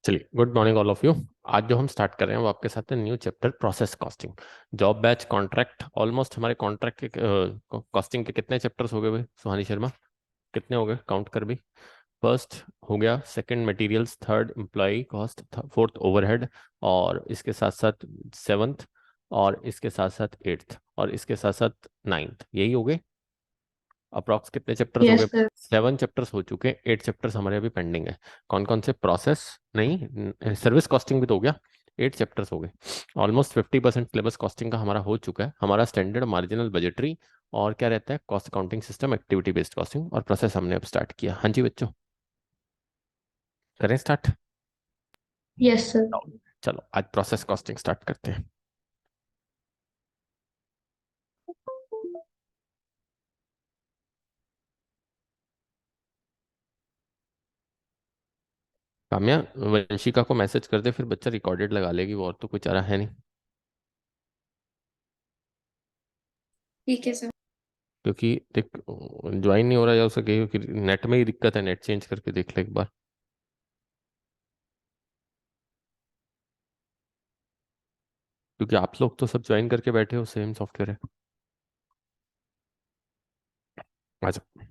चलिए, good morning all of you. आज जो हम स्टार्ट कर रहे हैं वो आपके साथ है new chapter process costing. Job batch contract, almost हमारे कॉन्ट्रैक्ट के कॉस्टिंग के कितने चैप्टर्स हो गए भाई सुहानी शर्मा? कितने हो गए? काउंट कर भी। फर्स्ट हो गया, second materials, third employ cost, fourth overhead, और इसके साथ साथ सेवन्थ, और इसके साथ साथ एट्थ, और इसके साथ साथ नाइन्थ। यही हो गए अप्रॉक्स। कितने चैप्टर्स हो यस गए? सर। 7 चैप्टर्स हो चुके हैं, 8 चैप्टर्स हमारे अभी पेंडिंग है। कौन कौन से? प्रोसेस नहीं, सर्विस कॉस्टिंग भी तो हो गया। 8 चैप्टर्स हो गए। ऑलमोस्ट 50% सिलेबस कॉस्टिंग का हमारा हो चुका है। हमारा स्टैंडर्ड, मार्जिनल, बजटरी और क्या रहता है, cost accounting system, activity based costing और प्रोसेस हमने अब स्टार्ट किया। हाँ जी बच्चों, करें स्टार्ट? Yes sir. चलो आज प्रोसेस कॉस्टिंग स्टार्ट करते हैं। काम्या, वंशिका को मैसेज कर दे, फिर बच्चा रिकॉर्डेड लगा लेगी, वो और तो कोई चारा है नहीं। ठीक है सर। क्योंकि देख, ज्वाइन नहीं हो रहा, या उसे कहिए कि नेट में ही दिक्कत है, नेट चेंज करके देख ले एक बार। क्योंकि आप लोग तो सब ज्वाइन करके बैठे हो, सेम सॉफ्टवेयर है। आ जाओ।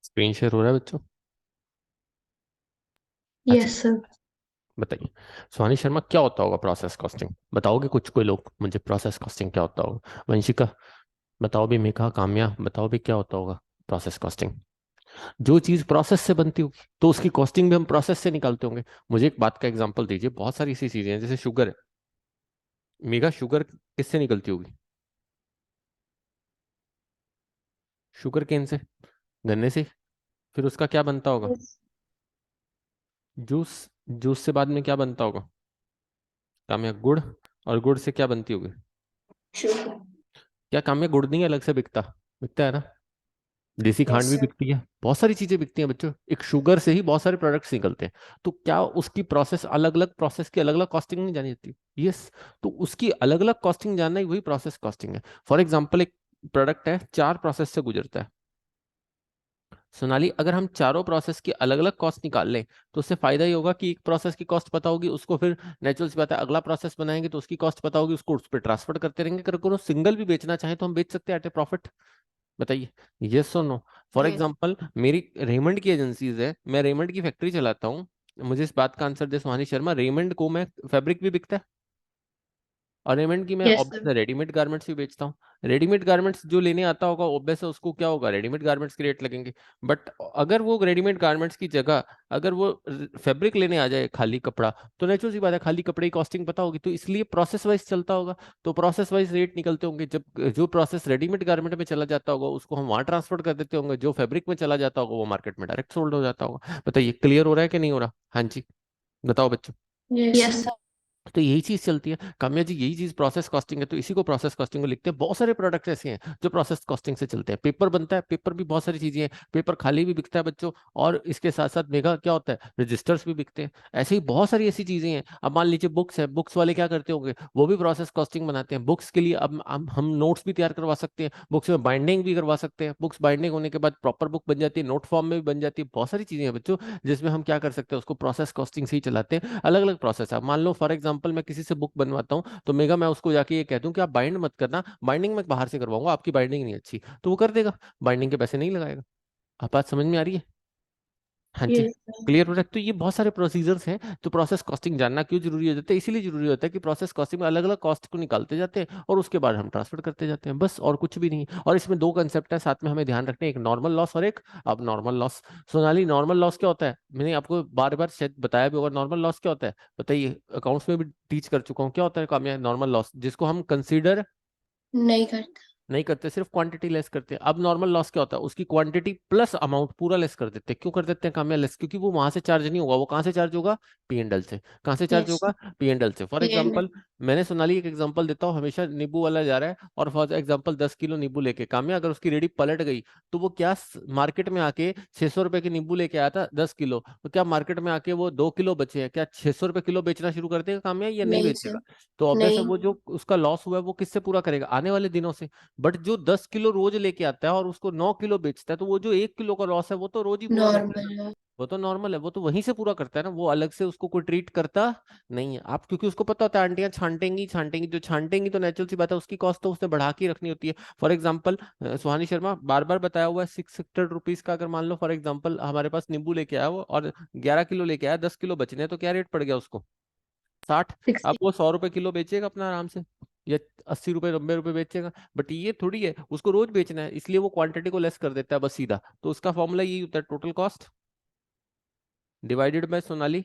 स्क्रीन शेयर हो रहा है बच्चों? अच्छा, यस सर। बताइए। सुहानी शर्मा, क्या होता होगा प्रोसेस कॉस्टिंग? बताओगे कुछ कोई लोग मुझे प्रोसेस कॉस्टिंग क्या होता होगा? वंशिका बताओ भी, मेघा, काम्या बताओ भी, क्या होता होगा प्रोसेस कॉस्टिंग? जो चीज प्रोसेस से बनती होगी तो उसकी कॉस्टिंग भी हम प्रोसेस से निकालते होंगे। मुझे एक बात का एग्जांपल दीजिए। बहुत सारी ऐसी चीजें हैं, जैसे शुगर है। मेघा, शुगर किससे निकलती होगी? शुगर केन से, गन्ने से। फिर उसका क्या बनता होगा? जूस। जूस से बाद में क्या बनता होगा? काम्या, गुड़। और गुड़ से क्या बनती होगी? शुक्र। क्या काम्या, गुड़ नहीं अलग से बिकता? बिकता है ना। देसी खांड यस भी सर। बिकती है, बहुत सारी चीजें बिकती हैं बच्चों। एक शुगर से ही बहुत सारे प्रोडक्ट्स निकलते हैं। तो क्या उसकी प्रोसेस अलग अलग, प्रोसेस की अलग अलग कॉस्टिंग नहीं जानी जाती? यस। तो उसकी अलग अलग कॉस्टिंग जानना ही वही प्रोसेस कॉस्टिंग है। फॉर एग्जाम्पल, एक प्रोडक्ट है, 4 प्रोसेस से गुजरता है। सोनाली, अगर हम चारों प्रोसेस की अलग अलग कॉस्ट निकाल लें तो उससे फायदा ही होगा कि एक प्रोसेस की कॉस्ट पता होगी उसको, फिर नेचुरल सी बात है अगला प्रोसेस बनाएंगे तो उसकी कॉस्ट पता होगी, उसको उस पर ट्रांसफर करते रहेंगे। अगर कोनो सिंगल भी बेचना चाहे तो हम बेच सकते हैं एट ए प्रॉफिट। बताइए, यस और नो? For yes. एग्जाम्पल, मेरी रेमंड की एजेंसीज है, मैं रेमंड की फैक्ट्री चलाता हूँ। मुझे इस बात का आंसर दे सुहानी शर्मा, रेमंड को मैं फैब्रिक भी बिकता है, और रेमंड की मैं yes obvious sir. Readymade garments भी बेचता हूँ। रेडीमेड गारमेंट्स जो लेने आता होगा, ऑब्वियस है उसको क्या होगा, रेडीमेड गारमेंट्स के रेट लगेंगे। बट अगर वो रेडीमेड गारमेंट्स की जगह अगर वो फैब्रिक लेने आ जाए, खाली कपड़ा, तो नेचुरल सी बात है खाली कपड़े की कॉस्टिंग पता होगी, तो इसलिए प्रोसेस वाइज चलता होगा। तो प्रोसेस वाइज रेट निकलते होंगे। जब जो प्रोसेस रेडीमेड गारमेंट में चला जाता होगा उसको हम वहां ट्रांसफर कर देते होंगे, जो फैब्रिक में चला जाता होगा वो मार्केट में डायरेक्ट सोल्ड हो जाता होगा। बताइए, क्लियर हो रहा है कि नहीं हो रहा? हाँ जी, बताओ बच्चों। Yes sir. तो यही चीज चलती है काम्या जी, यही चीज प्रोसेस कॉस्टिंग है। तो इसी को प्रोसेस कॉस्टिंग को लिखते हैं। बहुत सारे प्रोडक्ट्स ऐसे हैं जो प्रोसेस कॉस्टिंग से चलते हैं। पेपर बनता है, पेपर भी बहुत सारी चीजें हैं। पेपर खाली भी बिकता है बच्चों, और इसके साथ साथ मेगा क्या होता है, रजिस्टर्स भी बिकते हैं। ऐसे ही बहुत सारी ऐसी चीजें हैं। अब मान लीजिए बुक्स है, बुक्स वाले क्या करते होंगे, वो भी प्रोसेस कॉस्टिंग बनाते हैं। बुक्स के लिए अब हम नोट्स भी तैयार करवा सकते हैं, बुक्स में बाइंडिंग भी करवा सकते हैं। बुक्स बाइंडिंग होने के बाद प्रॉपर बुक बन जाती है, नोट फॉर्म में भी बन जाती है। बहुत सारी चीजें हैं बच्चों जिसमें हम क्या कर सकते हैं, उसको प्रोसेस कॉस्टिंग से ही चलाते हैं। अलग अलग प्रोसेस है। मान लो फॉर एग्जांपल मैं किसी से बुक बनवाता हूँ, तो मेगा मैं उसको जाके ये कह दूं कि आप बाइंड मत करना, बाइंडिंग मैं बाहर से करवाऊंगा, आपकी बाइंडिंग नहीं अच्छी, तो वो कर देगा, बाइंडिंग के पैसे नहीं लगाएगा। आप बात समझ में आ रही है? हाँ जी, यस क्लियर हो रहा है? तो ये बहुत सारे प्रोसीजर्स हैं। तो प्रोसेस कॉस्टिंग जानना क्यों जरूरी हो जाता है? इसीलिए जरूरी होता है कि प्रोसेस कॉस्टिंग में अलग अलग कॉस्ट को निकालते जाते हैं और उसके बाद हम ट्रांसफर करते जाते हैं, बस और कुछ भी नहीं। और इसमें दो कंसेप्ट है साथ में हमें ध्यान रखने, एक नॉर्मल लॉस और एक अब normal loss. Sonali, normal loss क्या होता है? मैंने आपको बार बार शायद बताया भी होगा, नॉर्मल लॉस क्या होता है बताइए? अकाउंट्स में भी टीच कर चुका हूँ। क्या होता है कामयाब नॉर्मल लॉस, जिसको हम कंसीडर नहीं करता। नहीं करते, सिर्फ क्वांटिटी लेस करते हैं। अब नॉर्मल लॉस क्या होता है, उसकी क्वांटिटी प्लस अमाउंट पूरा लेस कर देते हैं। क्यों कर देते हैं काम या लेस, क्योंकि वो वहां से चार्ज नहीं होगा, वो कहाँ से चार्ज होगा, P&L से। कहाँ से चार्ज यस होगा, P&L से। For sir. एग्जाम्पल, मैंने सोनाली एक एग्जांपल देता हूँ, हमेशा नींबू वाला जा रहा है और फॉर एग्जाम्पल 10 किलो नींबू लेके, काम्या अगर उसकी रेडी पलट गई तो वो क्या मार्केट में आके 600 रुपए की नींबू लेके आया था 10 किलो, तो क्या मार्केट में आके वो 2 किलो बचे हैं, क्या 600 रुपए किलो बेचना शुरू कर देगा काम्या या नहीं नहीं बेचेगा। सर। तो ऑब्वियस है, नहीं। वो जो उसका लॉस हुआ है वो किससे पूरा करेगा, आने वाले दिनों से। बट जो 10 किलो रोज लेके आता है और उसको 9 किलो बेचता है, तो वो जो 1 किलो का लॉस है वो तो रोज ही पूरा करता है ना। नॉर्मल है। वो तो नॉर्मल है, वो तो वहीं से पूरा करता है ना, वो अलग से उसको कोई ट्रीट करता नहीं है। आप क्योंकि उसको पता होता है आंटियां छांटेंगी छांटेंगी, जो छांटेंगी तो नेचुरल सी बात है, उसकी कॉस्ट तो उसने बढ़ा के ही रखनी होती है। फॉर एग्जाम्पल, सुहानी शर्मा बार बार बताया हुआ है, 600 रुपीज का अगर मान लो फॉर एग्जाम्पल हमारे पास नींबू लेके आया वो और 11 किलो लेके आया, 10 किलो बचने हैं, तो क्या रेट पड़ गया उसको, 60। अब 60। वो 100 रुपए किलो बेचेगा अपना आराम से, या 80 रुपए 90 रुपए बेचेगा। बट ये थोड़ी है, उसको रोज बेचना है, इसलिए वो क्वांटिटी को लेस कर देता है बस सीधा। तो उसका फॉर्मूला यही होता है, total cost divided by, Sonali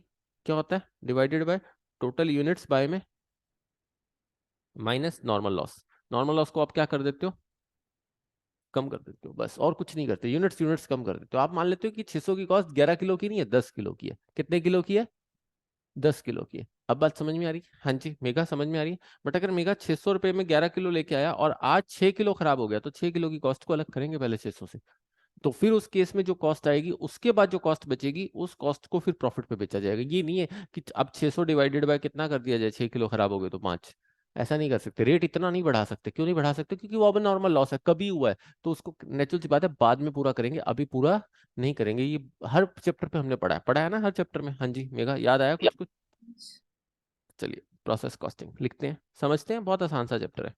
क्या होता है, divided by total units by में minus normal loss. Normal loss को आप क्या कर देते हो, कम कर देते हो, बस और कुछ नहीं करते, यूनिट्स यूनिट्स कम कर देते हो। आप मान लेते हो कि 600 की कॉस्ट 11 किलो की नहीं है, 10 किलो की है। कितने किलो की है, 10 किलो की है। अब बात समझ में आ रही है, हाँ जी मेगा समझ में आ रही है। बट अगर मेगा 600 रुपये में 11 किलो लेके आया और आज 6 किलो खराब हो गया, तो 6 किलो की कॉस्ट को अलग करेंगे पहले 600 से। तो फिर उस केस में जो कॉस्ट आएगी, उसके बाद जो कॉस्ट बचेगी, उस कॉस्ट को फिर प्रॉफिट पे बेचा जाएगा। ये नहीं है कि अब 600 डिवाइडेड बाय कितना कर दिया जाए, 6 किलो खराब हो गए तो 5। ऐसा नहीं कर सकते, रेट इतना नहीं बढ़ा सकते। क्यों नहीं बढ़ा सकते, क्योंकि वो अब नॉर्मल लॉस है, कभी हुआ है, तो उसको नेचुरल सी बात है बाद में पूरा करेंगे, अभी पूरा नहीं करेंगे। ये हर चैप्टर पे हमने पढ़ा है ना, हर चैप्टर में। हाँ जी मेगा याद आया कुछ कुछ। चलिए, प्रोसेस कॉस्टिंग लिखते हैं, समझते हैं, बहुत आसान सा चैप्टर है।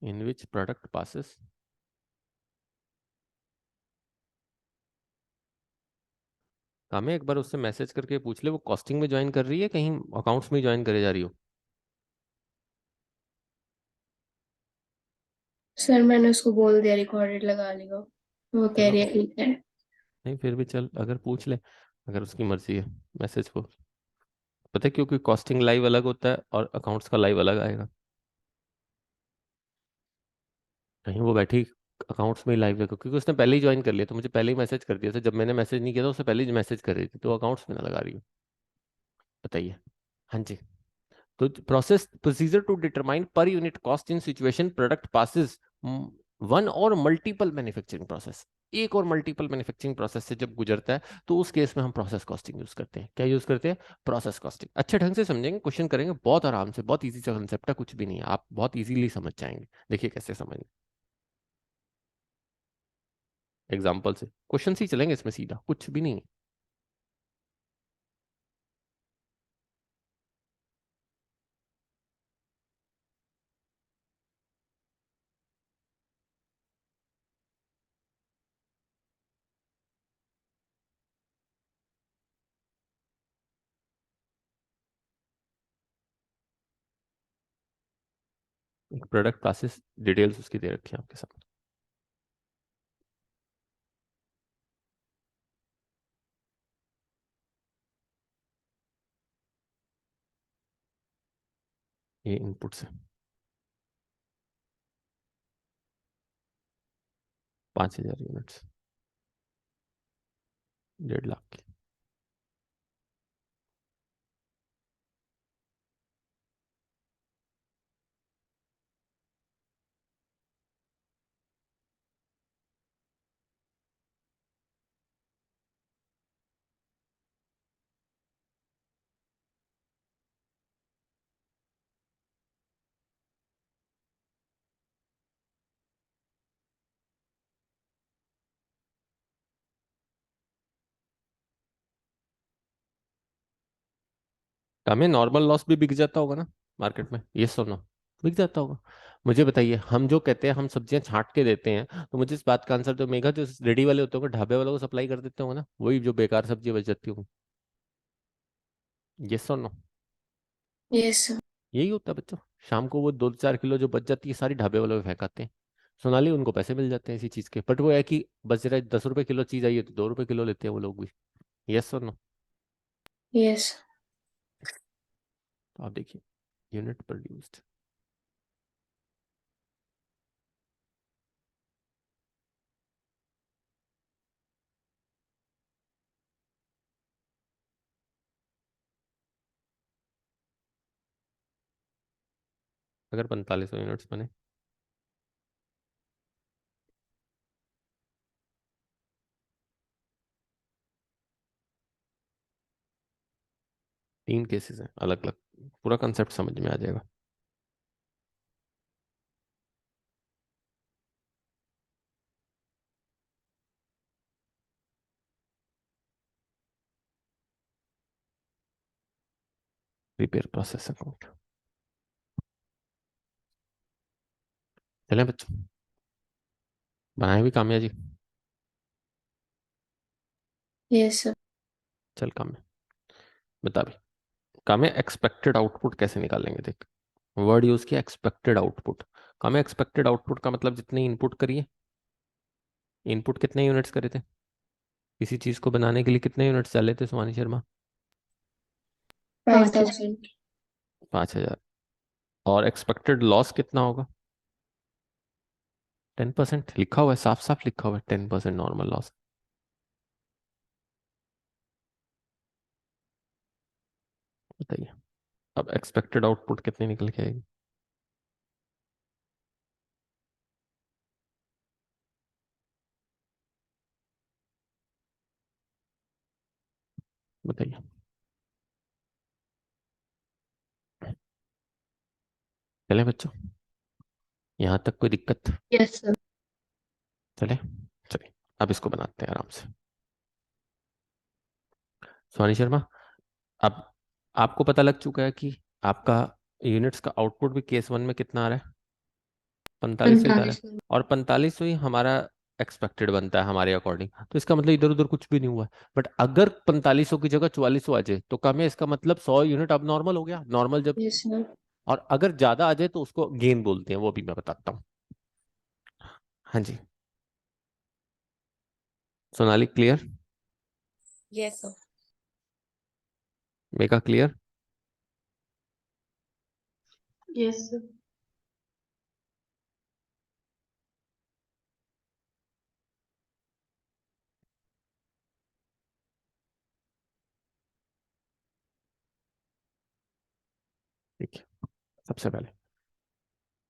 इन विच प्रोडक्ट पासिस, हमें एक बार उससे मैसेज करके पूछ ले, वो कॉस्टिंग में ज्वाइन कर रही है कहीं अकाउंट्स में ज्वाइन करे जा रही हो। सर मैंने उसको बोल दिया रिकॉर्डेड लगा लेगा, वो कह चलो, रही है ठीक है। नहीं फिर भी चल, अगर पूछ ले, अगर उसकी मर्जी है, मैसेज को। पता है, क्योंकि कॉस्टिंग लाइव अलग होता है और अकाउंट्स का लाइव अलग आएगा। कहीं वो बैठी अकाउंट्स में ही लाइव है, क्योंकि उसने पहले ही ज्वाइन कर लिया, तो मुझे पहले ही मैसेज कर दिया था। जब मैंने मैसेज नहीं किया था, उससे पहले ही मैसेज कर रही थी, तो अकाउंट्स में ना लगा रही हूँ। बताइए। हाँ जी। तो process procedure to determine per unit cost in situation product passes one और मल्टीपल मैन्युफैक्चरिंग प्रोसेस, एक और मल्टीपल मैन्युफैक्चरिंग प्रोसेस से जब गुजरता है, तो उस केस में हम प्रोसेस कॉस्टिंग यूज करते हैं। क्या यूज करते हैं, प्रोसेस कॉस्टिंग। अच्छे ढंग से समझेंगे, क्वेश्चन करेंगे बहुत आराम से, बहुत इजी सा कंसेप्ट है, कुछ भी नहीं है, आप बहुत इजीली समझ जाएंगे। देखिए कैसे समझेंगे, एग्जाम्पल से क्वेश्चन ही चलेंगे, इसमें सीधा कुछ भी नहीं है। प्रोडक्ट क्लासेस डिटेल्स उसकी दे रखी है आपके सामने। ये इनपुट्स है, 5,000 यूनिट्स, 1.5 लाख की। हमें नॉर्मल लॉस भी बिक जाता होगा ना मार्केट में, ये सुनो। बिक जाता होगा। मुझे बताइए, हम जो कहते हैं हम सब्जियां छांट के देते हैं, तो मुझे इस बात का आंसर तो मेगा जो रेडी वाले होते होंगे ढाबे वालों को सप्लाई कर देते होंगे ना, वही जो बेकार सब्जी बच जाती होंगी। यस और नो? Yes sir. यही होता है बच्चों। शाम को वो 2-4 किलो जो बच जाती है सारी ढाबे वालों में फेंकाते हैं। सोनाली उनको पैसे मिल जाते हैं इसी चीज के, बट वो है कि बच रहा है 10 रुपए किलो चीज आई है तो 2 रुपए किलो लेते हैं वो लोग भी। यस और नो? यस। तो आप देखिए, यूनिट प्रोड्यूस्ड। अगर 4500 यूनिट्स बने, 3 केसेस हैं अलग अलग, पूरा कंसेप्ट समझ में आ जाएगा। Repair process account. चलें बच्चों, बनाए भी कामया जी। Yes sir. चल कामया, बता भी। कामया एक्सपेक्टेड आउटपुट कैसे निकालेंगे देख। वर्ड यूज किया एक्सपेक्टेड आउटपुट। कामया एक्सपेक्टेड आउटपुट का मतलब जितने इनपुट करिए, इनपुट कितने यूनिट्स करे थे किसी चीज को बनाने के लिए, कितने यूनिट्स डाले थे सुमानी शर्मा? 5000। 5,000। और एक्सपेक्टेड लॉस कितना होगा? 10%। लिखा हुआ है, साफ साफ लिखा हुआ है 10% नॉर्मल लॉस। बताइए, अब एक्सपेक्टेड आउटपुट कितनी निकल के आएगी? बताइए। चले बच्चों, यहाँ तक कोई दिक्कत? Yes sir. चले, चलिए अब इसको बनाते हैं आराम से। सुहानी शर्मा, अब आपको पता लग चुका है कि आपका यूनिट्स का आउटपुट भी केस 1 में कितना आ रहा है? 4500 ही आ रहा है। 45। और 4500 ही हमारा एक्सपेक्टेड बनता है हमारे अकॉर्डिंग, तो इसका मतलब इधर उधर कुछ भी नहीं हुआ है। बट अगर 4500 की जगह 4400 आ जाए तो कम है, इसका मतलब 100 यूनिट अब नॉर्मल हो गया, नॉर्मल जब। Yes sir. और अगर ज्यादा आ जाए तो उसको गेन बोलते हैं, वो भी मैं बताता हूँ। हाँ जी, Sonali clear? Yes sir. Mega clear? Yes sir. ठीक है, सबसे पहले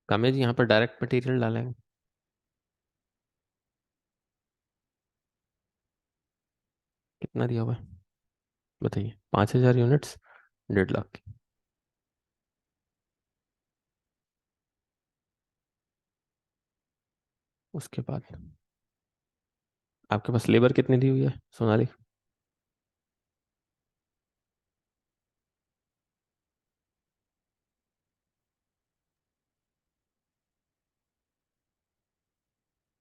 काम्या जी यहाँ पर डायरेक्ट मटेरियल डालेंगे। कितना दिया हुआ है बताइए? 5,000 यूनिट्स, 1.5 लाख की। उसके बाद आपके पास लेबर कितनी दी हुई है सोनाली?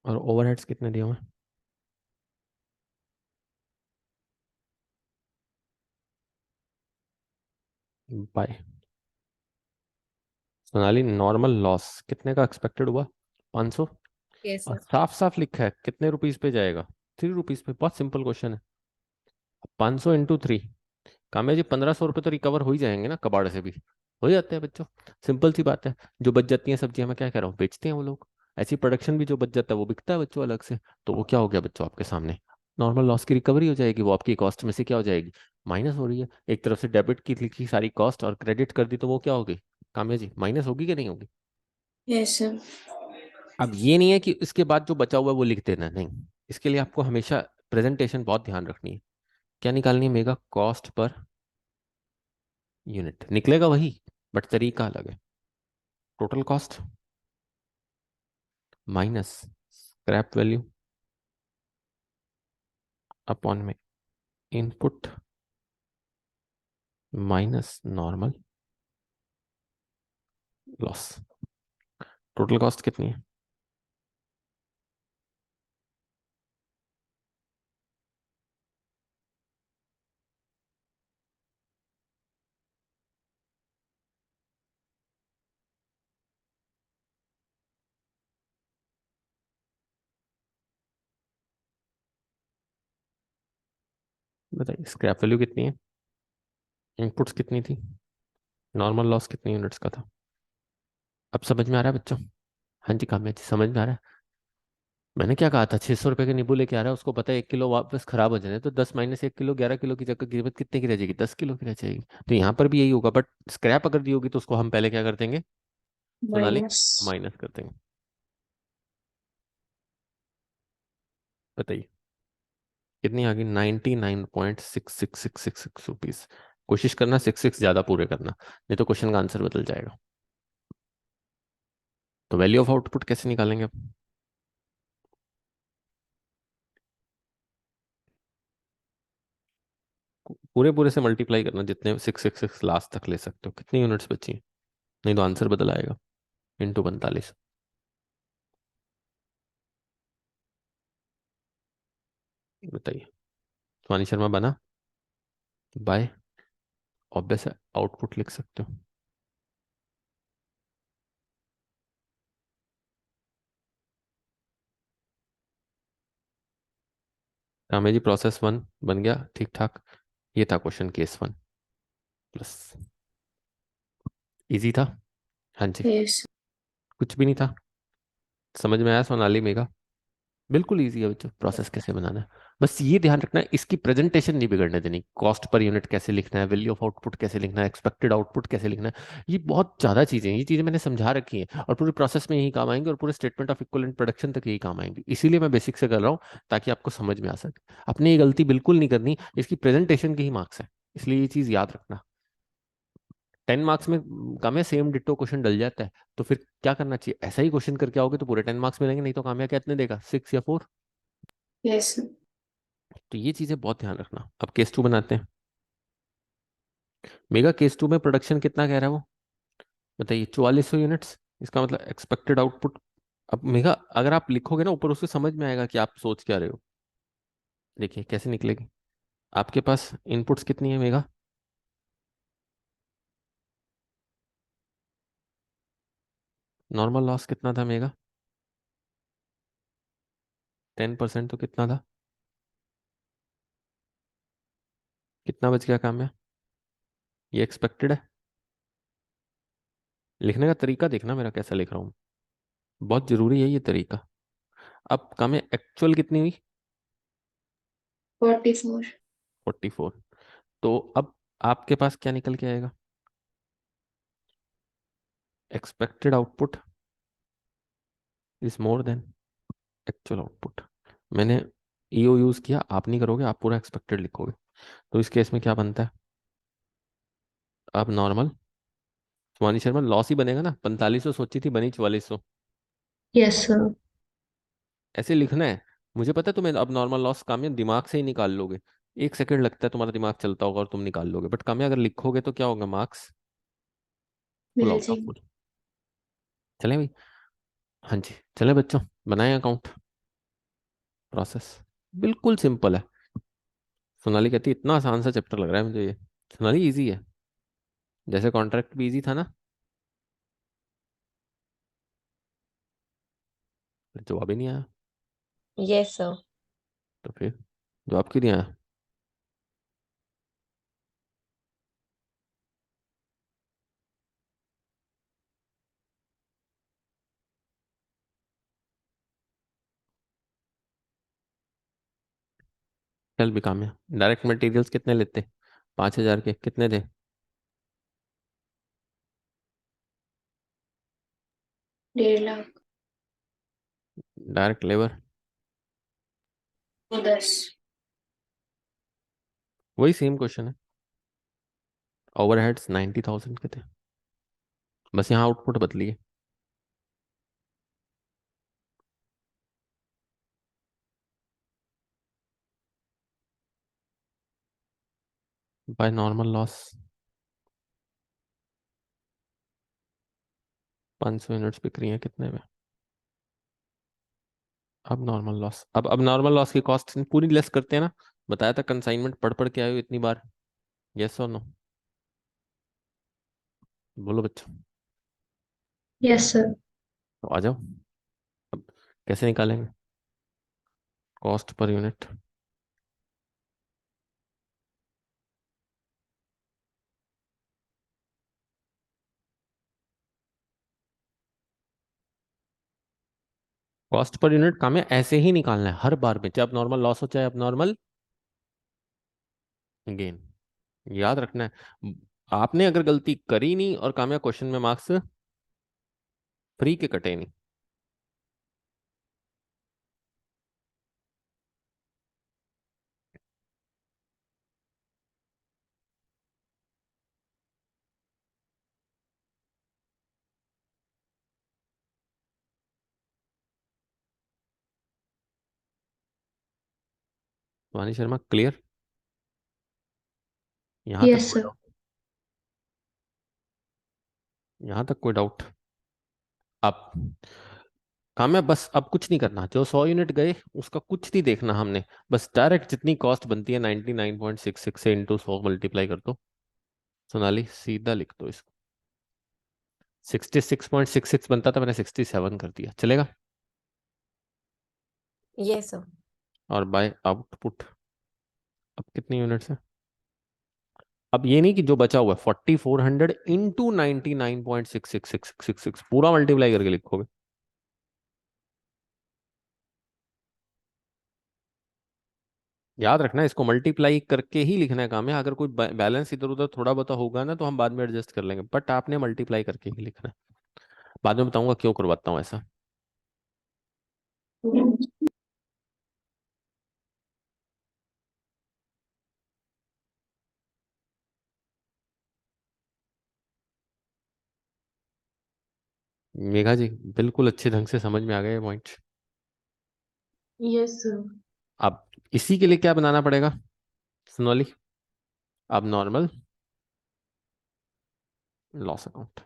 और ओवरहेड्स कितने दिए हुए हैं? बाय। सोनाली, नॉर्मल लॉस कितने का एक्सपेक्टेड हुआ? 500। यस और सर। साफ साफ लिखा है कितने रुपीस पे जाएगा? 3 रुपीज पे। बहुत सिंपल क्वेश्चन है। 500 × 3। काम्या जी 1,500 रुपये तो रिकवर हो ही जाएंगे ना, कबाड़ से भी हो जाते हैं बच्चों। सिंपल सी बात है। जो बच जाती हैं सब्जियां, मैं क्या कह रहा हूँ, बेचते हैं वो लोग। ऐसी प्रोडक्शन भी जो बच जाता है वो बिकता है बच्चों अलग से। तो वो क्या हो गया बच्चों आपके सामने, नॉर्मल लॉस की रिकवरी हो जाएगी। वो आपकी कॉस्ट में से क्या हो जाएगी? माइनस हो रही है। एक तरफ से डेबिट की लिखी सारी कॉस्ट और क्रेडिट कर दी तो वो क्या होगी काम्या जी, माइनस होगी कि नहीं होगी? Yes sir. अब ये नहीं है कि इसके बाद जो बचा हुआ है वो लिख देना, नहीं। इसके लिए आपको हमेशा प्रेजेंटेशन बहुत ध्यान रखनी है। क्या निकालनी है? मेगा कॉस्ट पर यूनिट निकलेगा वही, बट तरीका अलग है। Total cost minus scrap value upon में input minus normal loss. Total cost कितनी है? बताइए, स्क्रैप वैल्यू कितनी है, इनपुट्स कितनी थी, नॉर्मल लॉस कितनी यूनिट्स का था? अब समझ में आ रहा है बच्चों? हाँ जी काम्या जी, समझ में आ रहा है? मैंने क्या कहा था, 600 रुपए के नींबू लेके आ रहा है, उसको पता है 1 किलो वापस खराब हो जाने, तो 10 - 1 किलो 11 किलो की जगह कीमत कितने की रह जाएगी? 10 किलो की रह जाएगी। तो यहाँ पर भी यही होगा, बट स्क्रैप अगर दी होगी तो उसको हम पहले क्या कर देंगे सोनाली? माइनस। माइनस कर देंगे। बताइए कितनी आ गई? 99.66666 रुपीज। कोशिश करना 6 ज्यादा पूरे करना, नहीं तो क्वेश्चन का आंसर बदल जाएगा। तो वैल्यू ऑफ आउटपुट कैसे निकालेंगे अब? पूरे पूरे से मल्टीप्लाई करना, जितने 666 लास्ट तक ले सकते हो, कितनी यूनिट्स बची हैं? नहीं तो आंसर बदल आएगा। इंटू 45। बताइए, स्वानी शर्मा बना? बाय। ऑब्वियस है, आउटपुट लिख सकते हो। कामे जी प्रोसेस 1 बन गया ठीक ठाक। ये था क्वेश्चन केस 1 प्लस। इजी था। हाँ जी। यस। कुछ भी नहीं था। समझ में आया सोनाली मेगा? बिल्कुल इजी है बच्चों, प्रोसेस कैसे बनाना है। बस ये ध्यान रखना है, इसकी प्रेजेंटेशन नहीं बिगड़ने देनी। कॉस्ट पर यूनिट कैसे लिखना है, वैल्यू ऑफ आउटपुट कैसे लिखना है, एक्सपेक्टेड आउटपुट कैसे लिखना है, ये बहुत ज्यादा चीजें हैं। ये चीजें मैंने समझा रखी हैं और पूरे प्रोसेस में यही काम आएंगी, और पूरे स्टेटमेंट ऑफ इक्विवेलेंट प्रोडक्शन तक यही काम आएंगी। इसीलिए मैं बेसिक से कर रहा हूँ, ताकि आपको समझ में आ सके। अपनी ये गलती बिल्कुल नहीं करनी, इसकी प्रेजेंटेशन के ही मार्क्स है, इसलिए ये चीज याद रखना। 10 मार्क्स में कम है, सेम डिट्टो क्वेश्चन डल जाता है। तो फिर क्या करना चाहिए, ऐसा ही क्वेश्चन करके आओगे तो पूरे 10 मार्क्स मिलेंगे, नहीं तो कामया क्या इतने देगा, 6 या 4। यस। तो ये चीजें बहुत ध्यान रखना। अब केस 2 बनाते हैं। मेगा केस 2 में प्रोडक्शन कितना कह रहा है वो? बताइए, 4400 यूनिट्स। इसका मतलब एक्सपेक्टेड आउटपुट। अब मेगा अगर आप लिखोगे ना ऊपर, उससे समझ में आएगा कि आप सोच क्या रहे हो। देखिए कैसे निकलेगी। आपके पास इनपुट्स कितनी है मेगा? नॉर्मल लॉस कितना था मेगा? 10% तो कितना था? कितना बच गया काम में? ये एक्सपेक्टेड है। लिखने का तरीका देखना मेरा कैसा लिख रहा हूँ, बहुत जरूरी है ये तरीका। अब काम में एक्चुअल कितनी हुई? 44। 44। तो अब आपके पास क्या निकल के आएगा? Expected output is more than actual output. मैंने ईओ यूज किया, आप नहीं करोगे, आप पूरा एक्सपेक्टेड लिखोगे। तो इस केस में क्या बनता है? अब नॉर्मल स्वानी शर्मा लॉस ही बनेगा ना, 4500 सोची थी, बनी 4400। Yes sir. ऐसे लिखना है। मुझे पता है तुम्हें अब नॉर्मल लॉस काम्या दिमाग से ही निकाल लोगे। 1 सेकंड लगता है, तुम्हारा दिमाग चलता होगा और तुम निकाल लोगे, बट काम्या अगर लिखोगे तो क्या होगा, marks full mill out of जाएगी। फुल। चले भाई? हाँ जी चले बच्चों, बनाए अकाउंट। प्रोसेस बिल्कुल सिंपल है। सोनाली कहती है इतना आसान सा चैप्टर लग रहा है मुझे ये। सोनाली इजी है, जैसे कॉन्ट्रैक्ट भी इजी था ना। फिर जवाब ही नहीं आया। Yes sir. तो फिर जवाब क्यों नहीं आया? चल भी काम है। डायरेक्ट मटेरियल्स कितने लेते? 5000 के कितने थे? 1.5 लाख। Direct labour? तो 10। वही सेम क्वेश्चन है। ओवरहेड्स 90,000 के थे, बस यहाँ आउटपुट बदली है। बाय नॉर्मल लॉस 500 यूनिट्स बिक रही हैं कितने में? अब नॉर्मल लॉस, अब नॉर्मल लॉस की कॉस्ट पूरी लेस करते हैं ना। बताया था कंसाइनमेंट पढ़ पढ़ के आए हो इतनी बार। यस और नो? बोलो बच्चों। Yes sir. तो आ जाओ। अब कैसे निकालेंगे cost per unit? Cost per unit काम है ऐसे ही निकालना है हर बार में, चाहे अब नॉर्मल लॉस हो चाहे अब नॉर्मल गेन। याद रखना है। आपने अगर गलती करी नहीं और कामया क्वेश्चन में मार्क्स फ्री के कटे नहीं। वानी शर्मा क्लियर? यहां तक यस कोई सर। डाउट? यहां तक कोई डाउट? अब काम है बस अब कुछ नहीं करना, जो 100 यूनिट गए उसका कुछ नहीं देखना हमने। बस डायरेक्ट जितनी कॉस्ट बनती है 99.66 से इंटू 100 मल्टीप्लाई कर दो। सोनाली सीधा लिख दो इसको। 66.66 बनता था, मैंने 67 कर दिया, चलेगा? Yes, sir. और बाय आउटपुट अब कितनी यूनिट्स है? अब ये नहीं कि जो बचा हुआ है 4400 इंटू 99.66666 पूरा मल्टीप्लाई करके लिखोगे। याद रखना इसको मल्टीप्लाई करके ही लिखना है काम है। अगर कोई बैलेंस इधर उधर थोड़ा बहुत होगा ना तो हम बाद में एडजस्ट कर लेंगे, बट आपने मल्टीप्लाई करके ही लिखना है। बाद में बताऊंगा क्यों करवाता हूँ ऐसा। मेघा जी बिल्कुल अच्छे ढंग से समझ में आ गए पॉइंट। Yes sir. अब इसी के लिए क्या बनाना पड़ेगा सोनाली? अब नॉर्मल लॉस अकाउंट।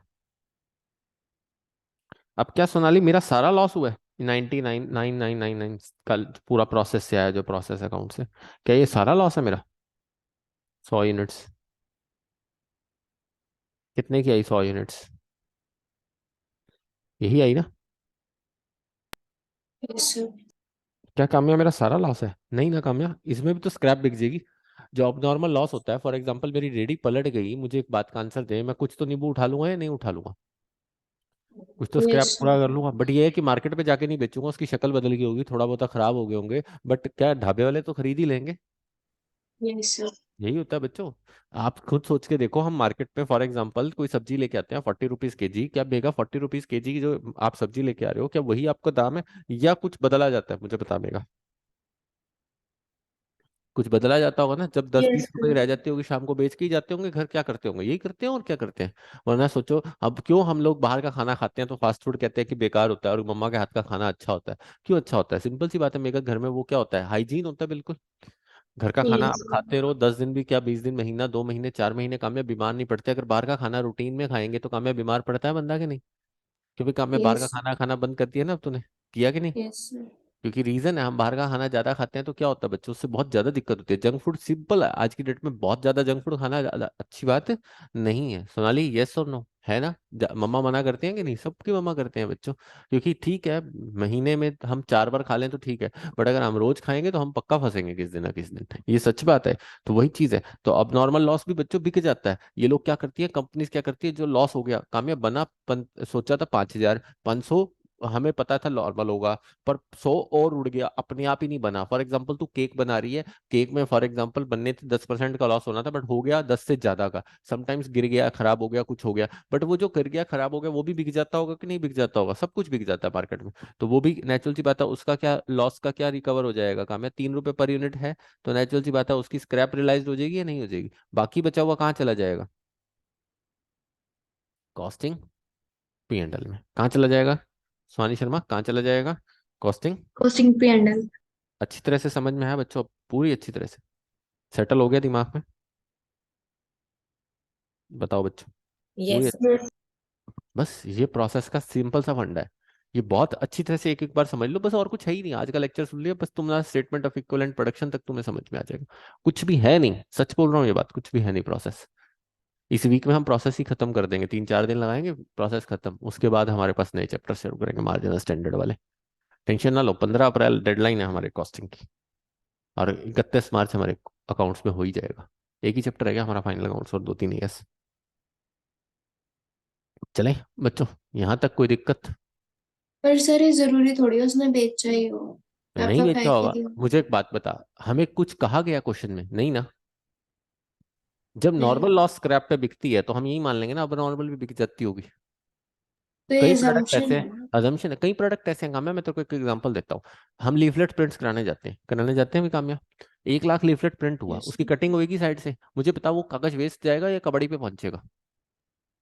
अब क्या सोनाली मेरा सारा लॉस हुआ है 99,999 कल पूरा प्रोसेस से आया जो प्रोसेस अकाउंट से, क्या ये सारा लॉस है मेरा? 100 यूनिट्स कितने की आई? 100 यूनिट्स यही आई ना? Yes sir. क्या काम्या मेरा सारा लॉस है? नहीं ना काम्या, इसमें भी तो स्क्रैप बिक जाएगी। जो अब नॉर्मल लॉस होता है, फॉर एग्जांपल मेरी रेडी पलट गई, मुझे एक बात का आंसर दे, मैं कुछ तो नींबू उठा लूंगा या नहीं उठा लूंगा? कुछ तो स्क्रैप यस पूरा सर। कर लूंगा, बट ये है कि मार्केट पे जाके नहीं बेचूंगा, उसकी शक्ल बदल गई होगी, थोड़ा बहुत खराब हो गए होंगे, बट क्या ढाबे वाले तो खरीद ही लेंगे। Yes sir. यही होता है बच्चों। आप खुद सोच के देखो, हम मार्केट में फॉर एग्जांपल कोई सब्जी लेके आते हैं 40 रुपीज के जी, क्या बेगा 40 रुपीज के जी की जो आप सब्जी लेके आ रहे हो क्या वही आपका दाम है या कुछ बदला जाता है? मुझे बता बेगा। कुछ बदला जाता होगा ना, जब दस यस बीस रुपए सर। की रह जाती होगी शाम को बेच के ही जाते होंगे घर, क्या करते होंगे? यही करते हैं और क्या करते हैं। वरना सोचो अब क्यों हम लोग बाहर का खाना खाते हैं तो फास्ट फूड कहते हैं कि बेकार होता है और मम्मा के हाथ का खाना अच्छा होता है। क्यों अच्छा होता है? सिंपल सी बात है, मेरे घर में वो क्या होता है, हाइजीन होता है बिल्कुल। घर का खाना यस आप सर। खाते रहो 10 दिन भी क्या, 20 दिन, महीना, 2 महीने, 4 महीने, कामयाब बीमार नहीं पड़ते। अगर बाहर का खाना रूटीन में खाएंगे तो कामयाब बीमार पड़ता है बंदा, के नहीं? क्योंकि कामयाब बाहर का यस। खाना खाना बंद कर दिया ना अब तूने, किया कि नहीं? Yes sir. क्योंकि रीजन है हम बाहर का खाना ज्यादा खाते हैं तो क्या होता है बच्चों, उससे बहुत ज्यादा दिक्कत होती है। जंक फूड सिंपल है, आज की डेट में बहुत ज्यादा जंक फूड खाना अच्छी बात नहीं है। सोनाली यस और नो है ना? मम्मा मना करते हैं कि नहीं? सबकी मम्मा करते हैं बच्चों। क्योंकि ठीक है महीने में हम 4 बार खा लें तो ठीक है, बट अगर हम रोज खाएंगे तो हम पक्का फंसेंगे किस दिन ना किस दिन, ये सच बात है। तो वही चीज है, तो अब नॉर्मल लॉस भी बच्चों बिक जाता है। ये लोग क्या करती है, कंपनीज क्या करती है, जो लॉस हो गया कामयाब बना सोचा था 5,000, 500 हमें पता था नॉर्मल होगा, पर 100 और उड़ गया, अपने आप ही नहीं बना। फॉर एग्जाम्पल तू केक बना रही है, केक में फॉर एग्जाम्पल बनने थे 10% का लॉस होना था, बट हो गया 10 से ज्यादा का। समटाइम्स गिर गया, खराब हो गया, कुछ हो गया, बट वो जो गिर गया खराब हो गया वो भी बिक जाता होगा कि नहीं बिक जाता होगा? सब कुछ बिक जाता है मार्केट में। तो वो भी नेचुरल सी बात है, उसका क्या लॉस का क्या रिकवर हो जाएगा काम है? 3 रुपए पर यूनिट है तो नेचुरल सी बात है उसकी स्क्रैप रियलाइज हो जाएगी या नहीं हो जाएगी? बाकी बचा हुआ कहाँ चला जाएगा? कॉस्टिंग पी एंड एल में कहाँ चला जाएगा? स्वानी शर्मा कहाँ चला जाएगा? Costing. Costing P and L. अच्छी तरह से समझ में आया बच्चों? पूरी अच्छी तरह से सेटल हो गया दिमाग में? बताओ बच्चों। पूरी Yes, sir. यस। बस ये प्रोसेस का सिंपल सा फंडा है। ये बहुत अच्छी तरह से एक एक बार समझ लो बस, और कुछ है ही नहीं। आज का लेक्चर सुन लिया बस, तुम्हारा स्टेटमेंट ऑफ इक्विवेलेंट प्रोडक्शन तक तुम्हें समझ में आ जाएगा। कुछ भी है नहीं, सच बोल रहा हूँ ये बात, कुछ भी है नहीं प्रोसेस। इस वीक में हम प्रोसेस ही खत्म कर देंगे, 3-4 दिन लगाएंगे, प्रोसेस खत्म। उसके बाद हमारे पास नए चैप्टर शुरू करेंगे मार्जिनल स्टैंडर्ड वाले। टेंशन ना लो, 15 अप्रैल डेडलाइन है हमारे कॉस्टिंग की, और 31 मार्च हमारे अकाउंट्स में हो ही जाएगा। एक ही चैप्टर रहेगा हमारा फाइनल अकाउंट्स, और 2-3 ईयर्स। चले बच्चों, यहाँ तक कोई दिक्कत? पर सर ये जरूरी थोड़ी है उसने बेचा ही हो। आप नहीं तो बेचा फेंक ही होगा। दिया। मुझे एक बात बता, हमें कुछ कहा गया क्वेश्चन में? नहीं ना। जब नहीं, नॉर्मल लॉस स्क्रैप पे बिकती है तो हम यही मान लेंगे ना अब नॉर्मल भी बिक जाती होगी। तो ये कई प्रोडक्ट assumption ऐसे है हैं, ना। अजम्पशन है, कई प्रोडक्ट ऐसे हैं काम्या, मैं तेरे को एक एग्जांपल देता हूँ। हम लीफलेट प्रिंट्स कराने जाते हैं भी काम्या। 1 लाख लीफलेट प्रिंट हुआ, यस। उसकी कटिंग होगी साइड से, मुझे पता वो कागज वेस्ट जाएगा या कबाड़ी पे पहुंचेगा?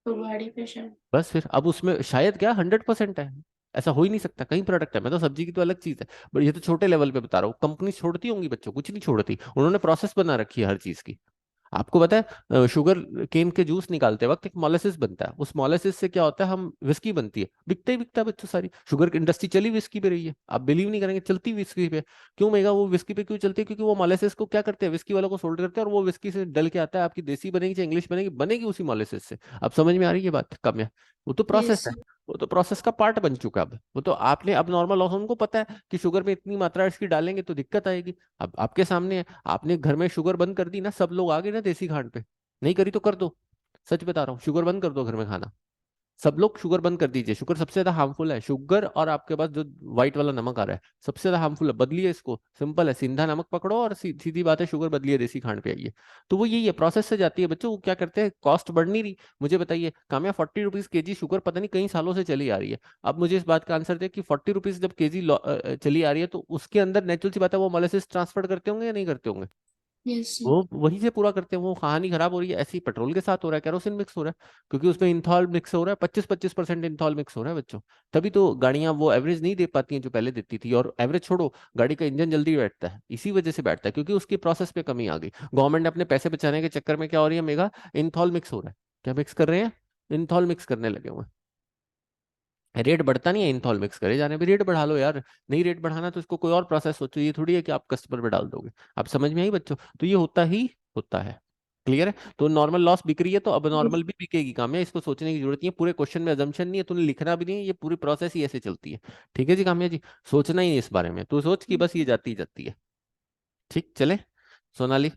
तो गाड़ी पे शायद। बस फिर अब उसमें शायद क्या 100% है? ऐसा हो ही नहीं सकता। कई प्रोडक्ट है, मैं तो सब्जी की तो अलग चीज है, बट ये तो छोटे लेवल पे बता रहा हूँ। कंपनी छोड़ती होंगी बच्चों, कुछ नहीं छोड़ती, उन्होंने प्रोसेस बना रखी है हर चीज की। आपको पता है शुगर केन के जूस निकालते वक्त एक मोलेसिस बनता है, उस मोलेसिस से क्या होता है, हम विस्की बनती है, बिकता ही बिकता है बच्चों। सारी शुगर की इंडस्ट्री चली विस्की पे रही है, आप बिलीव नहीं करेंगे, चलती विस्की पे। क्यों मेगा वो विस्की पे क्यों चलती है? क्योंकि वो मोलेसिस को क्या करते हैं, विस्की वालों को सोल्ड करते हैं, और वो विस्की से डल के आता है। आपकी देसी बनेगी चाहे इंग्लिश बनेगी, बनेगी उसी मोलेसिस से। अब समझ में आ रही है बात कम या? वो तो प्रोसेस यस। है, वो तो प्रोसेस का पार्ट बन चुका है अब। वो तो आपने अब नॉर्मल लॉस, उनको पता है कि शुगर में इतनी मात्रा इसकी डालेंगे तो दिक्कत आएगी। अब आपके सामने है, आपने घर में शुगर बंद कर दी ना, सब लोग आ गए ना देसी खांड पे। नहीं करी तो कर दो, सच बता रहा हूँ, शुगर बंद कर दो घर में खाना। सब लोग शुगर बंद कर दीजिए। शुगर सबसे ज्यादा हार्मफुल है, शुगर और आपके पास जो व्हाइट वाला नमक आ रहा है सबसे ज्यादा हार्मफुल है। बदलिए इसको, सिंपल है, सिंधा नमक पकड़ो और सीधी बात है, शुगर बदलिए, देसी खांड पे आइए। तो वो यही है, प्रोसेस से जाती है बच्चों। वो क्या करते हैं, कॉस्ट बढ़ नहीं रही। मुझे बताइए कामया, 40 रुपीज केजी शुगर पता नहीं कई सालों से चली आ रही है। अब मुझे इस बात का आंसर दे कि 40 रुपीज जब केजी चली आ रही है तो उसके अंदर नेचुरल सी बात है वो मोलेसिस ट्रांसफर करते होंगे या नहीं करते होंगे? यस। वो वहीं से पूरा करते हैं। वो कहानी खराब हो रही है, ऐसी पेट्रोल के साथ हो रहा है, केरोसिन मिक्स हो रहा है, क्योंकि उसमें इंथॉल मिक्स हो रहा है, 25-25% इंथॉल मिक्स हो रहा है बच्चों। तभी तो गाड़ियां वो एवरेज नहीं दे पाती हैं जो पहले देती थी। और एवरेज छोड़ो, गाड़ी का इंजन जल्दी बैठता है इसी वजह से बैठता है, क्योंकि उसकी प्रोसेस पे कमी आ गई। गवर्नमेंट ने अपने पैसे बचाने के चक्कर में क्या हो रही है मेगा, इंथॉल मिक्स हो रहा है। क्या मिक्स कर रहे हैं? इंथॉल मिक्स करने लगे हुए हैं। रेट बढ़ता नहीं है, इंथॉल मिक्स करे जाने भी रेट बढ़ा लो यार। नहीं रेट बढ़ाना तो इसको कोई और प्रोसेस सोचो, ये थोड़ी है कि आप कस्टमर पे डाल दोगे। आप समझ में आई बच्चों? तो ये होता ही होता है। क्लियर है? तो नॉर्मल लॉस बिक रही है तो अब नॉर्मल भी बिकेगी काम है, इसको सोचने की जरूरत नहीं है। पूरे क्वेश्चन में अजम्पशन नहीं है, तूने लिखना भी नहीं है, ये पूरी प्रोसेस ही ऐसे चलती है। ठीक है जी काम्या जी, सोचना ही नहीं इस बारे में, तू सोच कि बस ये जाती ही जाती है। ठीक चले Sonali?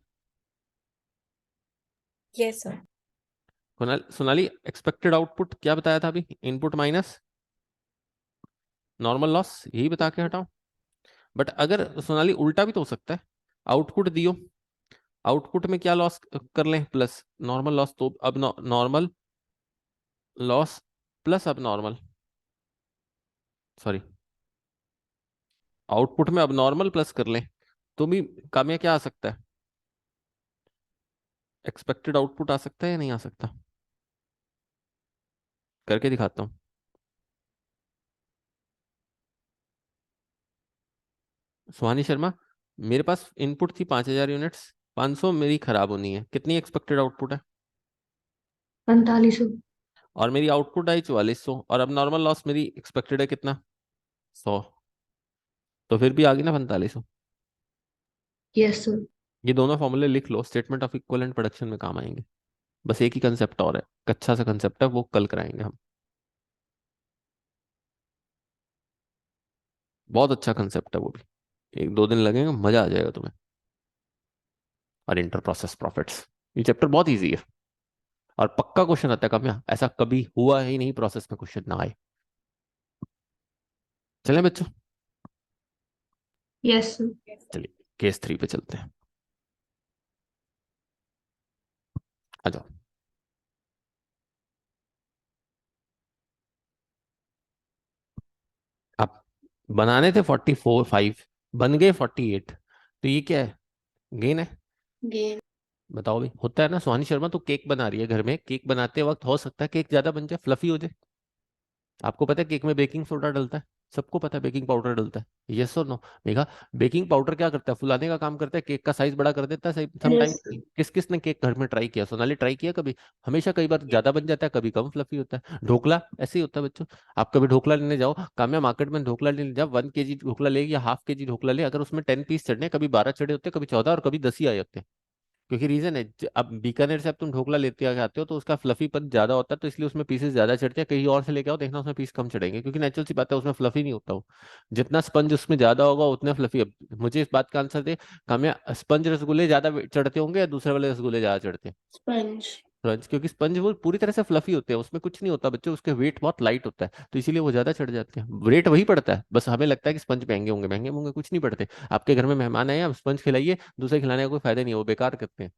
Yes, sir. Sonali, expected output क्या बताया था अभी? इनपुट माइनस नॉर्मल लॉस, यही बता के हटाओ। बट अगर सोनाली उल्टा भी तो हो सकता है, आउटपुट दियो, आउटपुट में क्या लॉस कर लें, प्लस नॉर्मल लॉस। तो अब नॉर्मल लॉस प्लस अब नॉर्मल, सॉरी, आउटपुट में अब नॉर्मल प्लस कर लें तो भी काम, क्या आ सकता है? एक्सपेक्टेड आउटपुट आ सकता है या नहीं आ सकता? करके दिखाता हूँ। सुहानी शर्मा, मेरे पास इनपुट थी 5,000 यूनिट्स, 500 मेरी खराब होनी है, कितनी एक्सपेक्टेड आउटपुट है? 45। और मेरी आउटपुट आई 4400, और अब नॉर्मल लॉस मेरी एक्सपेक्टेड है कितना? 100। तो फिर भी आ गई ना 4500। Yes sir. ये दोनों फॉर्मूले लिख लो, स्टेटमेंट ऑफ इक्विवेलेंट प्रोडक्शन में काम आएंगे। बस एक ही कंसेप्ट और है, कच्चा सा कंसेप्ट है, वो कल कराएंगे हम। बहुत अच्छा कंसेप्ट है वो भी, 1-2 दिन लगेंगे, मजा आ जाएगा तुम्हें। और इंटर प्रोसेस प्रॉफिट्स, ये चैप्टर बहुत इजी है, और पक्का क्वेश्चन आता है कम्या, ऐसा कभी हुआ ही नहीं प्रोसेस में क्वेश्चन ना आए। चलें बच्चों? Yes sir. चलिए केस 3 पे चलते हैं, आ जाओ। अब बनाने थे 45, बन गए 48, तो ये क्या है, गेन है? गेन। बताओ भी, होता है ना। सुहानी शर्मा तो केक बना रही है घर में, केक बनाते वक्त हो सकता है केक ज्यादा बन जाए, फ्लफी हो जाए। आपको पता है केक में बेकिंग सोडा डलता है, सबको पता है बेकिंग पाउडर डलता है, यस और नो? मेघा, बेकिंग पाउडर क्या करता है? फुलाने का काम करता है, केक का साइज बड़ा कर देता है सही यस समटाइम। सर। किस किस ने केक घर में ट्राई किया? सोनाली ट्राई किया कभी? हमेशा कई बार ज्यादा बन जाता है, कभी कम फ्लफी होता है। ढोकला ऐसे ही होता है बच्चों। आप कभी ढोकला लेने जाओ, काम्या मार्केट में ढोकला लेने जाओ, 1 kg ढोकला ले या ½ kg ढोकला ले, अगर उसमें 10 पीस चढ़ने, कभी 12 चढ़े होते, कभी 14 और कभी 10 ही आए होते। क्योंकि रीजन है, अब बीकानेर से अब तुम ढोकला लेते आ आते हो तो उसका फ्लफीपन ज्यादा होता है, तो इसलिए उसमें पीसेस ज्यादा चढ़ते हैं। कहीं और से लेके आओ, देखना उसमें पीस कम चढ़ेंगे, क्योंकि नेचुरल सी बात है, उसमें फ्लफी नहीं होता वो। जितना स्पंज उसमें ज्यादा होगा उतने फ्लफी। अब मुझे इस बात का आंसर दे, काम्या, स्पंज रसगुल्ले ज्यादा चढ़ते होंगे या दूसरे वाले रसगुल्ले ज्यादा चढ़ते हैं? स्पंज। स्पंज, क्योंकि स्पंज वो पूरी तरह से फ्लफी होते हैं, उसमें कुछ नहीं होता बच्चों, उसके वेट बहुत लाइट होता है, तो इसीलिए वो ज्यादा चढ़ जाते हैं। रेट वही पड़ता है, बस हमें लगता है कि स्पंज महंगे होंगे, महंगे होंगे कुछ नहीं पड़ते। आपके घर में मेहमान आए, आप स्पंज खिलाइए, दूसरे खिलाने का कोई फायदा नहीं है, वो बेकार करते हैं।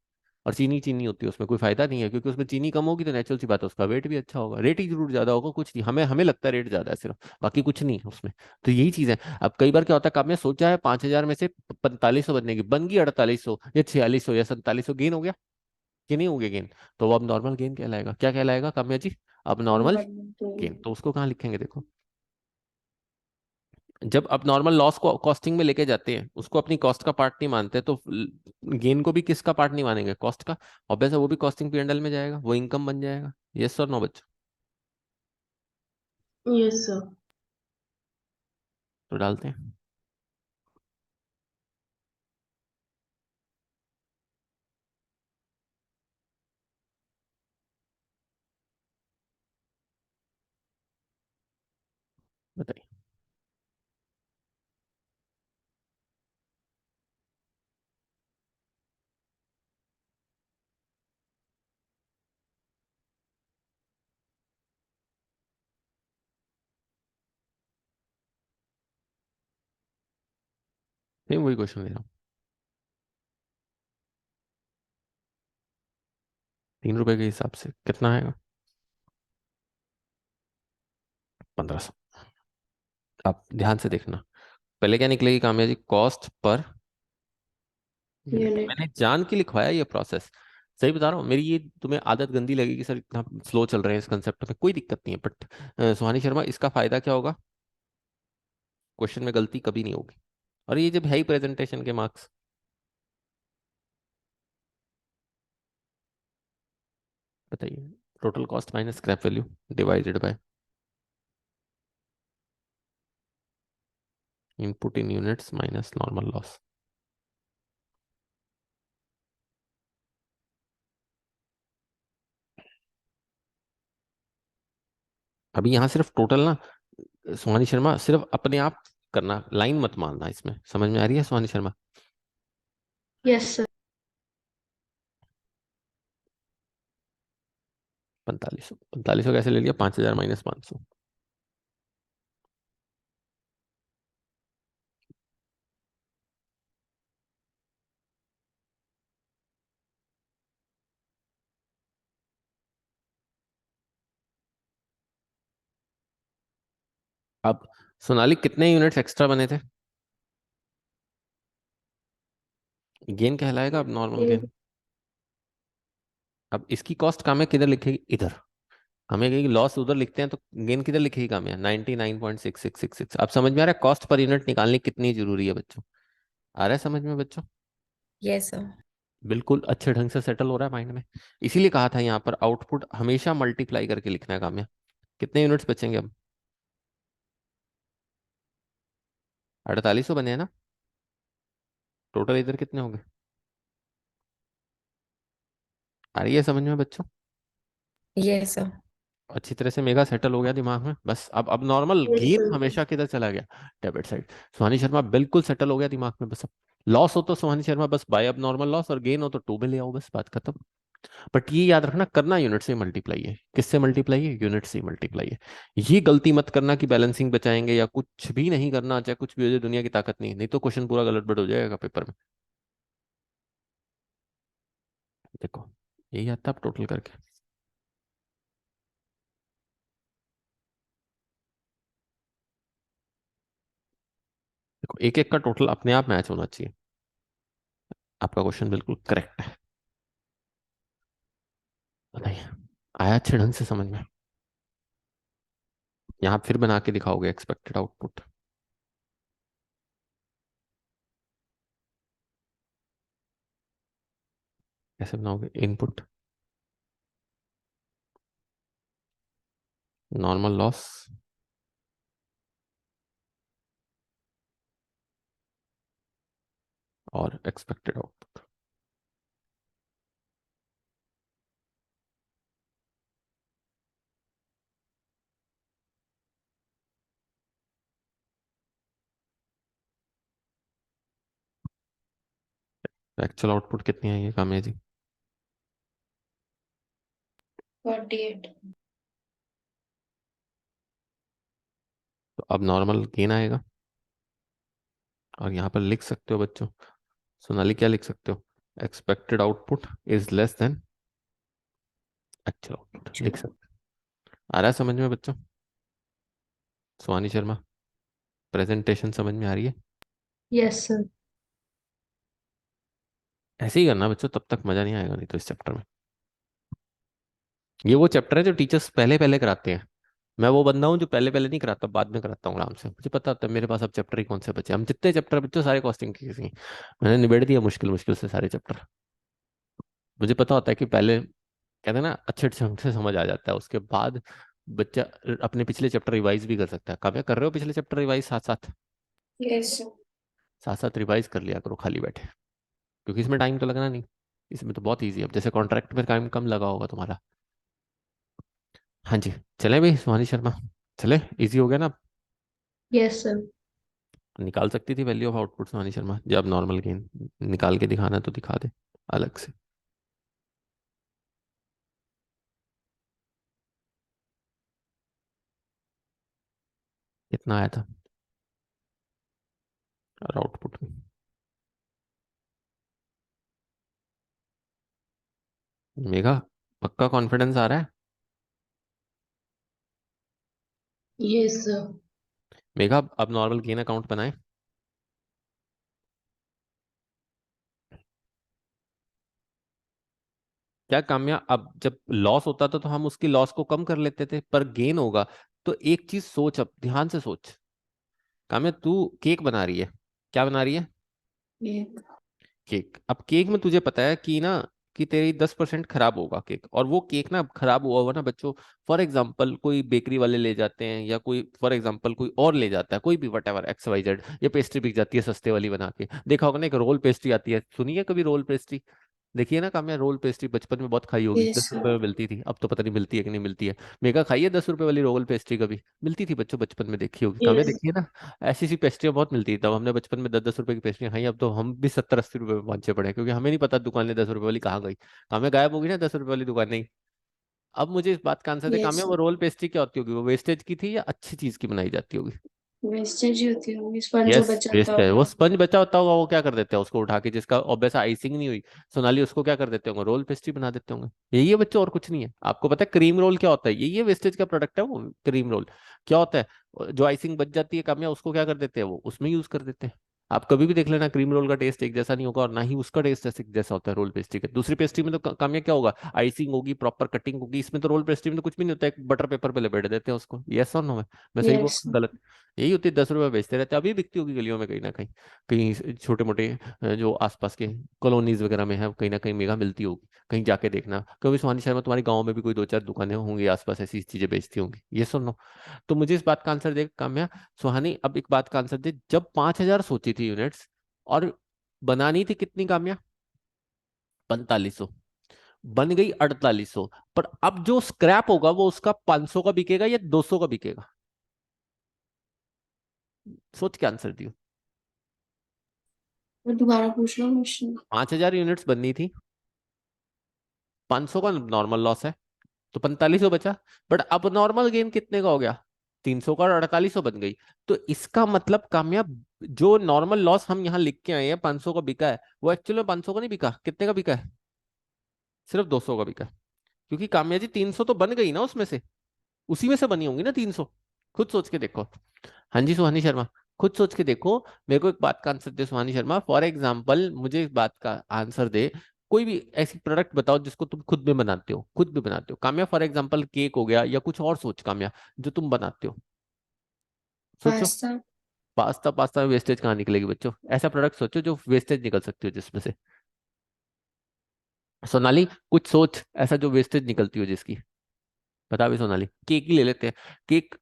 और चीनी चीनी होती है उसमें, कोई फायदा नहीं है, क्योंकि उसमें चीनी कम होगी तो नेचुरल सी बात है उसका वेट भी अच्छा होगा। रेट ही जरूर ज्यादा होगा, कुछ नहीं, हमें हमें लगता है रेट ज्यादा है सिर्फ, बाकी कुछ नहीं है उसमें। तो यही चीज है। अब कई बार क्या होता है, आपने सोचा है 5,000 में से 4500 बनने की, बन गई 4800 या 4600 या 4700, गेन हो गया कि नहीं हो गया गेन? तो वो अब नॉर्मल गेन कहलाएगा। क्या कहलाएगा काम्या जी? अब नॉर्मल गेन। तो उसको कहाँ लिखेंगे देखो? जब अब नॉर्मल लॉस को कॉस्टिंग में लेके जाते हैं, उसको अपनी कॉस्ट का पार्ट नहीं मानते, तो गेन को भी किसका पार्ट नहीं मानेंगे? कॉस्ट का। ऑब्वियस है, वो भी कॉस्टिंग P&L में जाएगा, वो इनकम बन जाएगा। यस और नो बच्चों? Yes sir. तो डालते हैं। बताइए। नहीं, वही क्वेश्चन ले रहा हूँ। 3 रुपए के हिसाब से कितना आएगा? 1500। आप ध्यान से देखना, पहले क्या निकलेगी Kamya ji? Cost per unit. Unit. मैंने जान के लिखवाया ये प्रोसेस। सही बता रहा हूँ, मेरी ये तुम्हें आदत गंदी लगेगी सर, इतना स्लो चल रहे हैं इस कंसेप्ट में, कोई दिक्कत नहीं है, बट सुहानी शर्मा, इसका फायदा क्या होगा? क्वेश्चन में गलती कभी नहीं होगी। और ये जब है ही प्रेजेंटेशन के मार्क्स। बताइए। Total cost minus scrap value divided by input in units minus normal loss. अभी यहाँ सिर्फ टोटल ना, सुहानी शर्मा, सिर्फ अपने आप करना, लाइन मत मारना, इसमें समझ में आ रही है सुहानी शर्मा? Yes sir. 4500, 4500 कैसे ले लिया? 5,000 माइनस 500। अब सोनाली, कितने यूनिट्स एक्स्ट्रा बने थे? गेन कहलाएगा अब, नॉर्मल गेन। अब इसकी कॉस्ट काम है किधर लिखेगी? इधर। हमें कहीं लॉस उधर लिखते हैं, तो गेन किधर लिखेगी काम है? 99.6666। अब समझ में आ रहा है कॉस्ट पर यूनिट निकालनी कितनी जरूरी है बच्चों? आ रहा है समझ में बच्चों? Yes, sir. बिल्कुल अच्छे ढंग से सेटल हो रहा है माइंड में। इसीलिए कहा था यहाँ पर आउटपुट हमेशा मल्टीप्लाई करके लिखना है काम है। कितने यूनिट्स बचेंगे अब? 4800 बने हैं ना? टोटल इधर कितने होंगे? आ रही है समझ में बच्चों? Yes, sir. अच्छी तरह से मेगा सेटल हो गया दिमाग में, बस अब नॉर्मल यस गेन सर। हमेशा किधर चला गया? Debit side. सुहानी शर्मा बिल्कुल सेटल हो गया दिमाग में, बस अब लॉस हो तो सुहानी शर्मा बस बाय अब नॉर्मल लॉस, और गेन हो तो टू में ले आओ, बस बात खत्म। बट ये याद रखना, करना यूनिट से मल्टीप्लाई है। किससे मल्टीप्लाई है? यूनिट से मल्टीप्लाई है। ये गलती मत करना कि बैलेंसिंग बचाएंगे या कुछ भी नहीं करना, चाहे कुछ भी हो जाए, दुनिया की ताकत नहीं, नहीं तो क्वेश्चन पूरा गलत बड़ हो जाएगा पेपर में। देखो, यही आता है आप टोटल करके। देखो, एक एक का टोटल अपने आप मैच होना चाहिए। आपका क्वेश्चन बिल्कुल करेक्ट है। बताइए, आया अच्छे ढंग से समझ में? यहाँ फिर बना के दिखाओगे एक्सपेक्टेड आउटपुट। कैसे बनाओगे? इनपुट, नॉर्मल लॉस, और एक्सपेक्टेड आउटपुट। एक्चुअल आउटपुट कितनी आई है काम्या जी? 48। तो अब नॉर्मल गेन आएगा, और यहाँ पर लिख सकते हो बच्चों, सोनाली क्या लिख सकते हो? Expected output is less than actual output लिख सकते हो। आ रहा है समझ में बच्चों? सुहानी शर्मा, प्रेजेंटेशन समझ में आ रही है? Yes sir. ऐसे ही करना बच्चों, तब तक मजा नहीं आएगा नहीं तो इस चैप्टर में। ये वो चैप्टर है जो टीचर्स पहले पहले कराते हैं। मैं वो बंदा हूँ जो पहले पहले नहीं कराता, बाद में कराता हूँ आराम से। मुझे पता होता है मेरे पास अब चैप्टर ही कौन से बचे। हम जितने चैप्टर बच्चों सारे कॉस्टिंग के हैं। मैंने निबेड़ दिया मुश्किल मुश्किल से सारे चैप्टर। मुझे पता होता है कि पहले कहते हैं ना अच्छे ढंग से समझ आ जाता है, उसके बाद बच्चा अपने पिछले चैप्टर रिवाइज भी कर सकता है। काव्या कर रहे हो पिछले चैप्टर रिवाइज साथ साथ? Yes sir. साथ साथ रिवाइज कर लिया करो खाली बैठे, क्योंकि इसमें टाइम तो लगना नहीं। इसमें तो बहुत ईजी है। अब जैसे कॉन्ट्रैक्ट में टाइम कम लगा होगा तुम्हारा। हाँ जी, चले भाई सुहानी शर्मा, चले? इजी हो गया ना? Yes sir. निकाल सकती थी वैल्यू ऑफ आउटपुट सुहानी शर्मा, जब नॉर्मल गेन निकाल के दिखाना है तो दिखा दे अलग से। कितना आया था और आउटपुट में? मेघा, पक्का कॉन्फिडेंस आ रहा है? Yes sir. मेघा, अब नॉर्मल गेन अकाउंट बनाए। क्या काम्या, अब जब लॉस होता था तो हम उसकी लॉस को कम कर लेते थे, पर गेन होगा तो एक चीज सोच, अब ध्यान से सोच। काम्या तू केक बना रही है, क्या बना रही है? एक। केक। अब केक में तुझे पता है कि ना, कि तेरी 10% खराब होगा केक, और वो केक ना खराब हुआ हुआ ना बच्चों, फॉर एग्जाम्पल कोई बेकरी वाले ले जाते हैं, या कोई फॉर एग्जाम्पल कोई और ले जाता है, कोई भी whatever X Y Z, ये पेस्ट्री बिक जाती है सस्ते वाली बना के। देखा होगा ना एक रोल पेस्ट्री आती है, सुनी है कभी रोल पेस्ट्री? देखिए ना काम्या, रोल पेस्ट्री बचपन में बहुत खाई होगी, यस 10 रुपए सर। में मिलती थी, अब तो पता नहीं मिलती है कि नहीं मिलती है। मेगा खाई है 10 रुपए वाली रोल पेस्ट्री कभी? मिलती थी बच्चों बचपन में, देखी होगी काम्या, यस। देखिए ना। ऐसी सी पेस्ट्रियाँ बहुत मिलती थी तब, हमने बचपन में 10-10 रुपए की पेस्ट्रियाँ खाई। अब तो हम भी 70-80 रुपए में पहुंचे पड़े हैं, क्योंकि हमें नहीं पता दुकानें 10 रुपए वाली कहाँ गई। काम्या गायब होगी ना 10 रुपए वाली दुकान नहीं। अब मुझे इस बात का आंसर दे यस काम्या, वो सर। रोल पेस्ट्री क्या होती होगी? वो वेस्टेज की थी या अच्छी चीज की बनाई जाती होगी? वेस्टेज ही होती होगी, स्पंज जो यस, बचाता वेस्ट है। वो होगा। स्पंज बचा होता होगा, वो क्या कर देते हैं उसको उठा के, जिसका ऑब्वियस आइसिंग नहीं हुई सोनाली, उसको क्या कर देते होंगे? रोल पेस्ट्री बना देते होंगे। यही है बच्चों, और कुछ नहीं है। आपको पता है क्रीम रोल क्या होता है? यही है, वेस्टेज का प्रोडक्ट है वो क्रीम रोल। क्या होता है? जो आइसिंग बच जाती है काम्या, उसको क्या कर देते हैं? वो उसमें यूज कर देते हैं। आप कभी भी देख लेना, क्रीम रोल का टेस्ट एक जैसा नहीं होगा, और ना ही उसका टेस्ट जैसे जैसा होता है रोल पेस्ट्री का। दूसरी पेस्ट्री में तो काम्या क्या होगा? आइसिंग होगी, प्रॉपर कटिंग होगी। इसमें तो रोल पेस्ट्री में तो कुछ भी नहीं होता है, एक बटर पेपर पे लपेट देते हैं उसको। यस और नो? मैं सही बोल यस। रहा हूँ गलत? यही होती है, 10 रुपए बेचते रहते हैं। अभी बिकती होगी गलियों में कहीं ना कहीं, कहीं छोटे मोटे जो आसपास के कॉलोनीज वगैरह में है, कहीं ना कहीं मेगा मिलती होगी। कहीं जाके देखना कभी सुहानी शर्मा, तुम्हारे गांव में भी कोई 2-4 दुकानें होंगी आसपास ऐसी चीजें बेचती होंगी। ये सुनो, तो मुझे इस बात का आंसर दे काम्या। सुहानी अब एक बात का आंसर दे, जब 5,000 सोची थी यूनिट्स, और बनानी थी कितनी काम्या? 4500। बन गई 4800, पर अब जो स्क्रैप होगा वो उसका 500 का बिकेगा या 200 का बिकेगा? सोच के आंसर दियो। मैं दोबारा पूछ लो क्वेश्चन। 5,000 यूनिट्स बननी थी, 500 का नॉर्मल लॉस है, तो 4500 बचा। बट अब नॉर्मल गेन कितने का हो गया? 300 का, और 4800 बन गई। तो इसका मतलब कामयाब, जो नॉर्मल लॉस हम यहाँ लिख के आए हैं 500 का बिका है, वो एक्चुअली में 500 का नहीं बिका। कितने का बिका है? सिर्फ 200 का बिका है। क्योंकि कामया जी 300 तो बन गई ना उसमें से, उसी में से बनी होंगी ना 300। खुद सोच के देखो। हाँ जी सुहानी शर्मा, खुद सोच के देखो। मेरे को एक बात का answer they Suhani Sharma, for example मुझे इस बात का आंसर दे। कोई भी ऐसी प्रोडक्ट बताओ जिसको तुम खुद भी बनाते हो, खुद भी बनाते हो काम्या। फॉर एग्जाम्पल केक हो गया, या कुछ और सोच काम्या जो तुम बनाते हो। सोचो। पास्ता। पास्ता, पास्ता में वेस्टेज कहाँ निकलेगी बच्चों? ऐसा प्रोडक्ट सोचो जो वेस्टेज निकल सकती हो जिसमें से। सोनाली कुछ सोच, ऐसा जो वेस्टेज निकलती हो जिसकी। बता भी सोनाली, केक ही ले लेते हैं। केक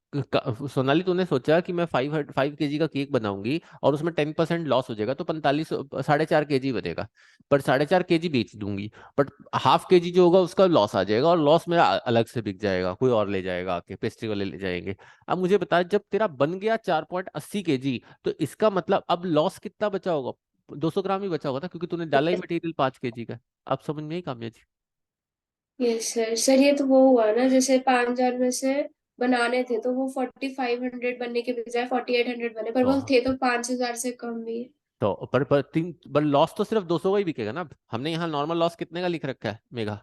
सोनाली तूने सोचा कि मैं 5 5 kg का केक बनाऊंगी और उसमें 10% लॉस हो जाएगा तो 45 4.5 kg बनेगा। पर 4.5 kg बेच दूंगी। बट ½ kg जो होगा उसका लॉस आ जाएगा, और लॉस मेरा अलग से बिक जाएगा, कोई और ले जाएगा, आके पेस्ट्री वाले ले जाएंगे। अब मुझे बता, जब तेरा बन गया 4.80 kg, तो इसका मतलब अब लॉस कितना बचा होगा? 200 ग्राम ही बचा होगा था, क्योंकि तूने डाला ही मटेरियल 5 kg का। अब समझ में ही कामयाबी। Yes sir. सर ये तो वो हुआ ना, जैसे 5,000 में से बनाने थे तो वो 4,500 बनने के बजाय 4,800 बने, पर तो वो थे तो 5,000 से कम भी। पर तीन, पर लॉस तो सिर्फ 200 का ही बिकेगा ना। अब हमने यहाँ नॉर्मल लॉस कितने का लिख रखा है मेगा?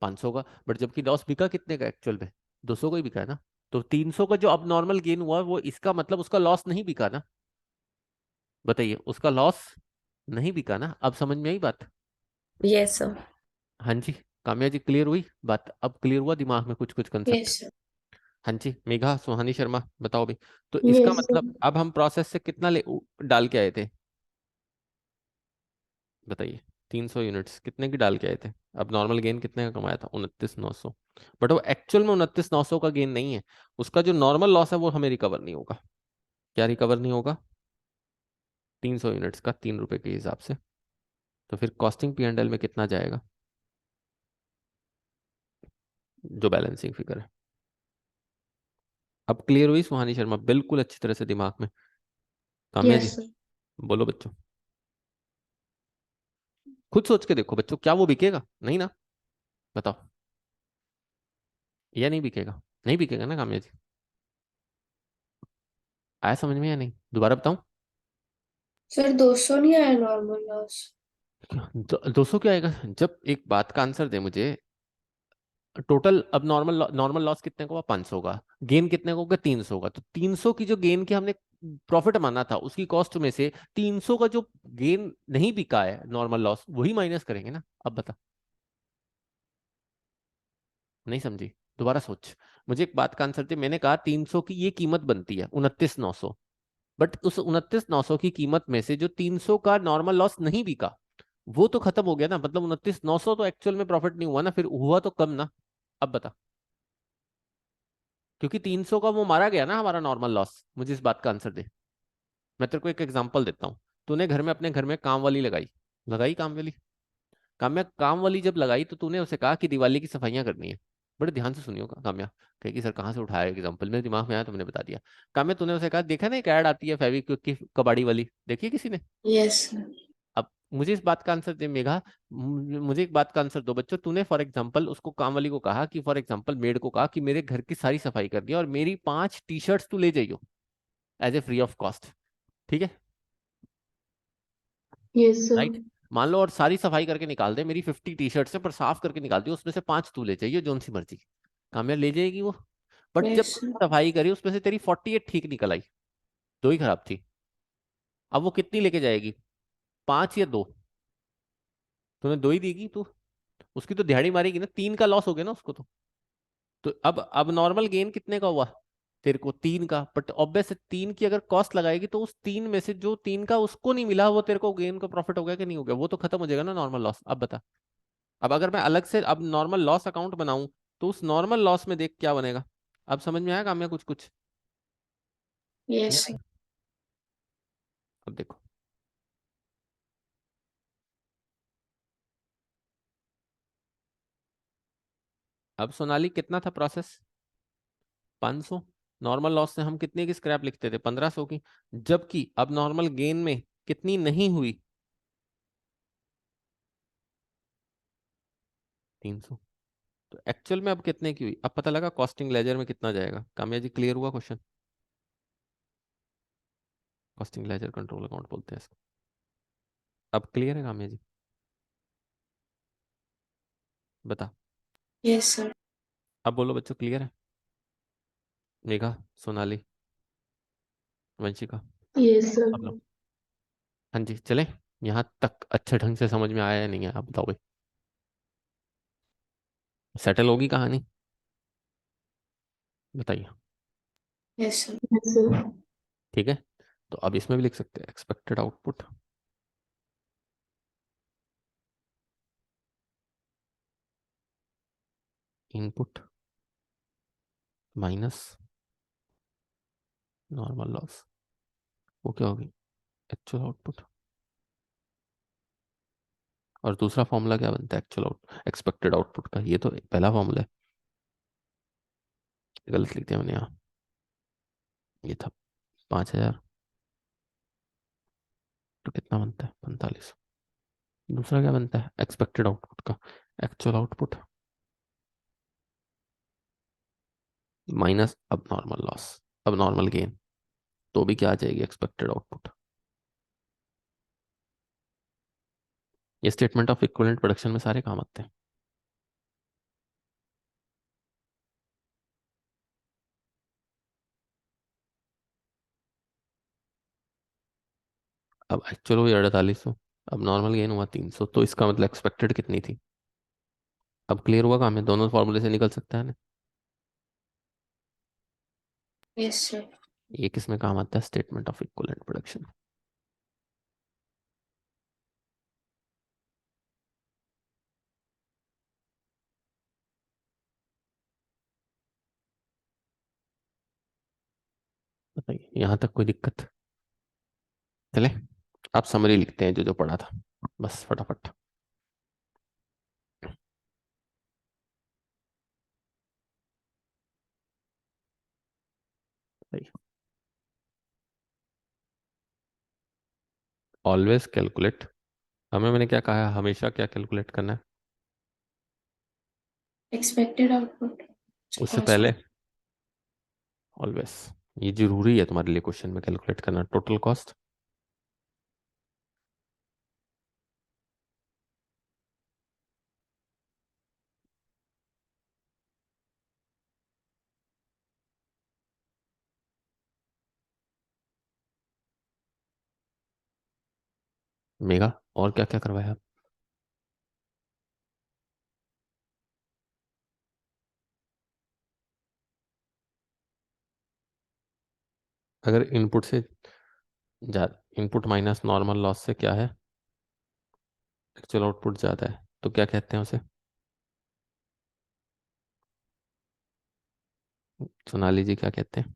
500 का। बट जबकि लॉस बिका कितने का एक्चुअल में? 200 का ही बिका है ना। तो 300 का जो अब नॉर्मल गेन हुआ, वो इसका मतलब उसका लॉस नहीं बिका ना। बताइए, उसका लॉस नहीं बिका ना। अब समझ में आई बात? Yes, sir. हाँ जी। काम्या जी, क्लियर हुई बात? अब क्लियर हुआ दिमाग में कुछ कुछ कंसेप्ट? Yes sir. हाँ जी। मेघा, सुहानी शर्मा, बताओ भी। तो इसका यस सर। मतलब अब हम प्रोसेस से कितना डाल के आए थे? बताइए। 300 यूनिट्स कितने की डाल के आए थे? अब नॉर्मल गेन कितने का कमाया था? 29,900। बट वो एक्चुअल में 29,900 का गेन नहीं है। उसका जो नॉर्मल लॉस है वो हमें रिकवर नहीं होगा। क्या रिकवर नहीं होगा? 300 यूनिट्स का 3 रुपए के हिसाब से। तो फिर कॉस्टिंग P&L में कितना जाएगा? जो बैलेंसिंग फिगर है। अब क्लियर हुई सुहानी शर्मा? बिल्कुल अच्छी तरह से दिमाग में। Kamya ji, yes sir. बोलो बच्चों। खुद सोच के देखो बच्चों, क्या वो बिकेगा? नहीं ना। बताओ। या नहीं बिकेगा? नहीं बिकेगा ना काम्या जी? आया समझ में या नहीं? दोबारा बताऊं? सर 200 नहीं आया नॉर्मल लॉस? 200 क्या आएगा? जब एक बात का आंसर दे मुझे। टोटल अब नॉर्मल नॉर्मल लॉस कितने को हुआ? 500 का। गेन कितने को होगा? 300 का। तो 300 की जो गेन की हमने प्रॉफिट माना था, उसकी कॉस्ट में से 300 का जो गेन नहीं बिका है, नॉर्मल लॉस, वही माइनस करेंगे ना। अब बता। नहीं समझी? दोबारा सोच। मुझे एक बात का आंसर दे। मैंने कहा 300 की ये कीमत बनती है 29,900। बट उस 29,900 की कीमत में से जो 300 का नॉर्मल लॉस नहीं बिका, वो तो खत्म हो गया ना। मतलब 29,900 तो एक्चुअल में प्रॉफिट नहीं हुआ ना, फिर हुआ तो कम ना। अब बता। क्योंकि 300 का वो मारा गया ना हमारा नॉर्मल लॉस। मुझे इस बात का आंसर दे। मैं तेरे को एक एग्जांपल देता हूँ। तूने घर में, अपने घर में काम वाली लगाई। लगाई काम वाली। काम्या, काम वाली जब लगाई तो तूने उसे कहा कि दिवाली की सफाइयां करनी है। बड़े ध्यान से सुनियो काम्या। कहेगी सर कहाँ से उठाया एग्जाम्पल, मेरे दिमाग में आया तो मैंने बता दिया। काम्या, तूने उसे कहा, देखा ना एक ऐड आती है फेविक्विक की कबाड़ी वाली, देखी है किसी ने? Yes sir. अब मुझे इस बात का आंसर दे मेघा। मुझे एक बात का आंसर दो बच्चों। तूने फॉर एग्जांपल उसको, काम वाली को कहा कि, फॉर एग्जांपल मेड को कहा कि मेरे घर की सारी सफाई करनी है और मेरी 5 टी-शर्ट्स तू ले जाइयो, as a free of cost. ठीक है? Yes sir. राइट। मान लो, और सारी सफाई करके निकाल दे, मेरी 50 टी-शर्ट्स है पर साफ करके निकाल दियो, उसमें से 5 तू ले जाइयो, जोन सी मर्जी। कामयाब ले जाएगी वो। बट जब यस सर। तूने सफाई करी, उसमें से तेरी 48 ठीक निकल आई, 2 ही खराब थी। अब वो कितनी लेके जाएगी? 5 या 2? तूने 2 ही देगी तू। उसकी तो दिहाड़ी मारेगी ना, 3 का लॉस हो गया ना उसको तो अब नॉर्मल गेन कितने का हुआ? तेरे को 3 का। बट ऑब्वियस 3 की अगर कॉस्ट लगाएगी तो उस 3 में से जो 3 का उसको नहीं मिला, वो तेरे को गेन का प्रॉफिट हो गया कि नहीं हो गया? वो तो खत्म हो जाएगा ना नॉर्मल लॉस। अब बता। अब अगर मैं अलग से अब नॉर्मल लॉस अकाउंट बनाऊं, तो उस नॉर्मल लॉस में देख क्या बनेगा? अब समझ में आया काम में कुछ कुछ? यस या सर। नहीं? अब देखो। अब सोनाली, कितना था प्रोसेस? 500। नॉर्मल लॉस से हम कितने की स्क्रैप लिखते थे? 1500 की। जबकि अब नॉर्मल गेन में कितनी नहीं हुई? 300। तो एक्चुअल में अब कितने की हुई? अब पता लगा कॉस्टिंग लेजर में कितना जाएगा। कामया जी, क्लियर हुआ question? Costing ledger control account बोलते हैं इसको। अब क्लियर है कामया जी? बता। Yes sir. अब बोलो बच्चों, क्लियर है? Megha, Sonali, Vanshika, yes sir. सब लोग? हाँ जी, चले। यहाँ तक अच्छे ढंग से समझ में आया या नहीं आया? आप बताओ भाई। सेटल होगी कहानी? बताइए। Yes sir. Yes sir. ठीक है, तो अब इसमें भी लिख सकते हैं expected output input minus normal loss, वो क्या होगी, एक्चुअल आउटपुट। और दूसरा फॉर्मूला क्या बनता है एक्चुअल आउट एक्सपेक्टेड आउटपुट का, ये तो पहला फॉर्मूला है, गलत लिख दिया मैंने यहाँ, ये था 5,000, तो कितना बनता है 45। दूसरा क्या बनता है एक्सपेक्टेड आउटपुट का, एक्चुअल आउटपुट माइनस अब नॉर्मल लॉस, अब नॉर्मल गेन, तो भी क्या आ जाएगी एक्सपेक्टेड आउटपुट। ये स्टेटमेंट ऑफ इक्विवेलेंट प्रोडक्शन में सारे काम आते हैं। अब एक्चुअल हुई 4800, अब नॉर्मल गेन हुआ 300, तो इसका मतलब एक्सपेक्टेड कितनी थी। अब क्लियर हुआ काम है, दोनों फॉर्मूले से निकल सकता है ना। Yes sir. ये किस में काम आता है, स्टेटमेंट ऑफ इक्विवेलेंट प्रोडक्शन। बताइए यहाँ तक कोई दिक्कत। चले, आप समरी लिखते हैं जो जो पढ़ा था, बस फटाफट। ऑलवेज कैलकुलेट, हमें मैंने क्या कहा है, हमेशा क्या कैलकुलेट करना है, एक्सपेक्टेड आउटपुट उससे कॉस्ट। पहले ऑलवेज, ये जरूरी है तुम्हारे लिए क्वेश्चन में कैलकुलेट करना, टोटल कॉस्ट मेगा। और क्या क्या करवाया आप? अगर इनपुट से इनपुट माइनस नॉर्मल लॉस से क्या है, एक्चुअल आउटपुट ज्यादा है, तो क्या कहते हैं उसे, सोनाली जी क्या कहते हैं।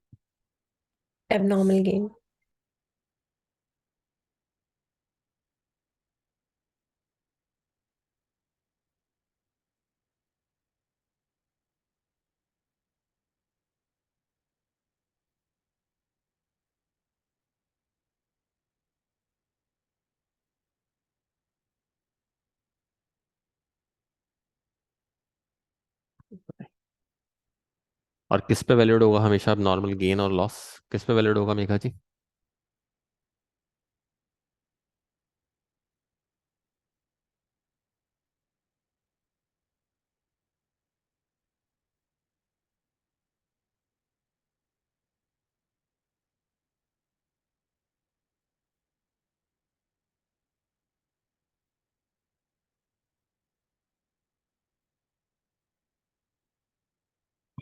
abnormal gain. और किस पे वैलिड होगा हमेशा, अब नॉर्मल गेन और लॉस किस पे वैलिड होगा मेघा जी।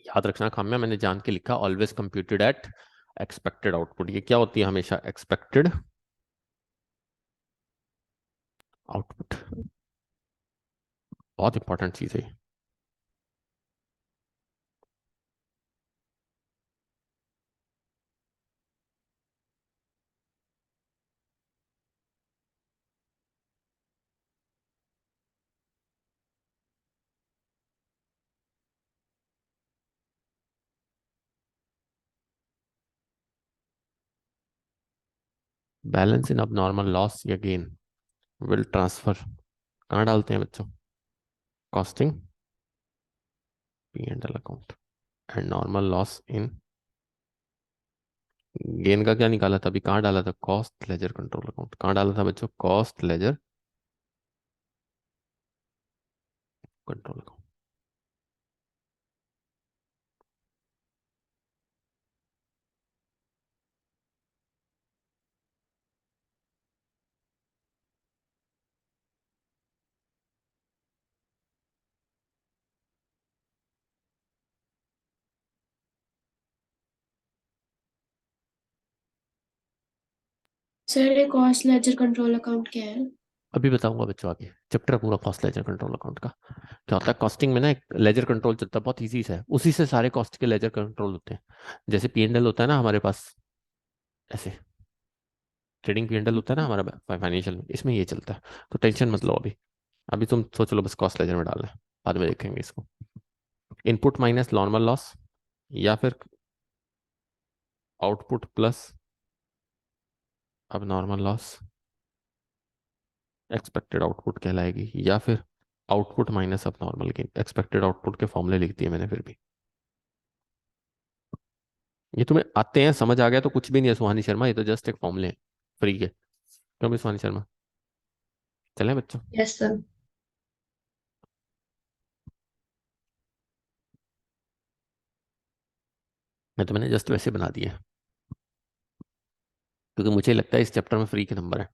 याद रखना खामिया, मैंने जान के लिखा always computed at expected output, ये क्या होती है हमेशा एक्सपेक्टेड आउटपुट, बहुत इंपॉर्टेंट चीज है। बैलेंस इन अब नॉर्मल लॉस या गेन विल ट्रांसफर कहाँ डालते हैं बच्चों, costing P and L account and normal loss in, gain का क्या निकाला था अभी, कहाँ डाला था, कॉस्ट लेजर कंट्रोल अकाउंट, कहाँ डाला था बच्चों, cost ledger control account. Sir ये कॉस्ट लेजर कंट्रोल अकाउंट क्या है? अभी बताऊंगा बच्चों, आगे चैप्टर पूरा कॉस्ट लेजर कंट्रोल अकाउंट का क्या होता है। कॉस्टिंग में ना एक लेजर कंट्रोल चलता है, बहुत इजी सा है, उसी से सारे कॉस्ट के लेजर कंट्रोल होते हैं। जैसे P&L होता है ना हमारे पास, ऐसे ट्रेडिंग P&L होता है ना हमारा फाइनेंशियल में, इसमें ये चलता है। तो टेंशन मत लो अभी, अभी तुम सोच लो बस कॉस्ट लेजर में डालना है, बाद में देखेंगे इसको। इनपुट माइनस नॉर्मल लॉस, या फिर आउटपुट प्लस अब नॉर्मल लॉस एक्सपेक्टेड आउटपुट कहलाएगी, या फिर आउटपुट माइनस अब नॉर्मल गेन। एक्सपेक्टेड आउटपुट के फॉर्मूले लिख दिए मैंने फिर भी। ये तुम्हें आते हैं, समझ आ गया तो कुछ भी नहीं है सुहानी शर्मा, ये तो जस्ट एक फॉर्मूले हैं फ्री के। क्यों भी सुहानी शर्मा, चलें बच्चों? Yes sir. मैं तो मैंने जस्ट वैसे बना दिया है, क्योंकि मुझे लगता है इस चैप्टर में फ्री के नंबर है,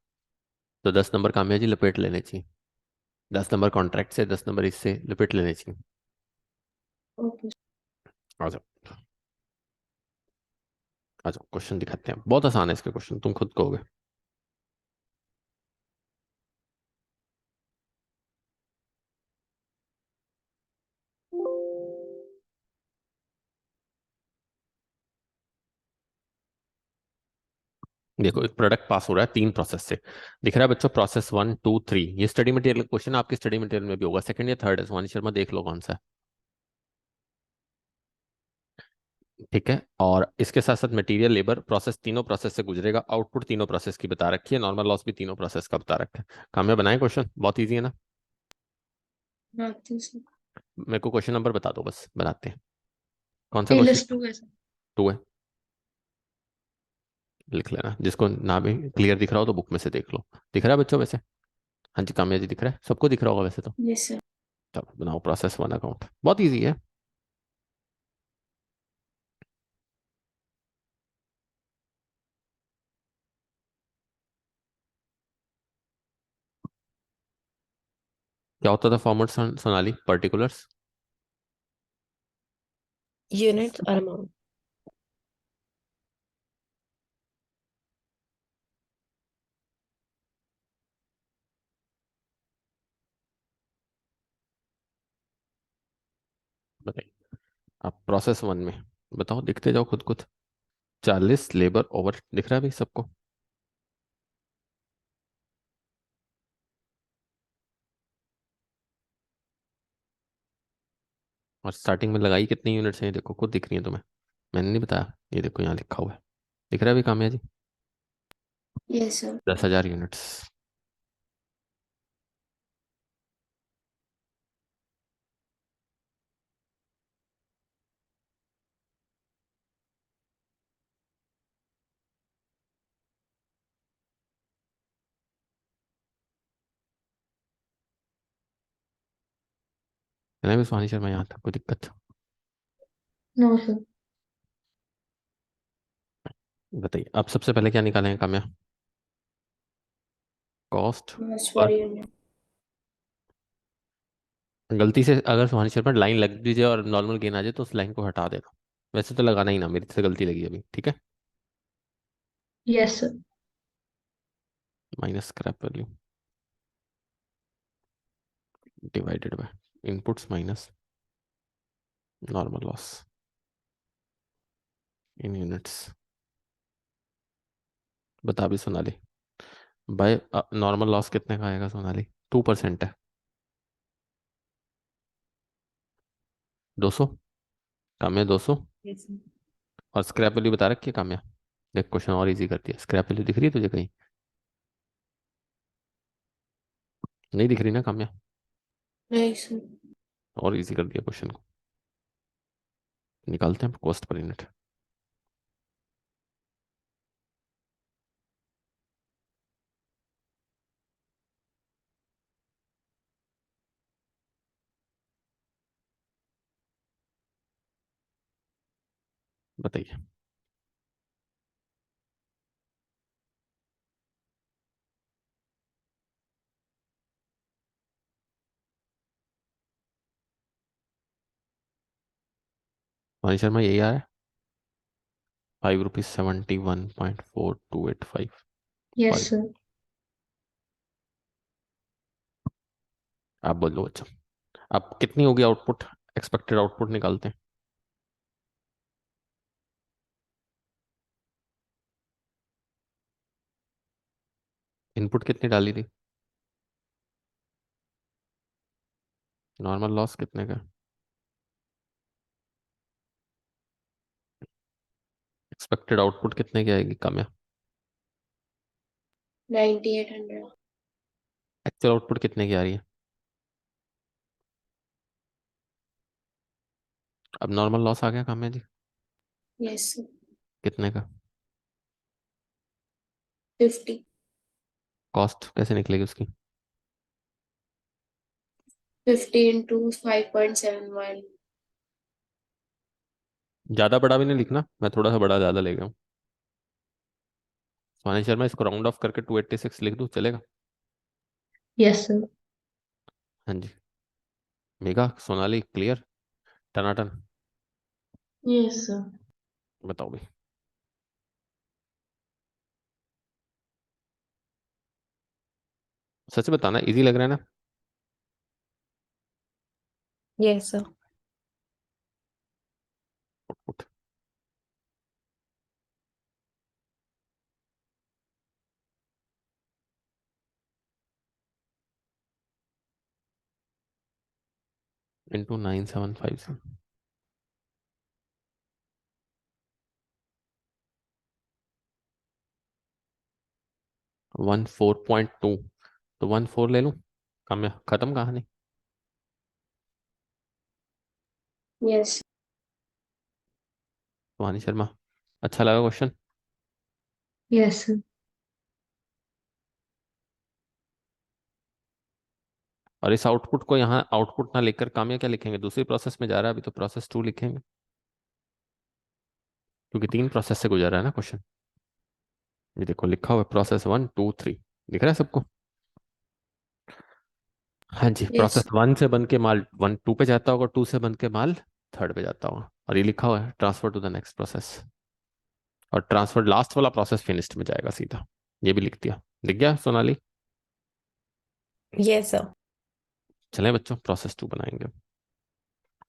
तो 10 नंबर कामयाबी लपेट लेने चाहिए, 10 नंबर कॉन्ट्रैक्ट से, 10 नंबर इससे लपेट लेने चाहिए। ओके। आ जाओ, आ जाओ, क्वेश्चन दिखाते हैं, बहुत आसान है इसके क्वेश्चन, तुम खुद कहोगे। देखो एक प्रोडक्ट पास हो रहा है 3 प्रोसेस से, दिख रहा है बच्चों, प्रोसेस 1 2 3। ये स्टडी मटेरियल क्वेश्चन आपके स्टडी मटेरियल में भी होगा, सेकंड या थर्ड है सुहानी शर्मा, देख लो कौन सा है। ठीक है, और इसके साथ साथ मटेरियल लेबर प्रोसेस, तीनों प्रोसेस से गुजरेगा, आउटपुट तीनों प्रोसेस की बता रखी है, नॉर्मल लॉस भी तीनों प्रोसेस का बता रखा है। कामयाब बनाए क्वेश्चन, बहुत ईजी है ना। बनाती हूँ सर। मेरे को क्वेश्चन नंबर बता दो बस, बनाते हैं। कौन सा क्वेश्चन? -2 है सर। 2 है, लिख लेना, जिसको ना भी क्लियर दिख रहा हो तो बुक में से देख लो। दिख रहा है बच्चों वैसे? हाँ जी, कामयाब जी दिख रहा है, सबको दिख रहा होगा वैसे तो। Yes sir. चलो बनाओ प्रोसेस 1 अकाउंट, बहुत ईजी है। क्या होता था फॉर्मेट सोनाली? पर्टिकुलर्स, यूनिट्स और अमाउंट। बताइए। आप प्रोसेस 1 में बताओ, दिखते जाओ खुद खुद। 40 लेबर ओवर, दिख रहा है भाई सबको? और स्टार्टिंग में लगाई कितनी यूनिट्स हैं, देखो खुद दिख रही है तुम्हें, मैंने नहीं बताया, ये देखो यहाँ लिखा हुआ है, दिख रहा है भाई कामयाब जी? Yes sir. 10,000 यूनिट्स। है ना भी सुहानी शर्मा, यहाँ तक कोई दिक्कत? No sir. बताइए, अब सबसे पहले क्या निकालेंगे कामयाब? Cost cost per, per unit. गलती से अगर सुहानी शर्मा लाइन लग भी जाए और नॉर्मल गेन आ जाए तो उस लाइन को हटा देना, वैसे तो लगाना ही ना, मेरी से गलती लगी अभी, ठीक है। Yes sir. Minus scrap value divided by inputs minus normal loss in units. बता भी सोनाली, बाय नॉर्मल लॉस कितने का आएगा सोनाली? 2% है, 200। कामयाब 200। Yes sir. और स्क्रैप वैल्यू बता रखी है कामयाब, देख क्वेश्चन और इजी कर दिया, स्क्रैप वैल्यू दिख रही है तुझे कहीं? नहीं दिख रही ना कामयाब? नहीं सर। और इजी कर दिया क्वेश्चन को। निकालते हैं कॉस्ट पर यूनिट। बताइए। वाणी शर्मा यही आ रहा है, 5 रुपीज 71.4285। Yes, sir. आप बोलो अच्छा, अब कितनी होगी आउटपुट, एक्सपेक्टेड आउटपुट निकालते हैं। इनपुट कितनी डाली थी, नॉर्मल लॉस कितने का, एक्सपेक्टेड आउटपुट कितने की आएगी, कम है। 9800। एक्चुअल आउटपुट कितने की आ रही है। अब नॉर्मल लॉस आ गया, कम है जी, यस सर। कितने का। 50। कॉस्ट कैसे निकलेगी उसकी। 50 इंटू 5.71। ज्यादा बड़ा भी नहीं लिखना, मैं थोड़ा सा बड़ा ज्यादा ले गया हूँ। सोनी शर्मा, इसको राउंड ऑफ करके 286 लिख दूँ, चलेगा। Yes, sir. हाँ जी। मेगा, सोनाली, क्लियर, टनाटन। Yes, sir. बताओ भाई। सच बताना, इजी लग रहा है ना। Yes, sir. आउटपुट इंटू 9750, 14.2, तो 14 ले लूँ, कम है, खत्म कहानी। यस। सोनी शर्मा, अच्छा लगा क्वेश्चन। Yes, sir. और इस आउटपुट को यहाँ आउटपुट ना लिखकर काम, या क्या लिखेंगे, दूसरी प्रोसेस में जा रहा है अभी, तो प्रोसेस 2 लिखेंगे, क्योंकि 3 प्रोसेस से गुजर रहा है ना क्वेश्चन। ये देखो लिखा हुआ है प्रोसेस 1 2 3, दिख रहा है सबको। हाँ जी, यस। प्रोसेस 1 से बन के माल 1 2 पे जाता होगा, 2 से बन के माल 3rd पे जाता होगा, और ये लिखा हुआ है transfer to the next process, और ट्रांसफर लास्ट वाला प्रोसेस फिनिश्ड में जाएगा सीधा। ये भी लिख दिया, दिख गया सोनाली। Yes, sir. चलें बच्चों, प्रोसेस 2 बनाएंगे,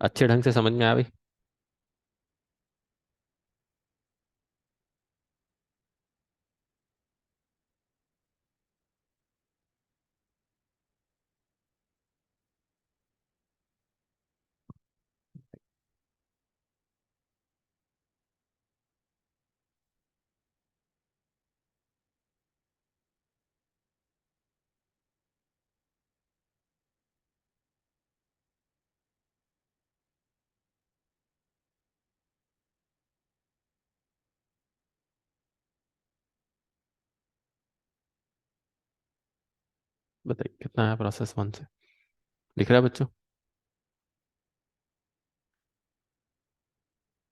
अच्छे ढंग से समझ में आया भाई। बताइए कितना है प्रोसेस 1 से, दिख रहा है बच्चों।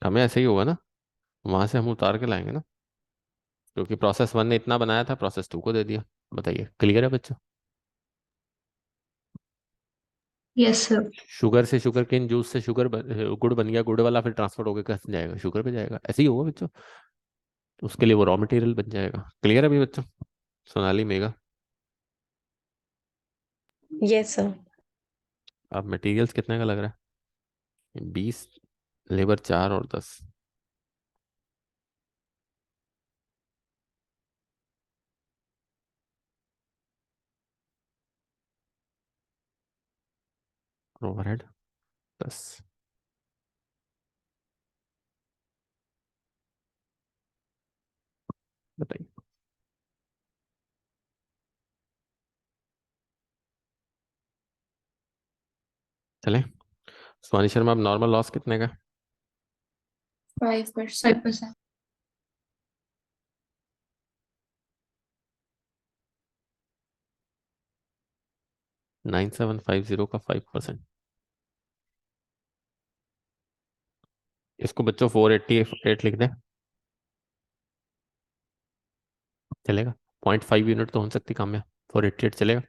हमें ऐसे ही होगा ना, वहां से हम उतार के लाएंगे ना, क्योंकि प्रोसेस 1 ने इतना बनाया था, प्रोसेस 2 को दे दिया। बताइए, क्लियर है बच्चों। Yes, sir. शुगर से शुगर केन जूस से गुड़ बन गया, गुड़ वाला फिर ट्रांसफर होकर कैसे जाएगा, शुगर पे जाएगा, ऐसे ही होगा बच्चों। उसके लिए वो रॉ मटेरियल बन जाएगा। क्लियर है अभी बच्चों, सोनाली, मेगा। Yes, sir. अब मटेरियल्स कितने का लग रहा है, 20, लेबर 4 और 10, ओवरहेड 10। बताइए। चलें, स्वानी शर्मा, अब नॉर्मल लॉस कितने का। 5%। 5%. 9750 का 5%, इसको बच्चों 488 लिख दें, चलेगा। 0.5 यूनिट तो हो सकती कम है, 488 चलेगा।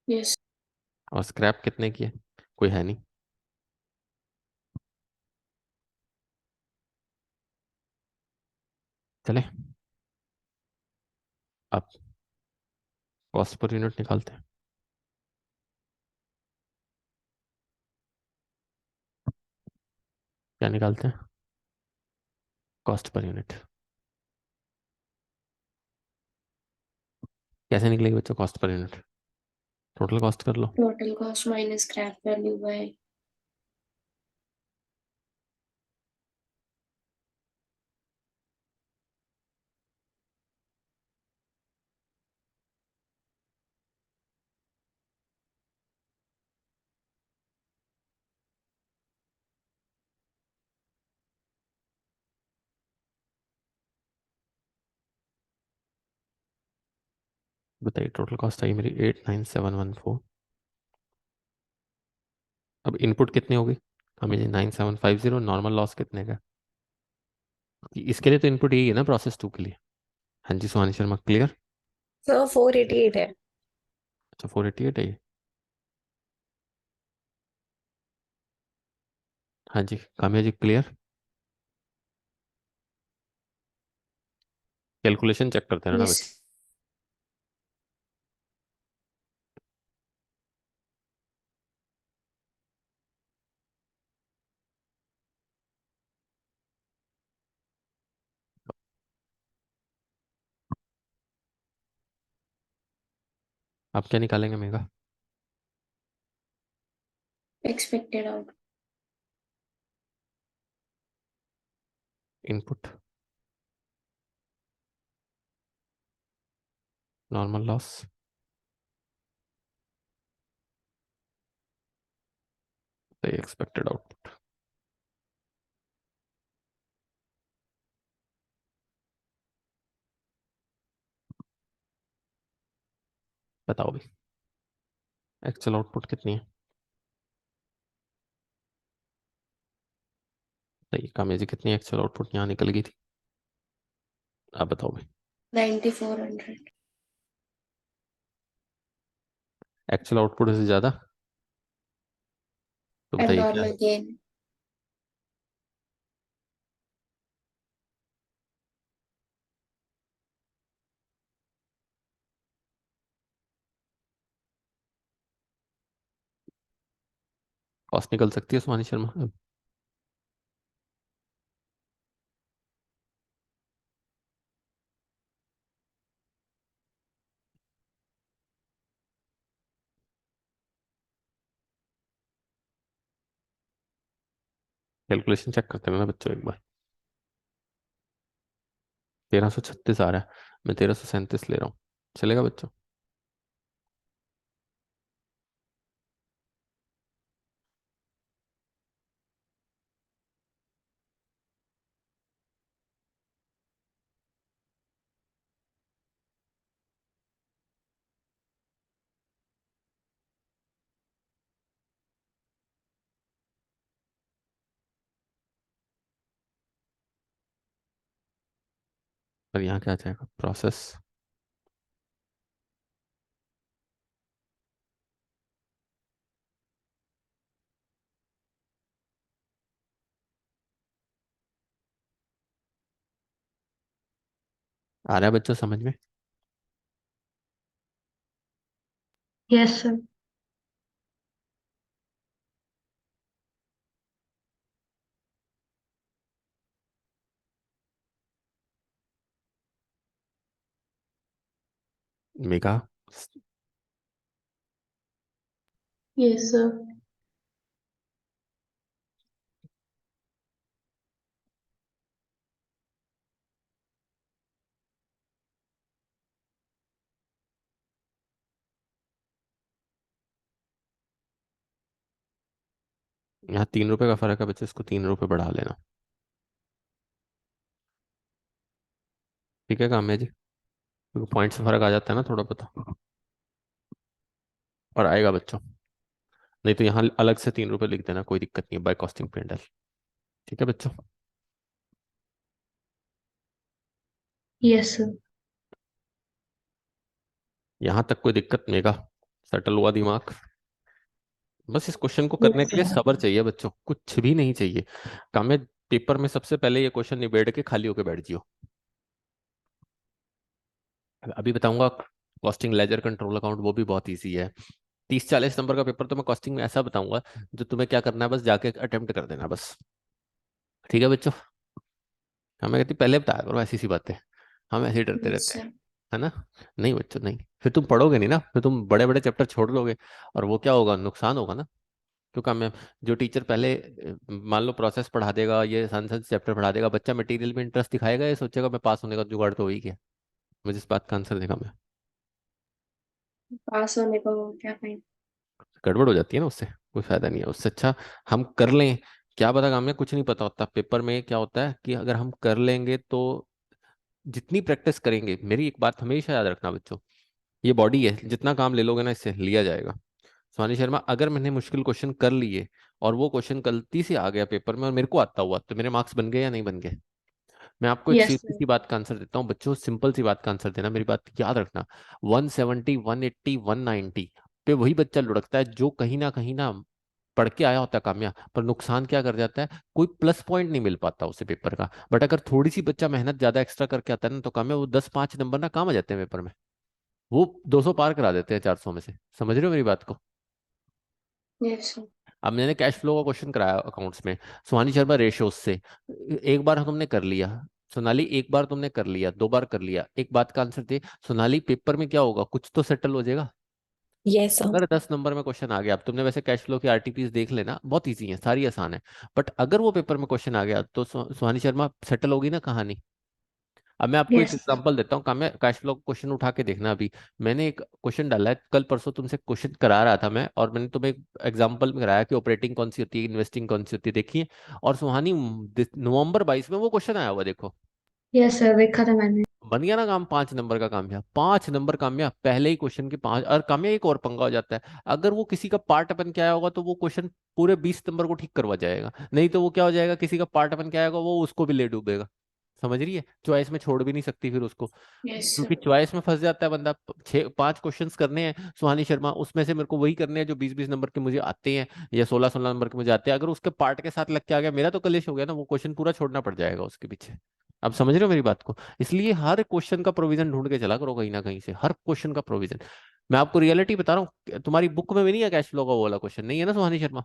यस। और स्क्रैप कितने की है, कोई है नहीं, चले। अब कॉस्ट पर यूनिट निकालते हैं। क्या निकालते हैं? Cost per unit. कैसे निकलेगी बच्चों cost per unit? Total cost कर लो। Total cost minus scrap value by बताइए टोटल कॉस्ट आई मेरी 89714। अब इनपुट कितनी होगी हमें? 9750। नॉर्मल लॉस कितने का? इसके लिए तो इनपुट यही है ना प्रोसेस 2 के लिए। हाँ जी सुहानी शर्मा, क्लियर? सर 488 है। अच्छा 488 है ये। हाँ जी Kamya ji, clear? Calculation check करते रहना यस। बच्चों। आप क्या निकालेंगे mega? Expected out input, normal loss, expected output. बताओ भाई एक्चुअल आउटपुट कितनी है? सही। काम्या जी कितनी एक्चुअल आउटपुट यहाँ निकल गई थी? आप बताओ भाई। 9400 एक्चुअल आउटपुट से ज्यादा? तो बताइए क्या है? एबनॉर्मल गेन कॉस्ट निकल सकती है सुहानी शर्मा अब? कैलकुलेशन चेक करते रहना बच्चों एक बार। 1336 आ रहा है, मैं 1337 ले रहा हूँ। चलेगा बच्चों? पर यहाँ क्या जाएगा? प्रोसेस। आ रहा है बच्चों समझ में? Yes sir. Mega. Yes sir. यहाँ 3 रुपए का फर्क है बच्चों, इसको 3 रुपए बढ़ा लेना। ठीक है काम्या जी, क्योंकि पॉइंट से फर्क आ जाता है ना थोड़ा बहुत। और आएगा बच्चों, नहीं तो यहाँ अलग से 3 रुपए लिख देना, कोई दिक्कत नहीं है, बाय कॉस्टिंग पेंडल। ठीक है बच्चों? Yes sir. यहाँ तक कोई दिक्कत मेगा? सेटल हुआ दिमाग? बस इस क्वेश्चन को करने यस के लिए सर। सब्र चाहिए बच्चों, कुछ भी नहीं चाहिए। काम्या, पेपर में सबसे पहले ये क्वेश्चन निबेड़ के खाली होके बैठ जियो। अभी बताऊंगा कॉस्टिंग लेजर कंट्रोल अकाउंट, वो भी बहुत ईजी है। 30-40 नंबर का पेपर तो मैं कॉस्टिंग में ऐसा बताऊंगा जो तुम्हें क्या करना है, बस जाके अटेम्प्ट कर देना बस। ठीक है बच्चों, हमें कहती पहले बताया करो ऐसी सी बातें, हम ऐसे ही डरते यस रहते हैं, सर। है ना। नहीं बच्चों नहीं, फिर तुम पढ़ोगे नहीं ना, फिर तुम बड़े बड़े चैप्टर छोड़ लोगे, और वो क्या होगा, नुकसान होगा ना। क्योंकि मैं, जो टीचर पहले मान लो प्रोसेस पढ़ा देगा, ये सन चैप्टर पढ़ा देगा, बच्चा मटेरियल में इंटरेस्ट दिखाएगा, ये सोचेगा मैं पास होने का जुगाड़ तो हो ही गया। मुझे इस बात का आंसर देगा मैं, पास होने को क्या फाइन। गड़बड़ हो जाती है ना उससे, कोई फायदा नहीं है उससे। अच्छा हम कर लें, क्या पता, हमें कुछ नहीं पता होता पेपर में क्या होता है, कि अगर हम कर लेंगे तो जितनी प्रैक्टिस करेंगे, मेरी एक बात हमेशा याद रखना बच्चों, ये बॉडी है, जितना काम ले लोगे ना इससे लिया जाएगा। स्वानी शर्मा, अगर मैंने मुश्किल क्वेश्चन कर लिए और वो क्वेश्चन गलती से आ गया पेपर में और मेरे को आता हुआ, तो मेरे मार्क्स बन गए या नहीं बन गए। मैं आपको एक यस सीधी सर। सी बात का आंसर देता हूँ बच्चों, सिंपल सी बात का आंसर देना, मेरी बात याद रखना। 170, 180, 190 पे वही बच्चा लुढ़कता है जो कहीं ना पढ़ के आया होता है कामया, पर नुकसान क्या कर जाता है, कोई प्लस पॉइंट नहीं मिल पाता उसे पेपर का। बट अगर थोड़ी सी बच्चा मेहनत ज्यादा एक्स्ट्रा करके आता है ना, तो कामया वो 10-5 नंबर ना काम आ जाते हैं पेपर में, वो 200 पार करा देते हैं 400 में से। समझ रहे हो मेरी बात को। Yes sir. अब मैंने कैश फ्लो का क्वेश्चन कराया अकाउंट्स में, सुहानी शर्मा रेशियोज से, एक बार तुमने कर लिया, सोनाली एक बार तुमने कर लिया, 2 बार कर लिया, एक बात का आंसर दे सोनाली, पेपर में क्या होगा, कुछ तो सेटल हो जाएगा। Yes sir. अगर 10 नंबर में क्वेश्चन आ गया, अब तुमने वैसे कैश फ्लो की आरटीपीस देख लेना, बहुत इजी है, सारी आसान है, बट अगर वो पेपर में क्वेश्चन आ गया तो सुहानी शर्मा सेटल होगी ना कहानी। अब मैं आपको एक यस सर। एग्जांपल देता हूँ, काम में कैश फ्लो क्वेश्चन उठा के देखना। अभी मैंने एक क्वेश्चन डाला है, कल परसों तुमसे क्वेश्चन करा रहा था मैं, और मैंने तुम्हें एक एग्जांपल में कराया कि ऑपरेटिंग कौन सी होती है, इन्वेस्टिंग कौन सी होती है, देखिए। और सुहानी, नवंबर 22 में वो क्वेश्चन आया हुआ, देखो। यस सर, देखा था मैंने। बन गया ना काम, 5 नंबर का कामयाब, 5 नंबर कामयाब, पहले ही क्वेश्चन के 5। और कामयाब एक और पंगा हो जाता है, अगर वो किसी का पार्ट बन के आया होगा तो वो क्वेश्चन पूरे 20 नंबर को ठीक करवा जाएगा, नहीं तो वो क्या हो जाएगा, किसी का पार्ट बन के आएगा वो उसको भी ले डूबेगा। समझ रही है, चॉइस में छोड़ भी नहीं सकती फिर उसको, यस क्योंकि सर। चॉइस में फंस जाता है बंदा। 6-5 क्वेश्चंस करने हैं सुहानी शर्मा, उसमें से मेरे को वही करने हैं जो 20-20 नंबर के मुझे आते हैं, या 16-16 नंबर के मुझे आते हैं। अगर उसके पार्ट के साथ लग के आ गया, मेरा तो कलेश हो गया ना, वो क्वेश्चन पूरा छोड़ना पड़ जाएगा उसके पीछे। आप समझ रहे हो मेरी बात को। इसलिए हर क्वेश्चन का प्रोविजन ढूंढ के चला करो कहीं ना कहीं से, हर क्वेश्चन का प्रोविजन। मैं आपको रियलिटी बता रहा हूँ, तुम्हारी बुक में भी नहीं है कैश फ्लो का वो वाला क्वेश्चन, नहीं है ना सुहानी शर्मा।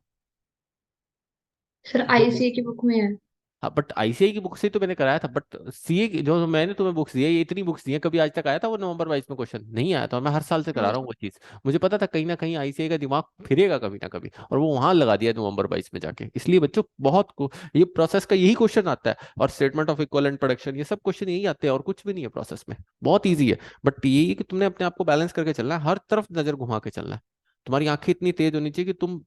सर जो आईसीए की बुक में है। हाँ, बट आईसीआई की बुक से तो मैंने कराया था, बट सीए की जो मैंने तुम्हें बुक्स दी है, ये इतनी बुक्स दी है, कभी आज तक आया था वो नवंबर 22 में क्वेश्चन नहीं आया था, और मैं हर साल से करा रहा हूँ वो चीज। मुझे पता था कहीं ना कहीं आईसीआई का दिमाग फिरेगा कभी ना कभी, और वो वहां लगा दिया नवंबर 22 में जाके। इसलिए बच्चों बहुत को ये प्रोसेस का यही क्वेश्चन आता है, और स्टेटमेंट ऑफ इक्विवेलेंट प्रोडक्शन, ये सब क्वेश्चन यही आते हैं, और कुछ भी नहीं है प्रोसेस में, बहुत ईजी है। बट यही है कि तुमने अपने आप को बैलेंस करके चलना है, हर तरफ नजर घुमा के चलना है। तुम्हारी आंखें इतनी तेज होनी चाहिए कि तुम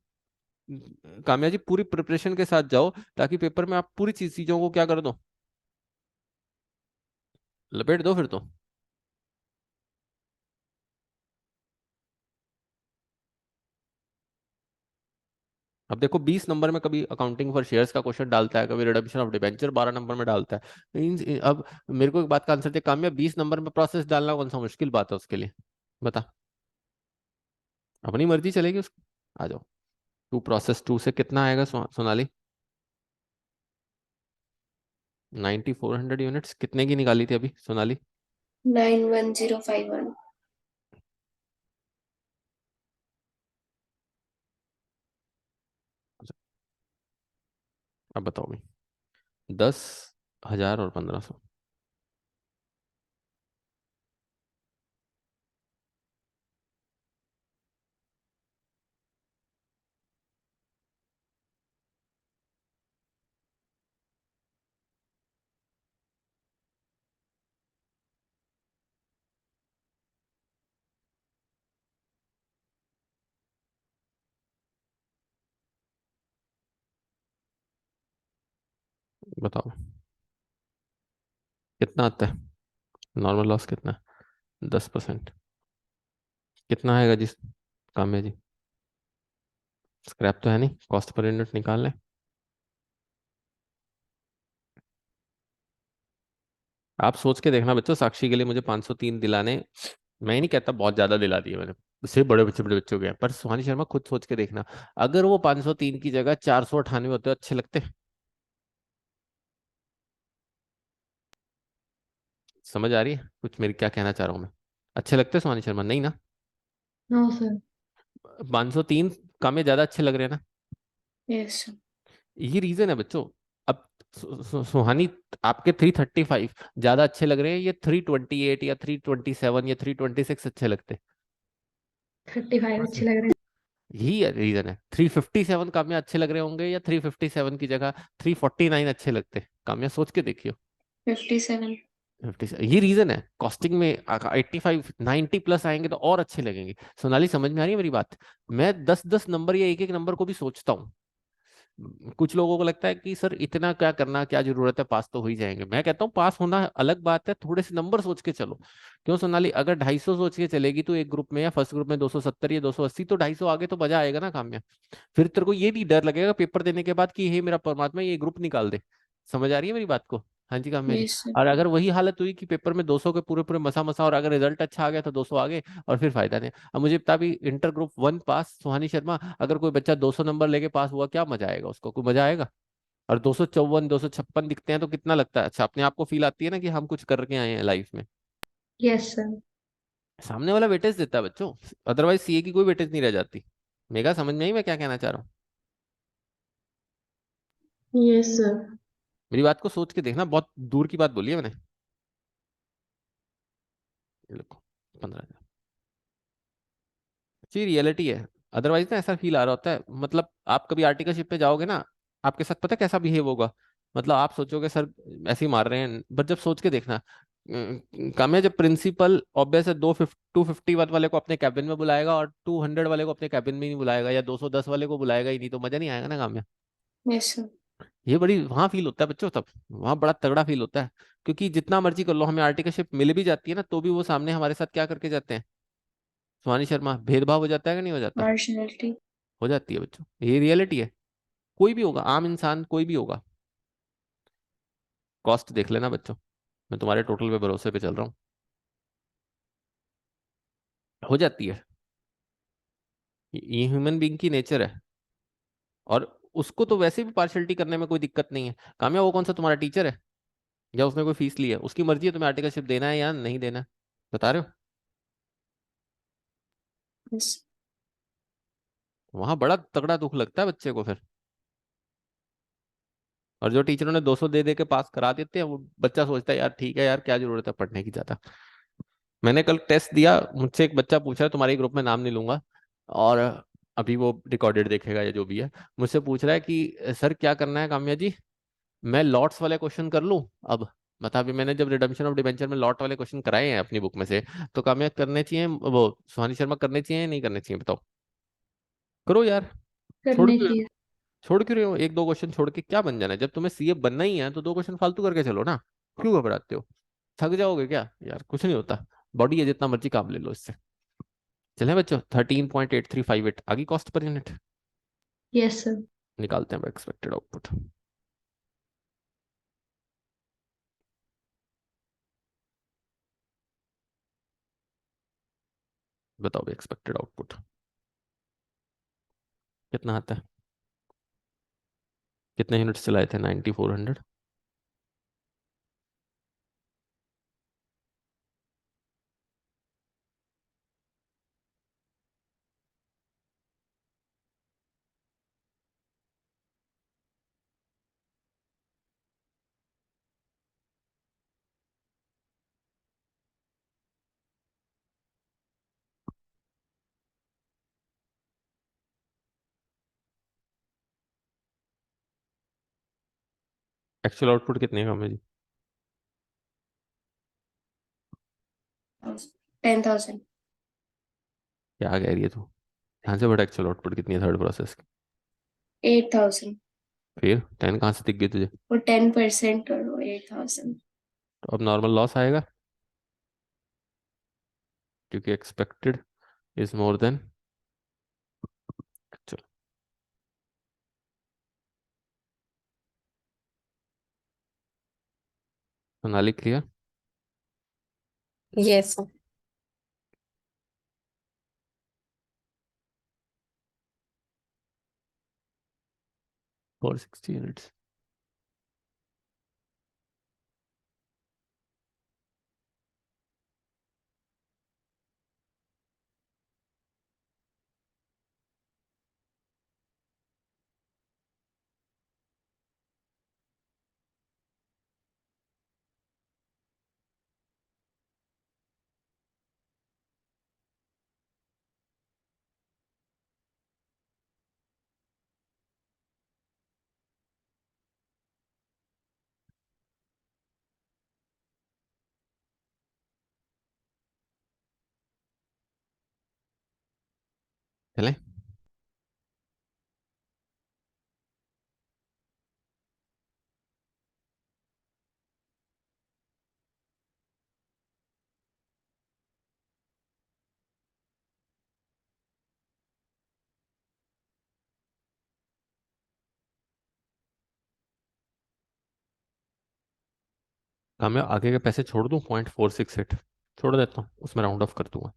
कामयाबी पूरी प्रिपरेशन के साथ जाओ, ताकि पेपर में आप पूरी चीजों को क्या कर दो, लपेट दो फिर तो। अब देखो 20 नंबर में कभी अकाउंटिंग फॉर शेयर्स का क्वेश्चन डालता है, कभी रिडम्पशन ऑफ डिबेंचर 12 नंबर में डालता है। अब मेरे को एक बात का आंसर दे कामयाब, 20 नंबर में प्रोसेस डालना कौन सा मुश्किल बात है उसके लिए, बता। अपनी मर्जी चलेगी उसकी, आ जाओ। प्रोसेस टू से कितना आएगा सोनाली, 9400 यूनिट्स कितने की निकाली थी अभी सोनाली। 91051। अब बताओ भाई, 10,000 और 1500, बताओ कितना आता है, नॉर्मल लॉस कितना है, 10%, कितना आएगा जिस काम में जी, स्क्रैप तो है नहीं, कॉस्ट पर यूनिट निकाल लें। आप सोच के देखना बच्चों, साक्षी के लिए मुझे 503 दिलाने, मैं ही नहीं कहता बहुत ज्यादा दिला दिए मैंने, उससे बड़े बच्चों के हैं, पर सुहानी शर्मा खुद सोच के देखना, अगर वो 503 की जगह 498 होते अच्छे लगते। समझ आ रही है कुछ मेरी क्या कहना चाह रहा हूँ मैं। अच्छे लगते हैं सुहानी शर्मा? नहीं ना। No sir. 503 काम्या ज्यादा अच्छे लग रहे हैं ना। Yes sir. ये रीजन है बच्चों। अब सुहानी आपके 335 ज्यादा अच्छे लग रहे हैं, ये 328 या 327 या 326 अच्छे लगते हैं? 35 बस अच्छे लग रहे यही रीजन है। 357 काम्या अच्छे लग रहे होंगे, या 357 की जगह 349 अच्छे लगते हैं? काम्या सोच के देखियो। 57। 50, ये रीजन है। कॉस्टिंग में 85 90 प्लस आएंगे तो और अच्छे लगेंगे। सोनाली समझ में आ रही है मेरी बात? मैं 10-10 नंबर या एक एक नंबर को भी सोचता हूँ। कुछ लोगों को लगता है कि सर इतना क्या करना, क्या जरूरत है, पास तो हो ही जाएंगे। मैं कहता हूँ पास होना अलग बात है, थोड़े से नंबर सोच के चलो। क्यों सोनाली, अगर 250 सोच के चलेगी तो एक ग्रुप में या फर्स्ट ग्रुप में 270 या 280, तो 250 आगे तो मजा आएगा ना काम्या। फिर तेरे को ये नहीं डर लगेगा पेपर देने के बाद कि हे मेरा परमात्मा ये ग्रुप निकाल दे। समझ आ रही है मेरी बात को? हाँ जी काम्या जी। Yes sir. और अगर वही हालत हुई कि पेपर में 200 के पूरे पूरे मसा मसा, और अगर रिजल्ट अच्छा आ गया तो 200 आगे, और फिर फायदा नहीं। अब मुझे बता भी, इंटर ग्रुप 1 पास सुहानी शर्मा, अगर कोई बच्चा 200 नंबर लेके पास हुआ, क्या मजा आएगा उसको? कोई मजा आएगा? और 254 256 दिखते हैं तो कितना लगता है अच्छा, अपने आप को फील आती है ना कि हम कुछ करके आए हैं लाइफ में। हैं। Yes sir. सामने वाला वेटेज देता है बच्चों। अदरवाइज सीए की कोई वेटेज नहीं रह जाती। मेगा समझ में आई मैं क्या कहना चाह रहा हूँ? Yes sir. मेरी बात को सोच के देखना, बहुत दूर की बात बोली है मैंने। ये देखो 15,000, जी रियलिटी है। अदरवाइज ना ऐसा फील आ रहा होता है, मतलब आप कभी आर्टिकलशिप पे जाओगे ना, आपके साथ पता है कैसा बिहेव होगा। मतलब आप सोचोगे सर ऐसे ही मार रहे हैं, बट जब सोच के देखना, काम है जब प्रिंसिपल ऑब्वियस है 250 वाले को अपने कैबिन में बुलाएगा और 200 वाले को अपने कैबिन में नहीं बुलाएगा, या 210 वाले को बुलाएगा ही नहीं, तो मजा नहीं आएगा ना काम में। Yes sir. ये बड़ी वहां फील होता है बच्चों, तब वहां बड़ा तगड़ा फील होता है। क्योंकि जितना मर्जी कर लो, हमें आर्टिकलशिप मिल भी जाती है ना, तो भी वो सामने हमारे साथ क्या करके जाते हैं सुहानी शर्मा, भेदभाव हो जाता है कि नहीं हो जाता? पार्शलिटी। हो जाती है बच्चों, ये रियलिटी है। कोई भी होगा, आम इंसान कोई भी होगा। कॉस्ट देख लेना बच्चों, मैं तुम्हारे टोटल पे भरोसे पे चल रहा हूँ। हो जाती है, ये ह्यूमन बीइंग की नेचर है। और उसको तो वैसे भी पार्शलिटी करने में कोई दिक्कत नहीं है। काम्या वो कौन सा तुम्हारा टीचर है, या उसने कोई फीस ली है? उसकी मर्जी है तुम्हें आर्टिकलशिप देना है या नहीं देना है। बता रहे हो? यस। वहां बड़ा तगड़ा दुख लगता है बच्चे को फिर। और जो टीचरों ने 200 दे दे के पास करा देते हैं, वो बच्चा सोचता है यार ठीक है यार, क्या जरूरत है पढ़ने की ज्यादा। मैंने कल टेस्ट दिया, मुझसे एक बच्चा पूछ रहा है, तुम्हारे ग्रुप में नाम नहीं लूंगा, और अभी वो रिकॉर्डेड देखेगा या जो भी है, मुझसे पूछ रहा है कि सर क्या करना है काम्या जी, मैं लॉट्स वाले क्वेश्चन कर लूं अब? बता, अभी मैंने जब रिडम्पशन ऑफ डिबेंचर में लॉट वाले क्वेश्चन कराए हैं अपनी बुक में से, तो काम्या करने चाहिए वो सुहानी शर्मा, करने चाहिए या नहीं करने चाहिए बताओ? करो यार। छोड़ करने क्यों, चाहिए। छोड़ क्यों रहे हो? एक दो क्वेश्चन छोड़ के क्या बन जाना है? जब तुम्हें सीए बनना ही है तो दो क्वेश्चन फालतू करके चलो ना। क्यों घबराते हो? थक जाओगे क्या यार? कुछ नहीं होता, बॉडी है, जितना मर्जी काम ले लो इससे। चले बच्चों, 13.8358 आगे cost per unit. Yes sir. निकालते हैं एक्सपेक्टेड आउटपुट। बताओ एक्सपेक्टेड आउटपुट कितना आता है? कितने यूनिट्स चलाए थे? 9400। एक्चुअल आउटपुट कितने का है जी? 10,000। क्या कह रही है तू? ध्यान से बड़ा, एक्चुअल आउटपुट कितनी है थर्ड प्रोसेस की? 8,000। फिर 10 कहाँ से दिख गई तुझे? वो 10% और वो 8,000। तो अब नॉर्मल लॉस आएगा, क्योंकि expected is more than actual. Sonali clear? Yes. 460 units. चलें? मैं आगे के पैसे छोड़ दूं, 0.468 छोड़ देता हूँ, उसमें राउंड ऑफ कर दूंगा।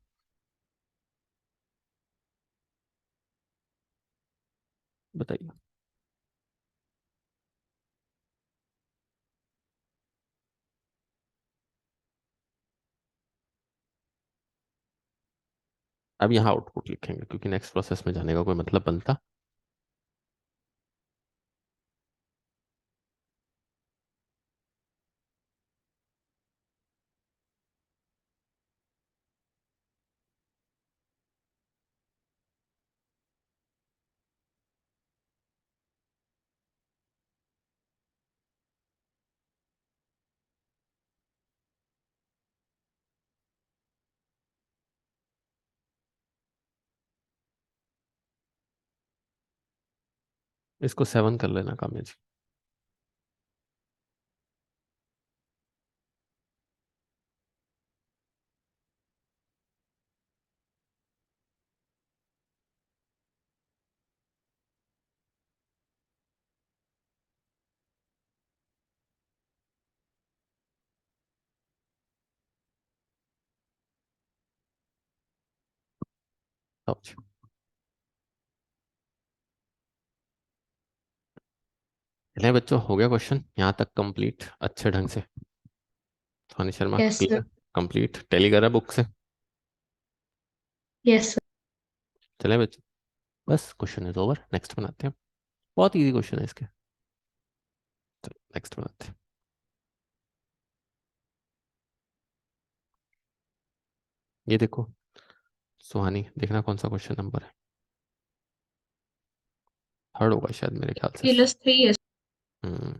बताइए। अब यहाँ आउटपुट लिखेंगे क्योंकि नेक्स्ट प्रोसेस में जाने का कोई मतलब बनता। इसको 7 कर लेना काम्या जी। आओ जी। चलिए बच्चों, हो गया क्वेश्चन यहाँ तक कंप्लीट अच्छे ढंग से? Soni Sharma yes sir. Clear? Complete tally करा बुक से? Yes sir. चले बच्चों, बस क्वेश्चन इज ओवर, नेक्स्ट बनाते हैं। बहुत इजी क्वेश्चन है इसके। नेक्स्ट बनाते हैं। ये देखो सुहानी, देखना कौन सा क्वेश्चन नंबर है। थर्ड होगा शायद मेरे ख्याल से। प्लस 3 है। हम्म।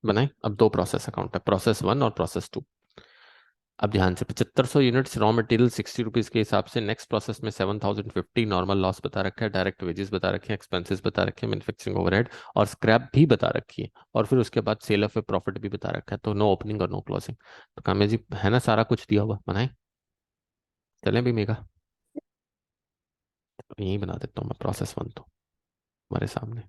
बनाए। अब दो प्रोसेस अकाउंट है, प्रोसेस 1 और प्रोसेस 2। अब ध्यान से, 7500 यूनिट्स रॉ मटेरियल 60 रुपीज के हिसाब से, नेक्स्ट प्रोसेस में 7050 नॉर्मल लॉस बता रखा है, डायरेक्ट वेजेस बता रखे हैं, एक्सपेंसेस बता रखे हैं, मैन्युफैक्चरिंग ओवरहेड और स्क्रैप भी बता रखी है, और फिर उसके बाद सेल ऑफ ए प्रॉफिट भी बता रखा है। तो नो ओपनिंग और नो क्लोजिंग। तो काम्या जी है ना, सारा कुछ दिया हुआ, बनाए? चलें भी मेगा, तो यही बना देता हूँ मैं प्रोसेस 1 तो हमारे सामने।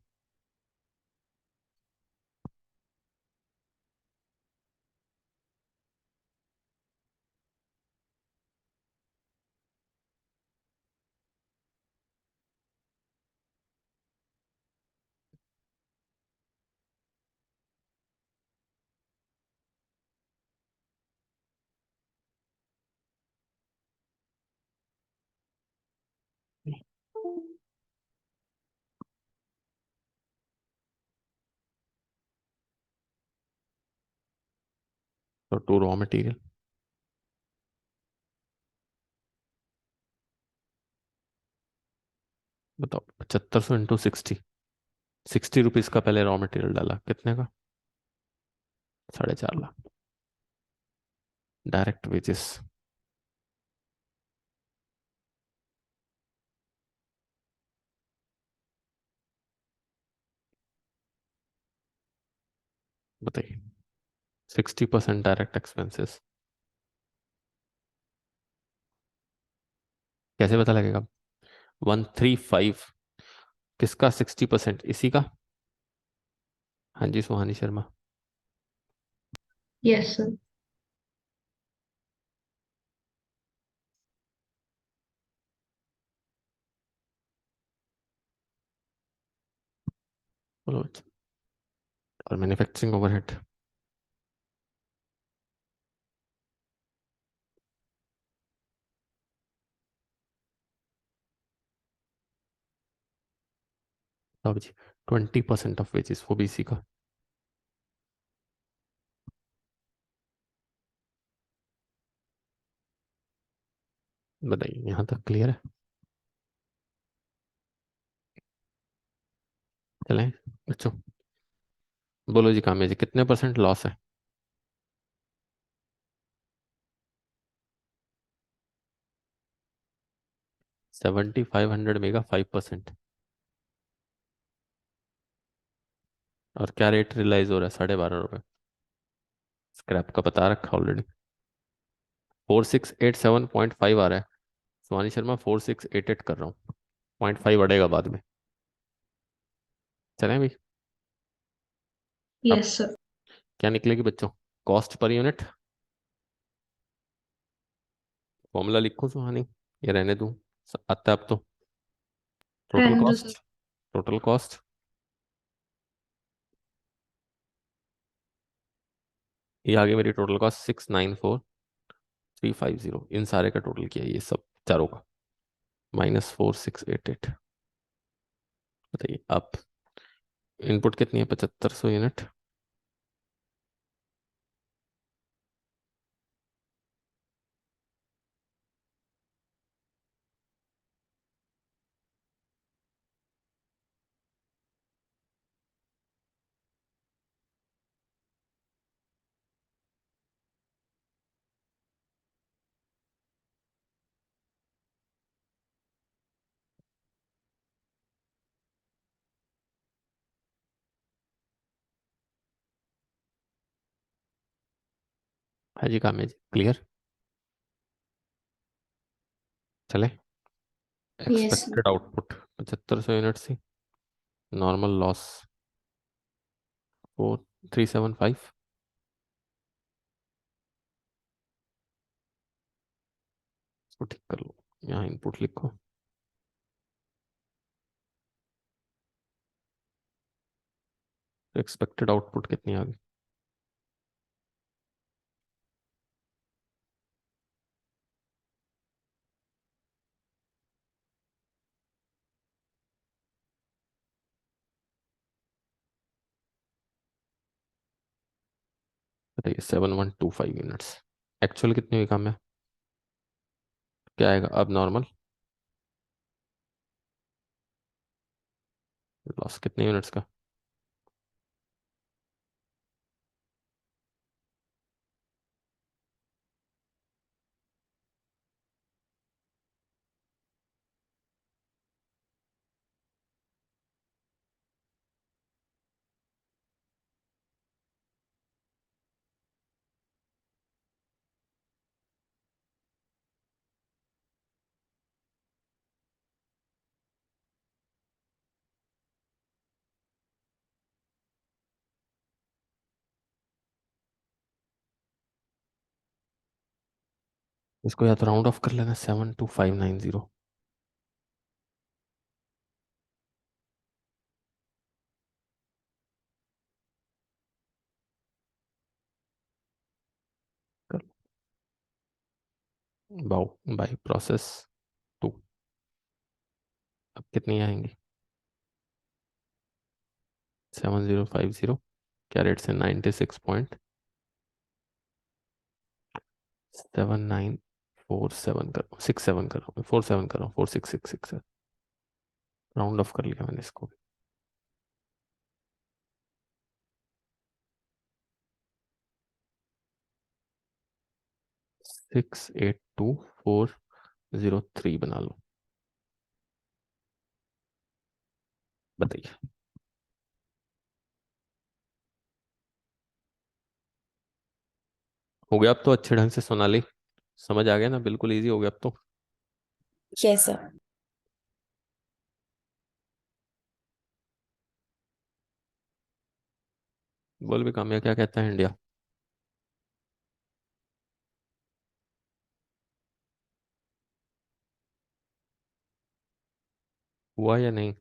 तो 2 रॉ मटेरियल, बताओ 7500 इंटू 60 रुपीज का पहले रॉ मटेरियल डाला, कितने का? 4.5 लाख। डायरेक्ट वेजेस बताइए। 60% डायरेक्ट एक्सपेंसेस कैसे पता लगेगा? 135 किसका? 60%, इसी का। हाँ जी सुहानी शर्मा। Yes sir. बोलो बच्चे। और मैन्युफैक्चरिंग ओवरहेड? बताओ जी। 20% ऑफ वेजेस, वो भी इसी का। बताइए, यहाँ तक क्लियर है? चलें बच्चों, बोलो जी काम्या जी, कितने परसेंट लॉस है? 7500 में का 5%। और क्या रेट रियलाइज हो रहा है? 12.5 रुपये। स्क्रैप का बता रखा ऑलरेडी। 4687.5 आ रहा है। सुहानी शर्मा 4688 कर रहा हूँ। 0.5 बढ़ेगा बाद में। चलें भाई। अब यस सर। क्या निकलेगी बच्चों? Cost per unit. फॉर्मूला लिखूं सुहानी, ये रहने दूं? आता है अब तो। टोटल रहने दो सर। कॉस्ट। Total cost. ये आ गई मेरी टोटल कॉस्ट 694350। इन सारे का टोटल किया ये सब चारों का, -4688। बताइए आप। इनपुट कितनी है? 7500 यूनिट। हाँ जी काम्या जी, क्लियर? चले। Yes sir. Expected output 7500 unit से। Normal loss 4375। इसको ठीक कर लो, यहाँ इनपुट लिखो। एक्सपेक्टेड आउटपुट कितनी आ गई? बताइए। 7125 यूनिट्स। एक्चुअल कितनी हुई काम है? क्या आएगा अब? नॉर्मल लॉस कितने यूनिट्स का? इसको या तो राउंड ऑफ कर लेना, 72590। कर बाउ बाई प्रोसेस 2। अब कितनी आएंगी? 7050। क्या रेट से? 96.7947 करो, 67 करो, 47 करो, 4666। राउंड ऑफ कर लिया मैंने इसको। 682403 बना लो। बताइए। हो गया अब तो अच्छे ढंग से सोनाली? समझ आ गया ना? बिल्कुल इजी हो गया अब तो। Yes sir. बोल भी काम्या, क्या कहता है इंडिया? हुआ या नहीं?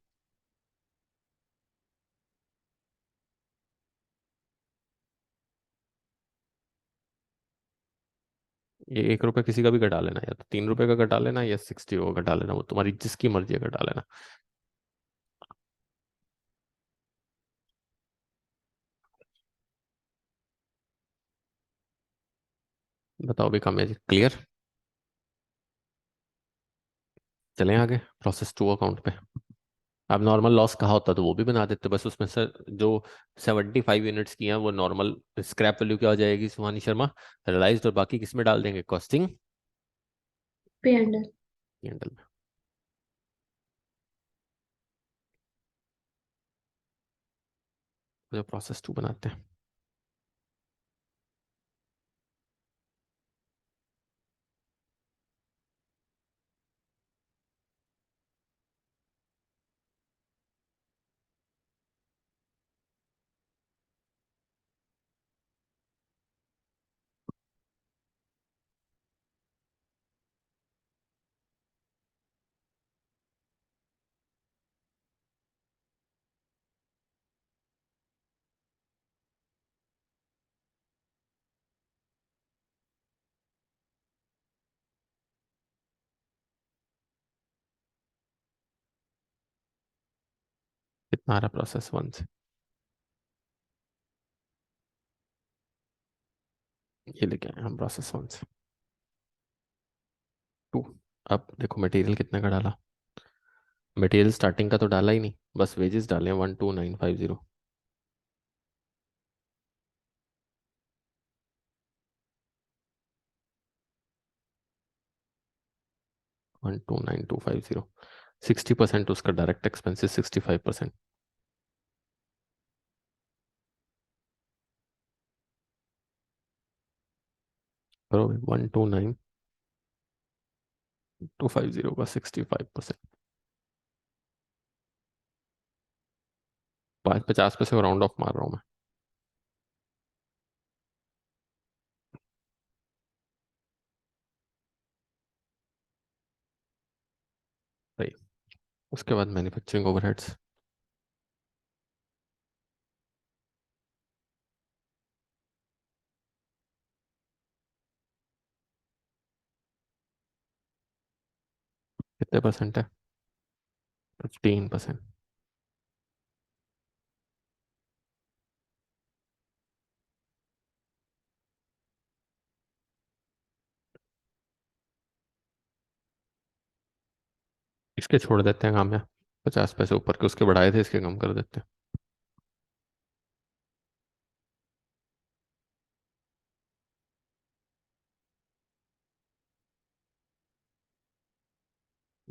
ये 1 रुपए किसी का भी घटा लेना, या तो 3 रुपए का घटा लेना या 60 का घटा लेना, वो तुम्हारी जिसकी मर्जी है घटा लेना। बताओ भी काम्या जी, क्लियर? चलें आगे प्रोसेस 2 अकाउंट पे। अब नॉर्मल लॉस कहा होता तो वो भी बना देते, बस उसमें से जो 75 यूनिट्स की हैं वो नॉर्मल स्क्रैप वैल्यू क्या हो जाएगी सुहानी शर्मा, रियलाइज्ड, और बाकी किस में डाल देंगे, कॉस्टिंग पे अंडर। कैंडल में। जो प्रोसेस 2 बनाते हैं, कितना आ रहा प्रोसेस 1 से, ये लेके आए हम प्रोसेस 1 से 2। अब देखो मटेरियल कितने का डाला, मटेरियल स्टार्टिंग का तो डाला ही नहीं, बस वेजेस डाले 12950। 129,250, 60% उसका डायरेक्ट एक्सपेंसिस, 65%। करो 129,250 का 65%, 50 पैसे को राउंड ऑफ मार रहा हूँ मैं। सही। उसके बाद मैन्युफैक्चरिंग ओवरहेड्स, कितने परसेंट है, 15%। इसके छोड़ देते हैं काम, या 50 पैसे ऊपर के उसके बढ़ाए थे, इसके कम कर देते हैं।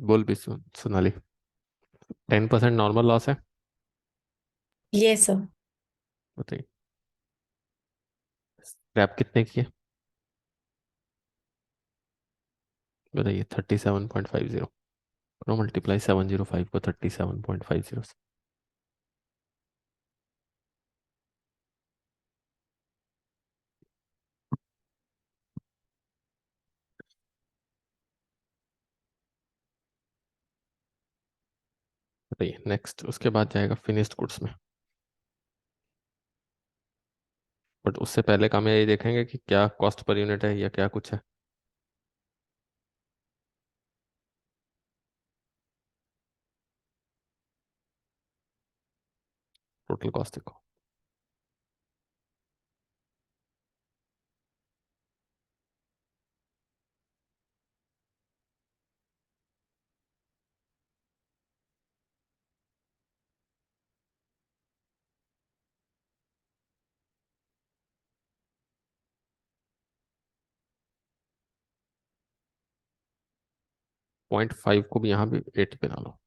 बोल भी सोनाली, 10% नॉर्मल लॉस है, Yes, sir. बताइए। स्क्रैप कितने की है, बताइए, 37.50। करो मल्टीप्लाई 705 को 37.50 से। बताइए नेक्स्ट, उसके बाद जाएगा फिनिश्ड गुड्स में। बट उससे पहले काम ये देखेंगे कि क्या कॉस्ट पर यूनिट है या क्या कुछ है। टोटल कॉस्ट देखो, .5 को भी यहाँ भी 80 पे डालो।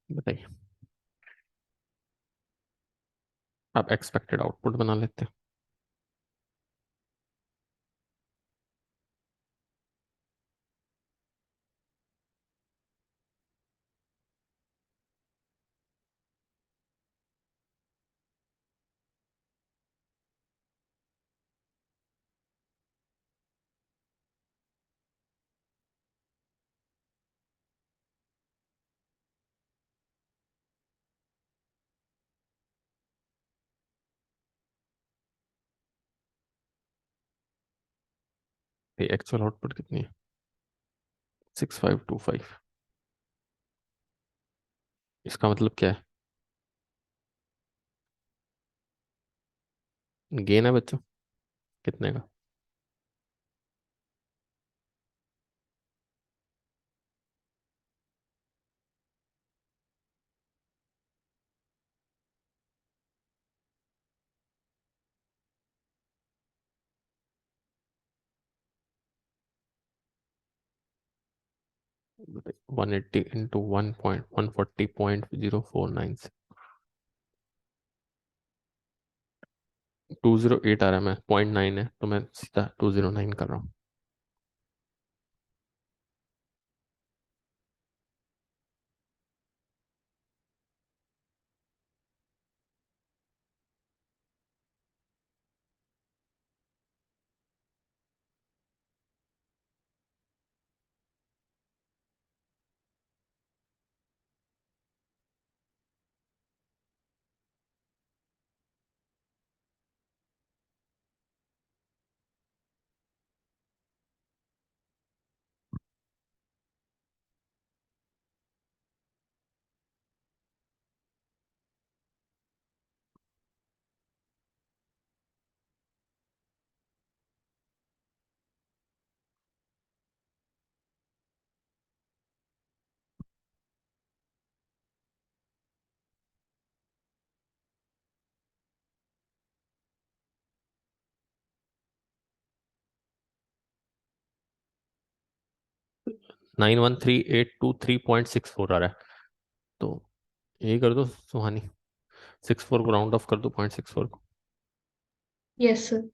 बताइए, आप एक्सपेक्टेड आउटपुट बना लेते हैं। एक्चुअल आउटपुट कितनी है? 6525। इसका मतलब क्या है? गेन है बच्चों, कितने का? बताइए। 180 इंटू 1.140.0496, 208 आ रहा है। मैं 0.9 है तो मैं सीधा 209 कर रहा हूँ। Nine one three eight two 3.64 आ रहा है। तो यही कर दो सुहानी, 64 को राउंड ऑफ कर दो 0.64 को। Yes sir.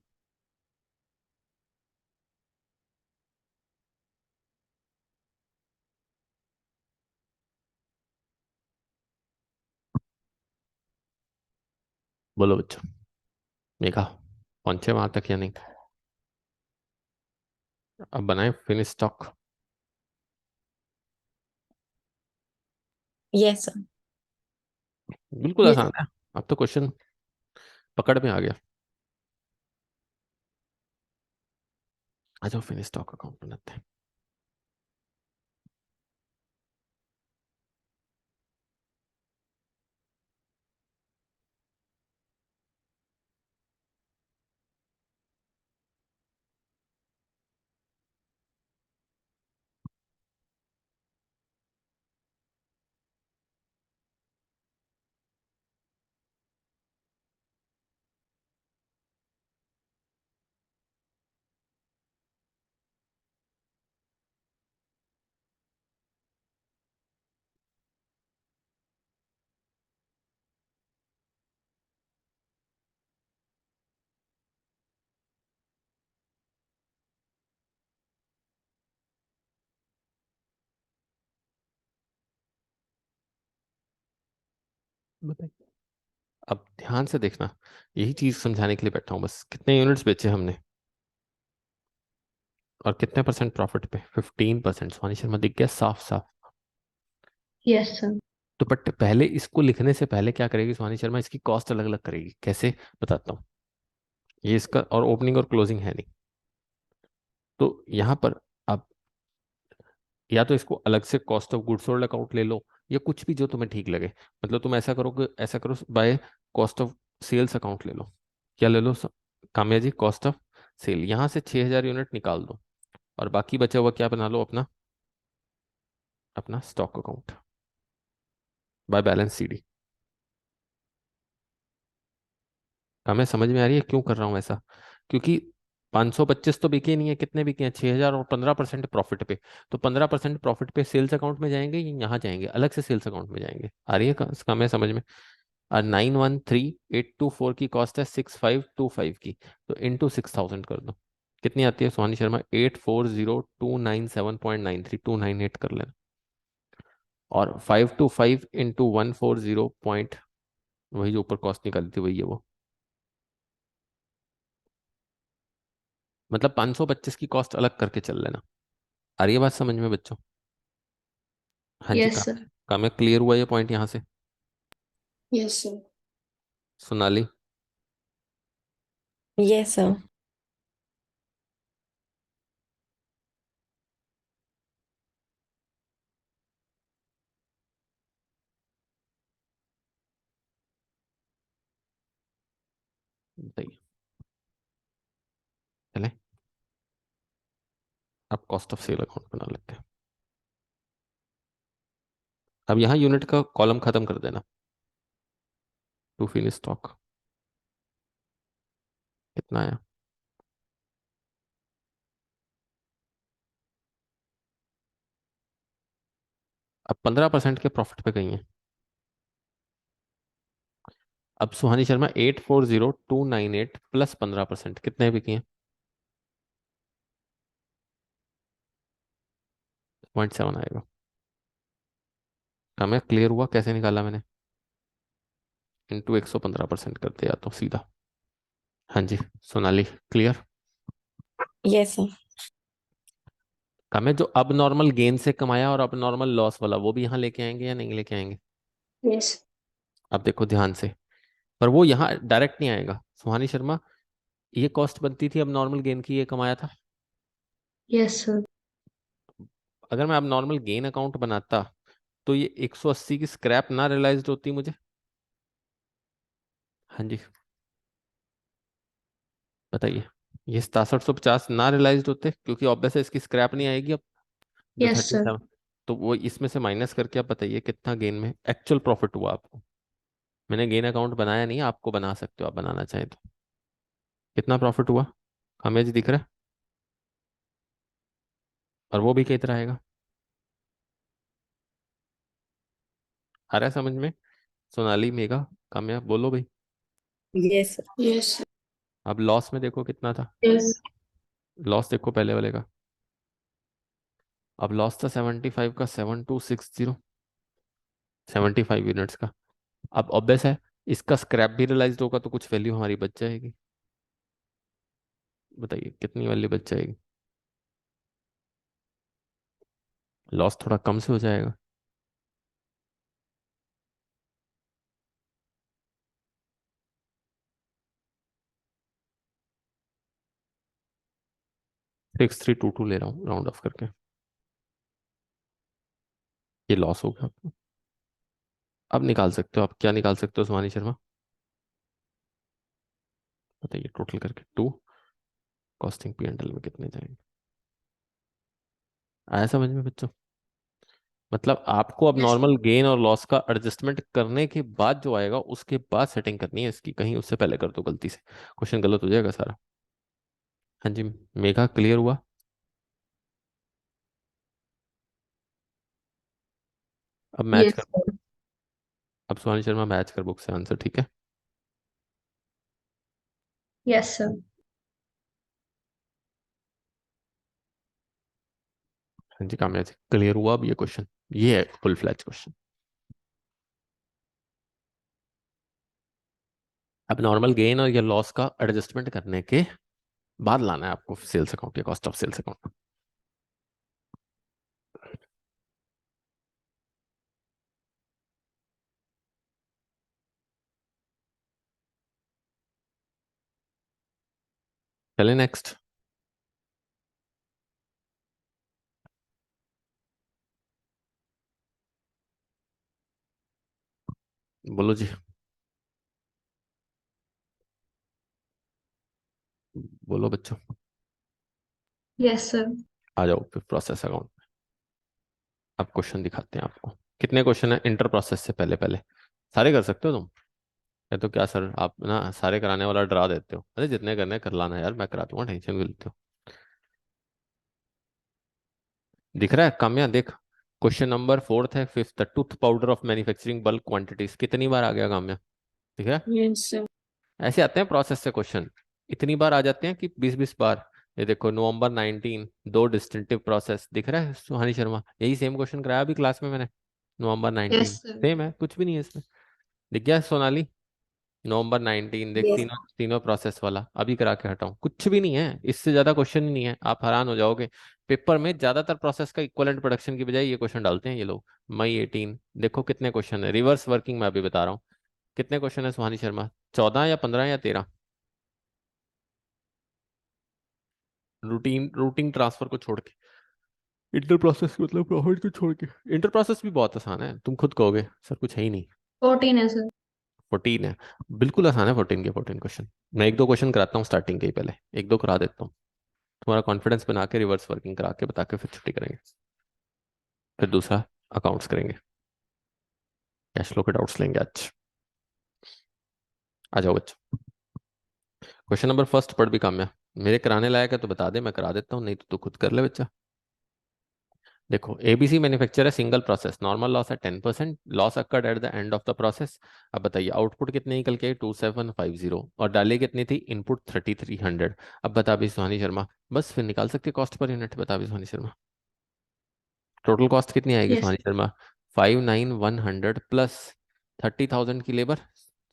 बोलो बच्चों, देखा पहुंचे वहां तक या नहीं? अब बनाए फिनिश स्टॉक। Yes, sir. बिल्कुल Yes, आसान है, अब तो क्वेश्चन पकड़ में आ गया। आ जाओ फिनिश स्टॉक अकाउंट बनाते हैं। बताइए। अब ध्यान से देखना, यही चीज समझाने के लिए बैठा हूं बस। कितने यूनिट्स बेचे हमने और कितने परसेंट प्रॉफिट पे? 15%। स्वानी शर्मा दिख गया साफ साफ। Yes sir. तो बट पहले इसको लिखने से पहले क्या करेगी स्वानी शर्मा? इसकी कॉस्ट अलग अलग करेगी। कैसे बताता हूँ। ये इसका और ओपनिंग और क्लोजिंग है नहीं, तो यहाँ पर आप या तो इसको अलग से cost of goods sold account ले लो, या कुछ भी जो तुम्हें ठीक लगे। मतलब तुम ऐसा करो कि ऐसा करो, by cost of sales account ले लो। क्या ले लो Kamya ji? Cost of sale. यहाँ से 6000 यूनिट निकाल दो और बाकी बचा हुआ क्या बना लो? अपना अपना stock account by balance CD. हमें समझ में आ रही है क्यों कर रहा हूं ऐसा? क्योंकि 525 तो बिके नहीं है, कितने बिके हैं? 6000, और 15% प्रॉफिट पे। तो 15% प्रॉफिट पे सेल्स अकाउंट में जाएंगे, ये यहाँ जाएंगे, अलग से सेल्स अकाउंट में जाएंगे। आ रही है इसका हमें समझ में? और 913824 की कॉस्ट है 6525 की, तो इंटू 6000 कर दो। कितनी आती है सोहानी शर्मा? 840297.93, 298 कर लेना। और 525 इंटू 140 पॉइंट, वही जो ऊपर कॉस्ट निकाली थी वही है वो। मतलब 525 की कॉस्ट अलग करके चल लेना। आ रही है बात समझ में बच्चों? हाँ जी। यस काम सर। काम है, क्लियर हुआ ये पॉइंट यहाँ से? Yes sir. Sonali? yes, sir. बताइए। चले अब कॉस्ट ऑफ सेल अकाउंट बना लेते हैं। अब यहाँ यूनिट का कॉलम खत्म कर देना। टू फिनिश स्टॉक कितना आया? अब 15% के प्रॉफिट पे गई है। अब सुहानी शर्मा 840298 प्लस 15% कितने बिकी हैं? 0.7 आएगा। कम है, क्लियर हुआ कैसे निकाला मैंने? इंटू 115% कर दिया तो सीधा। हाँ जी सोनाली क्लियर। Yes, sir. कम है, जो अब नॉर्मल गेन से कमाया और अब नॉर्मल लॉस वाला वो भी यहाँ लेके आएंगे या नहीं लेके आएंगे? यस अब देखो ध्यान से, पर वो यहाँ डायरेक्ट नहीं आएगा। सुहानी शर्मा ये कॉस्ट बनती थी अब नॉर्मल गेन की, ये कमाया था। यस सर अगर मैं अब नॉर्मल गेन अकाउंट बनाता तो ये 180 की स्क्रैप ना रियलाइज्ड होती मुझे? हाँ जी बताइए। ये 6750 ना रियलाइज्ड होते क्योंकि ऑब्वियस है इसकी स्क्रैप नहीं आएगी अब, जो यस सर 37। तो वो इसमें से माइनस करके आप बताइए कितना गेन में एक्चुअल प्रॉफिट हुआ आपको। मैंने गेन अकाउंट बनाया नहीं, आपको बना सकते हो आप बनाना चाहें तो। कितना प्रॉफिट हुआ हमें जी दिख रहा है, और वो भी कितना आएगा? आ रहा है समझ में? सोनाली मेघा कामया बोलो भाई। Yes, sir. यस अब लॉस में देखो कितना था। यस लॉस देखो पहले वाले का। अब लॉस था 75 का 7260, 75 यूनिट्स का। अब ऑब्वियस है इसका स्क्रैप भी रियलाइज होगा तो कुछ वैल्यू हमारी बच जाएगी। बताइए कितनी वैल्यू बच जाएगी? लॉस थोड़ा कम से हो जाएगा। सिक्स थ्री टू टू ले रहा हूँ राउंड ऑफ करके। ये लॉस हो गया आपको। अब निकाल सकते हो आप, क्या निकाल सकते हो सुहानी शर्मा? बताइए टोटल करके टू, कॉस्टिंग पी एंड एल में कितने जाएंगे? आया समझ में बच्चों? मतलब आपको अब यस नॉर्मल गेन और लॉस का एडजस्टमेंट करने के बाद जो आएगा उसके बाद सेटिंग करनी है इसकी, कहीं उससे पहले कर दो गलती से क्वेश्चन गलत हो जाएगा सारा। हाँ जी मेघा क्लियर हुआ? अब मैच कर। सर अब सुहानी शर्मा मैच कर बुक से आंसर, ठीक है? यस सर हाँ जी कामयाब जी क्लियर हुआ अब ये क्वेश्चन। ये है फुल फ्लैज क्वेश्चन। अब नॉर्मल गेन और या लॉस का एडजस्टमेंट करने के बाद लाना है आपको सेल्स अकाउंट या कॉस्ट ऑफ सेल्स अकाउंट। चले नेक्स्ट। बोलो जी, बोलो बच्चों। यस सर आ जाओ फिर प्रोसेस अकाउंट। अब क्वेश्चन दिखाते हैं आपको। कितने क्वेश्चन है इंटर प्रोसेस से पहले पहले? सारे कर सकते हो तुम? या तो क्या सर आप ना सारे कराने वाला डरा देते हो? अरे जितने करने कर लाना यार, मैं करा दूंगा, टेंशन भी लेते हो। दिख रहा है काम्या देख। क्वेश्चन नंबर फोर्थ है, fifth, tooth powder of manufacturing bulk quantities कितनी बार आ गया काम्या? दिख रहा है? यस सर ऐसे आते हैं प्रोसेस से क्वेश्चन, इतनी बार आ जाते हैं कि 20-20 बार। ये देखो नवंबर 19, दो डिस्टिंक्टिव प्रोसेस। दिख रहा है सुहानी शर्मा? यही सेम क्वेश्चन कराया अभी क्लास में मैंने। नवंबर यस 19 सर सेम है, कुछ भी नहीं है इसमें। दिख गया सोनाली? नवंबर 19 देख, Yes. तीनों तीनों प्रोसेस वाला अभी करा के हटाऊं, कुछ भी नहीं है, इससे ज्यादा क्वेश्चन ही नहीं है, आप हैरान हो जाओगे। पेपर में ज्यादातर प्रोसेस का इक्वलेंट प्रोडक्शन की बजाय ये क्वेश्चन डालते हैं ये लोग। मई 18 देखो कितने क्वेश्चन है, रिवर्स वर्किंग में अभी बता रहा हूँ। कितने क्वेश्चन है सुहानी शर्मा? 14 या 15 या 13? रूटीन रूटीन ट्रांसफर को छोड़ के, इंटर प्रोसेस मतलब प्रॉफिट को छोड़ के। इंटर प्रोसेस भी बहुत आसान है, तुम खुद कहोगे सर कुछ है ही नहीं। 14 है सर। 14 है, बिल्कुल आसान है 14 के 14 क्वेश्चन। मैं एक दो क्वेश्चन कराता हूँ स्टार्टिंग के ही, पहले एक दो करा देता हूँ, तुम्हारा कॉन्फिडेंस बना के रिवर्स वर्किंग करा के बता के फिर छुट्टी करेंगे, फिर दूसरा अकाउंट्स करेंगे, कैश फ्लो के डाउट्स लेंगे आज। आ जाओ बच्चों, क्वेश्चन नंबर फर्स्ट पढ़ भी काम्या, मेरे कराने लायक है तो बता दे, मैं करा देता हूँ, नहीं तो तू खुद कर ले बच्चा। देखो, एबीसी मैन्युफैक्चर है, सिंगल प्रोसेस, नॉर्मल लॉस है 10%, loss occurred at the end of the process. अब बताइए आउटपुट कितने निकल के 2750 और डाली कितनी थी इनपुट 3300। अब बता भी सुहानी शर्मा, बस फिर निकाल सकते कॉस्ट पर यूनिट, बता भी सुहानी शर्मा टोटल कॉस्ट कितनी आएगी यस सुहानी शर्मा? 59100 प्लस 30,000 की लेबर।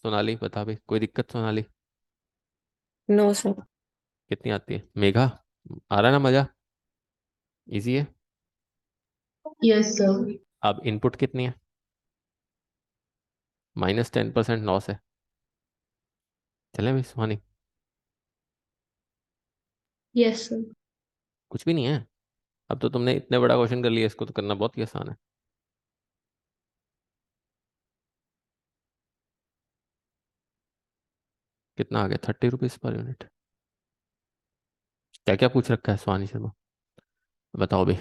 सोनाली बता भी, कोई दिक्कत सोनाली? No sir. कितनी आती है मेघा? आ रहा है ना मजा? इजी है। Yes sir. अब इनपुट कितनी है? -10% लॉस है। चले भाई सुहानी, यस सर। कुछ भी नहीं है। अब तो तुमने इतने बड़ा क्वेश्चन कर लिया, इसको तो करना बहुत ही आसान है। कितना आ गया? 30 रुपीज पर यूनिट। क्या क्या पूछ रखा है सुहानी शर्मा, बताओ भाई।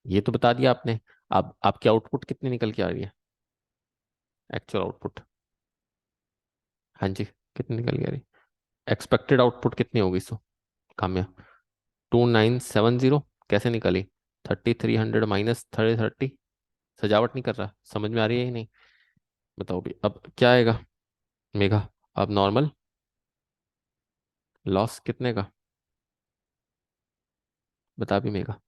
ये तो बता दिया आपने। अब आपकी आउटपुट कितनी निकल के आ रही है? एक्चुअल आउटपुट, हाँ जी, कितनी निकल के आ रही है? एक्सपेक्टेड आउटपुट कितनी होगी सो काम्या? 2970 कैसे निकली? 3300 माइनस 30। सजावट नहीं कर रहा, समझ में आ रही है ही नहीं? बताओ भी अब क्या आएगा मेघा? अब नॉर्मल लॉस कितने का, बता भी मेघा।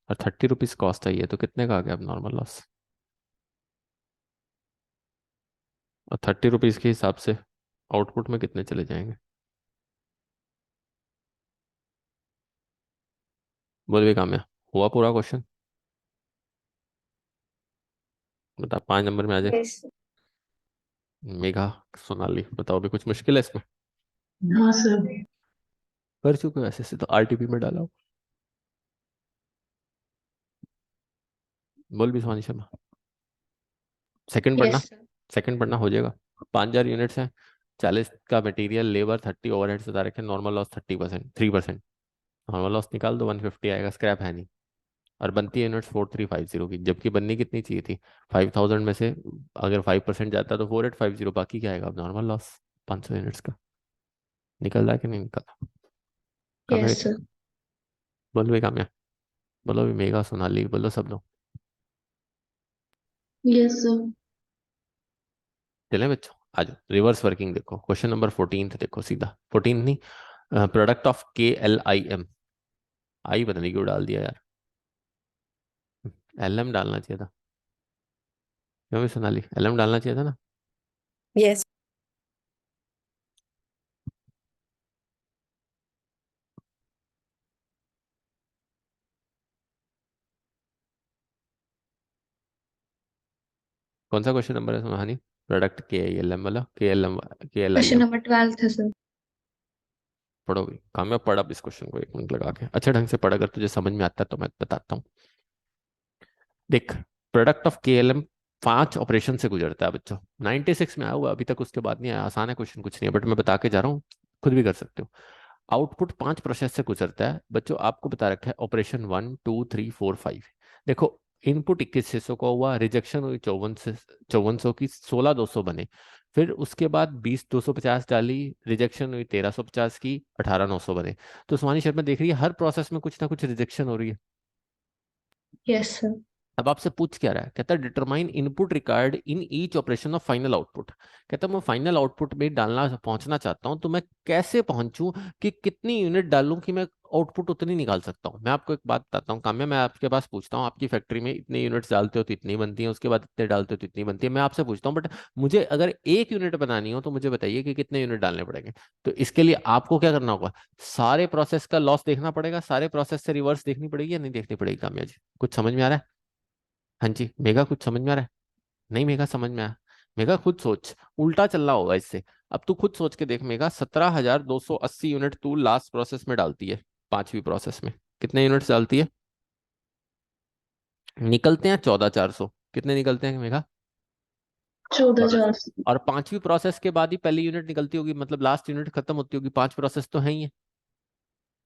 और 30 रुपीज कॉस्ट है, ये तो कितने का आ गया अब नॉर्मल लॉस? और 30 रुपीज के हिसाब से आउटपुट में कितने चले जाएंगे? बोल भी काम्या, हुआ पूरा क्वेश्चन? बता 5 नंबर में आ जाए। यस मेघा, सोनाली बताओ भी, कुछ मुश्किल है इसमें? हाँ सर। कर चुके हो ऐसे से तो आरटीपी में डाला हो। बोल भी सुहानी शर्मा, सेकंड पढ़ना, यस सर। सेकंड पढ़ना हो जाएगा। 5,000 यूनिट्स हैं, 40 का मटेरियल लेबर, 30 ओवरहेड्स बता रखे, नॉर्मल लॉस 30%, 3%। नॉर्मल लॉस निकाल दो, 150 आएगा, स्क्रैप है नहीं। और बनती है यूनिट्स 4350 की, जबकि बननी कितनी चाहिए थी? 5000 में से अगर 5% जाता तो 4850, बाकी क्या आएगा अब? नॉर्मल लॉस 500 यूनिट्स का। निकल रहा है कि नहीं निकल रहा? Kamya, yes sir. बोलो भी काम्या, बोलो भी मेघा, सोनाली, बोलो सब लोग। Yes sir. चले बच्चों, आ जाओ रिवर्स वर्किंग देखो, क्वेश्चन नंबर 14 देखो सीधा, 14 नहीं, प्रोडक्ट ऑफ KLIM, आई पता नहीं क्यों डाल दिया यार, LM डालना चाहिए था। क्यों भी सोनाली, LM डालना चाहिए था ना? यस। कौन सा क्वेश्चन नंबर है सुहानी? प्रोडक्ट KILM वाला, KLM, क्वेश्चन KLIM। नंबर 12 था सर। पढ़ो भी कामयाब, पढ़ अब इस क्वेश्चन को 1 मिनट लगा के अच्छे ढंग से पढ़, अगर तुझे समझ में आता है तो मैं बताता हूँ। देख, प्रोडक्ट ऑफ KLM 5 ऑपरेशन से गुजरता है बच्चों, 96 में आया हुआ अभी तक, उसके बाद नहीं आया। आसान है क्वेश्चन, कुछ नहीं है, बट मैं बता के जा रहा हूँ, खुद भी कर सकते हो। आउटपुट 5 प्रोसेस से गुजरता है बच्चों, आपको बता रखा है ऑपरेशन 1 2 3 4 5। देखो, इनपुट 21,600 का हुआ, रिजेक्शन हुई 5400 की, 16,200 बने। फिर उसके बाद 20,250 डाली, रिजेक्शन हुई 1350 की, 18,900 बने। तो सुहानी शर्मा देख रही है हर प्रोसेस में कुछ ना कुछ रिजेक्शन हो रही है। Yes sir. अब आपसे पूछ क्या रहा है, कहता है determine input required in each operation of final output. कहता है मैं फाइनल आउटपुट में डालना पहुंचना चाहता हूं, तो मैं कैसे पहुंचूं कि कितनी यूनिट डालूं कि मैं आउटपुट उतनी निकाल सकता हूं। मैं आपको एक बात बताता हूँ काम्या, मैं आपके पास पूछता हूँ, आपकी फैक्ट्री में इतने यूनिट्स डालते हो तो इतनी बनती है, उसके बाद इतने डालते हो तो इतनी बनती है, मैं आपसे पूछता हूँ, बट मुझे अगर 1 यूनिट बनानी हो तो मुझे बताइए कि कितने यूनिट डालने पड़ेंगे। तो इसके लिए आपको क्या करना होगा? सारे प्रोसेस का लॉस देखना पड़ेगा, सारे प्रोसेस से रिवर्स देखनी पड़ेगी या नहीं देखनी पड़ेगी काम्या जी? कुछ समझ में आ रहा है? हाँ जी मेघा, कुछ समझ में आ रहा है? नहीं मेघा समझ में आया? मेघा खुद सोच, उल्टा चल रहा होगा इससे। अब तू खुद सोच के देख मेघा, 17,280 यूनिट तू लास्ट प्रोसेस में डालती है, 5वीं प्रोसेस में कितने यूनिट्स डालती है? निकलते हैं 14,400, कितने निकलते हैं मेघा? 14,400। और पांचवी प्रोसेस के बाद ही पहली यूनिट निकलती होगी, मतलब लास्ट यूनिट खत्म होती होगी, 5 प्रोसेस तो है ही है।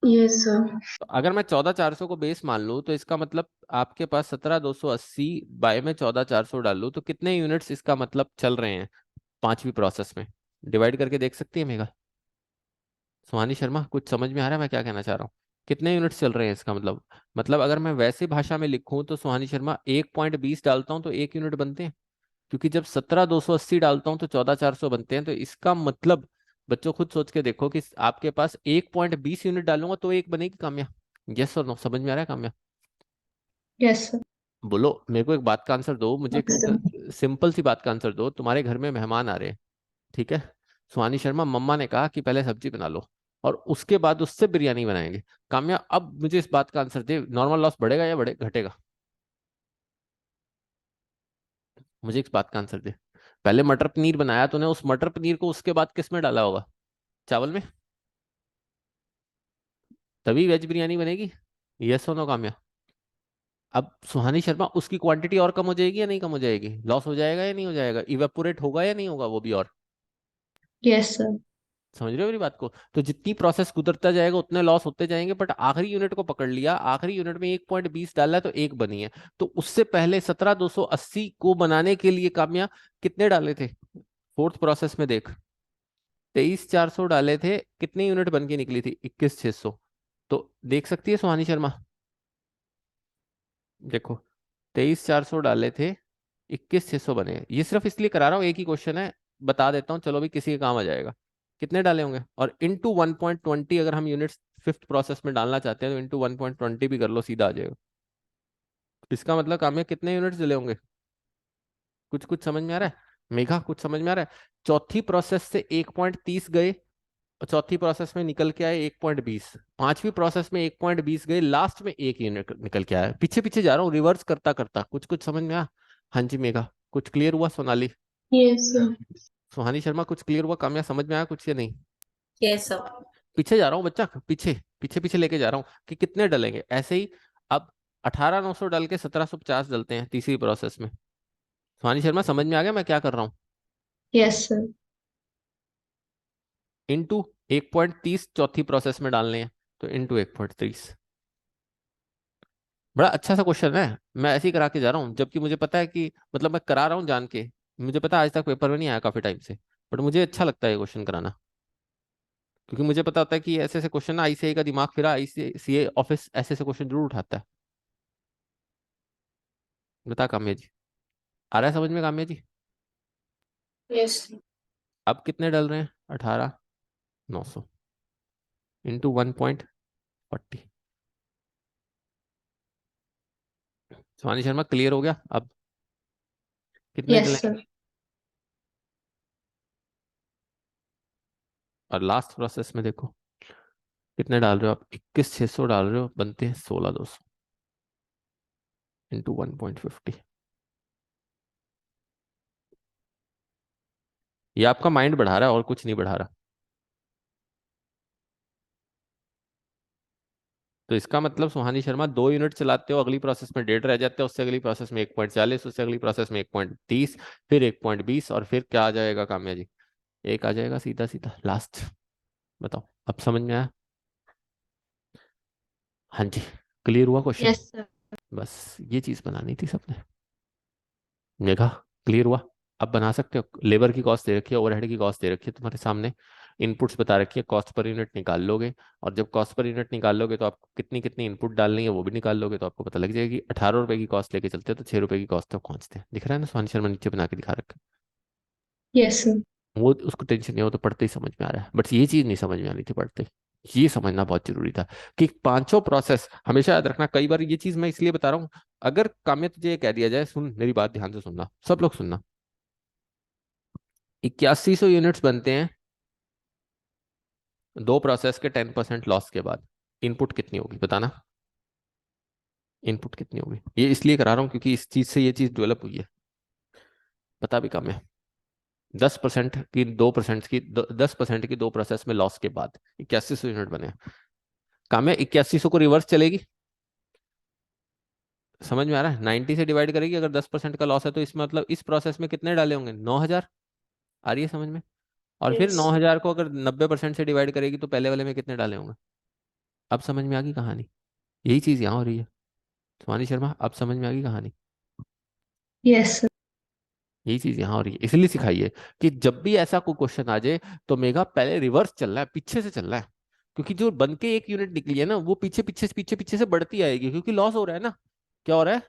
Yes sir. तो अगर मैं 14,400 को बेस मान लूँ तो इसका मतलब आपके पास 17,280 बाय में 14,400 डाल लूँ तो कितने यूनिट्स इसका मतलब चल रहे हैं पांचवी प्रोसेस में? डिवाइड करके देख सकती है मेगा? सुहानी शर्मा, कुछ समझ में आ रहा है मैं क्या कहना चाह रहा हूँ? कितने यूनिट्स चल रहे हैं इसका मतलब अगर मैं वैसे भाषा में लिखूं तो सुहानी शर्मा 1.20 डालता हूं तो 1 यूनिट बनते हैं, क्योंकि जब 17,280 डालता हूं तो 14,400 बनते हैं। तो इसका मतलब बच्चों खुद सोच के देखो कि आपके पास 1.20 यूनिट डालूंगा तो एक बनेगी काम्या। यस और नो, समझ में आ रहा है काम्या? Yes sir. बोलो मेरे को एक बात का आंसर दो, मुझे सिंपल सी बात का आंसर दो। तुम्हारे घर में मेहमान आ रहे हैं, ठीक है? सुहानी शर्मा, मम्मा ने कहा कि पहले सब्जी बना लो और उसके बाद उससे बिरयानी बनाएंगे। काम्या अब मुझे इस बात का आंसर दे, नॉर्मल लॉस बढ़ेगा या घटेगा? मुझे इस बात का आंसर दे। पहले मटर पनीर बनाया तूने, उस मटर पनीर को उसके बाद किस में डाला होगा? चावल में? तभी वेज बिरयानी बनेगी। यस हो नो काम्या? अब सुहानी शर्मा, उसकी क्वांटिटी और कम हो जाएगी या नहीं कम हो जाएगी? लॉस हो जाएगा या नहीं हो जाएगा? इवेपोरेट होगा या नहीं होगा वो भी? और यस सर। समझ रहे हो मेरी बात को? तो जितनी प्रोसेस गुजरता जाएगा उतने लॉस होते जाएंगे, बट आखिरी यूनिट को पकड़ लिया, आखिरी यूनिट में 1.20 डाला है तो एक बनी है। तो उससे पहले 17,280 को बनाने के लिए काम्या कितने डाले थे फोर्थ प्रोसेस में? देख, 23,400 डाले थे, कितने यूनिट बन के निकली थी? 21,600। तो देख सकती है सुहानी शर्मा, देखो 23,400 डाले थे, 21,600 बने। ये सिर्फ इसलिए करा रहा हूँ, एक ही क्वेश्चन है, बता देता हूँ, चलो भी किसी के काम आ जाएगा। कितने डाले होंगे? और इंटू 1.20 अगर हम यूनिट्स फिफ्थ प्रोसेस में डालना चाहते हैं तो इंटू 1.20 भी कर लो, सीधा आ जाएगा। इसका मतलब काम है कितने यूनिट्स डले होंगे? कुछ कुछ समझ में आ रहा है मेघा? कुछ समझ में आ रहा है? चौथी प्रोसेस से 1.30 गए और चौथी प्रोसेस में निकल के आए 1.20, पांचवी प्रोसेस में 1.20 गए, लास्ट में एक यूनिट निकल के आया। पीछे पीछे जा रहा हूँ, रिवर्स करता करता। कुछ कुछ समझ में आया? हाँ जी मेघा, कुछ क्लियर हुआ? Sonali, yes sir. सुहानी शर्मा, कुछ क्लियर हुआ? काम्या, समझ में आया कुछ या नहीं? Yes, sir. पीछे जा रहा हूँ बच्चा, पीछे पीछे पीछे लेके जा रहा हूँ कि कितने डलेंगे ऐसे ही। अब 18,900 डल के 1750 डलते हैं तीसरी प्रोसेस में। सुहानी शर्मा, समझ में आ गया मैं क्या कर रहा हूँ? Yes sir. इंटू 1.30 चौथी प्रोसेस में डालने हैं, तो इंटू 1.30। बड़ा अच्छा सा क्वेश्चन है, मैं ऐसे ही करा के जा रहा हूँ, जबकि मुझे पता है कि मतलब मैं करा रहा हूँ जान के। मुझे पता है आज तक पेपर में नहीं आया काफी टाइम से, बट मुझे अच्छा लगता है ये क्वेश्चन कराना, क्योंकि मुझे पता होता है कि ऐसे ऐसे क्वेश्चन ना आईसीआई का दिमाग फिरा, आईसीआई ऑफिस ऐसे ऐसे क्वेश्चन जरूर उठाता है। बता काम्या जी, आ रहा है समझ में काम्या जी? यस। अब कितने डल रहे हैं? 18,900 इंटू 1.40। सुहानी शर्मा, क्लियर हो गया? अब कितने यस डलेंगे? सर। और लास्ट प्रोसेस में देखो कितने डाल रहे हो आप? 21,600 डाल रहे हो, बनते हैं 16,200 इंटू 1.50। ये आपका माइंड बढ़ा रहा है और कुछ नहीं बढ़ा रहा। तो इसका मतलब सुहानी शर्मा 2 यूनिट चलाते हो, अगली प्रोसेस में 1.5 रह जाते हो, उससे अगली प्रोसेस में 1.40, उससे अगली प्रोसेस में 1.30, फिर 1.20, और फिर क्या आ जाएगा काम्या जी? एक आ जाएगा सीधा सीधा लास्ट। बताओ अब समझ में आया? हाँ जी, क्लियर हुआ क्वेश्चन? Yes sir. बस ये चीज बनानी थी सबने। मेघा, क्लियर हुआ? अब बना सकते हो। लेबर की कॉस्ट दे रखी है, ओवरहेड की कॉस्ट दे रखी है तुम्हारे सामने, इनपुट्स बता रखी है, कॉस्ट पर यूनिट निकाल लोगे, और जब कॉस्ट पर यूनिट निकाल लोगे तो आपको कितनी कितनी इनपुट डालनी है वो भी निकाल लोगे, तो आपको पता लग जाएगी। 18 रुपए की कॉस्ट लेके चलते हैं तो 6 रुपए की कॉस्ट तक पहुंचते हैं। दिख रहा है ना? सुहानी शर्मा नीचे बना के दिखा रखा यस सर। है। वो उसको टेंशन नहीं हो, तो पढ़ते ही समझ में आ रहा है, बट ये चीज नहीं समझ में आ रही थी पढ़ते। ये समझना बहुत जरूरी था कि पांचों प्रोसेस हमेशा याद रखना। कई बार ये चीज मैं इसलिए बता रहा हूँ, अगर काम्य तुझे ये कह दिया जाए, सुन मेरी बात ध्यान से सुनना, सब लोग सुनना, 8100 यूनिट्स बनते हैं 2 प्रोसेस के 10% लॉस के बाद, इनपुट कितनी होगी बताना? इनपुट कितनी होगी? ये इसलिए करा रहा हूं क्योंकि इस चीज से ये चीज डेवलप हुई है। पता भी कम है। 10% की 2% की 10% की 2 प्रोसेस में लॉस के बाद 8100 यूनिट बने। काम है 8100 को रिवर्स चलेगी, समझ में आ रहा है? 90 से डिवाइड करेगी अगर 10% का लॉस है तो इसमें मतलब इस प्रोसेस में कितने डाले होंगे? 9000। आ रही है समझ में? और फिर यस 9000 को अगर 90% से डिवाइड करेगी तो पहले वाले में कितने डाले होंगे? अब समझ में आ गई कहानी? यही चीज यहाँ हो रही है शिवानी शर्मा, अब समझ में आ गई कहानी? Yes sir. यही चीज यहाँ हो रही है, इसलिए सिखाई है कि जब भी ऐसा कोई क्वेश्चन आ जाए तो मेगा पहले रिवर्स चल रहा है, पीछे से चल रहा है। क्योंकि जो बन के एक यूनिट निकली है ना वो पीछे पीछे पीछे पीछे से बढ़ती आएगी, क्योंकि लॉस हो रहा है ना। क्या हो रहा है?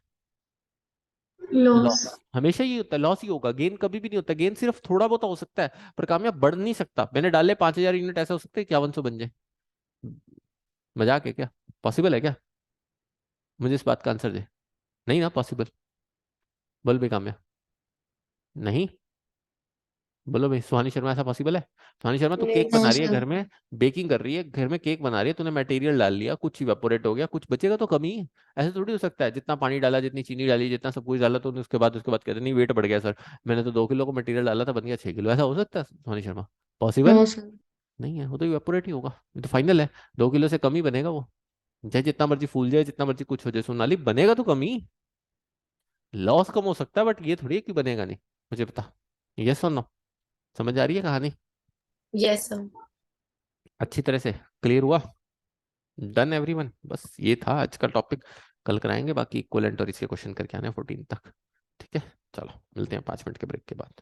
लॉस। लॉस। हमेशा ही होता है, लॉस ही होगा, गेन कभी भी नहीं होता। गेन सिर्फ थोड़ा बहुत हो सकता है पर कामयाब बढ़ नहीं सकता। मैंने डाले 5000 यूनिट, ऐसा हो सकता है 5100 बन जाए? मजाक है क्या? पॉसिबल है क्या? मुझे इस बात का आंसर दे। नहीं ना पॉसिबल। बोल भी कामयाब। नहीं। बोलो भाई सुहानी शर्मा, ऐसा पॉसिबल है? सुहानी शर्मा, तू नहीं केक बना रही है सर। घर में, बेकिंग कर रही है घर में, केक बना रही है, तूने मटेरियल डाल लिया, कुछ इवेपोरेट हो गया, कुछ बचेगा तो कमी है। ऐसे थोड़ी हो सकता है जितना पानी डाला, जितनी चीनी डाली, जितना सब कुछ डाला, तो उसके बाद कहते नहीं वेट बढ़ गया सर, मैंने तो 2 किलो को मटेरियल डाला था बन गया 6 किलो। ऐसा हो सकता है Suhani Sharma? Possible no sir. नहीं है, वो तो इवेपोरेट ही होगा। ये तो फाइनल है, 2 किलो से कम ही बनेगा वो। चाहे जितना मर्जी फूल जाए, जितना मर्जी कुछ हो जाए, सोनाली बनेगा तो कम ही। लॉस कम हो सकता है बट ये थोड़ी है कि बनेगा नहीं। मुझे बता, यस और नो? समझ आ रही है कहानी? Yes, sir. अच्छी तरह से क्लियर हुआ? Done everyone? बस ये था आज का टॉपिक। कल कराएंगे बाकी इक्वलेंट और इसके क्वेश्चन करके आने 14 तक। ठीक है, चलो मिलते हैं 5 मिनट के ब्रेक के बाद।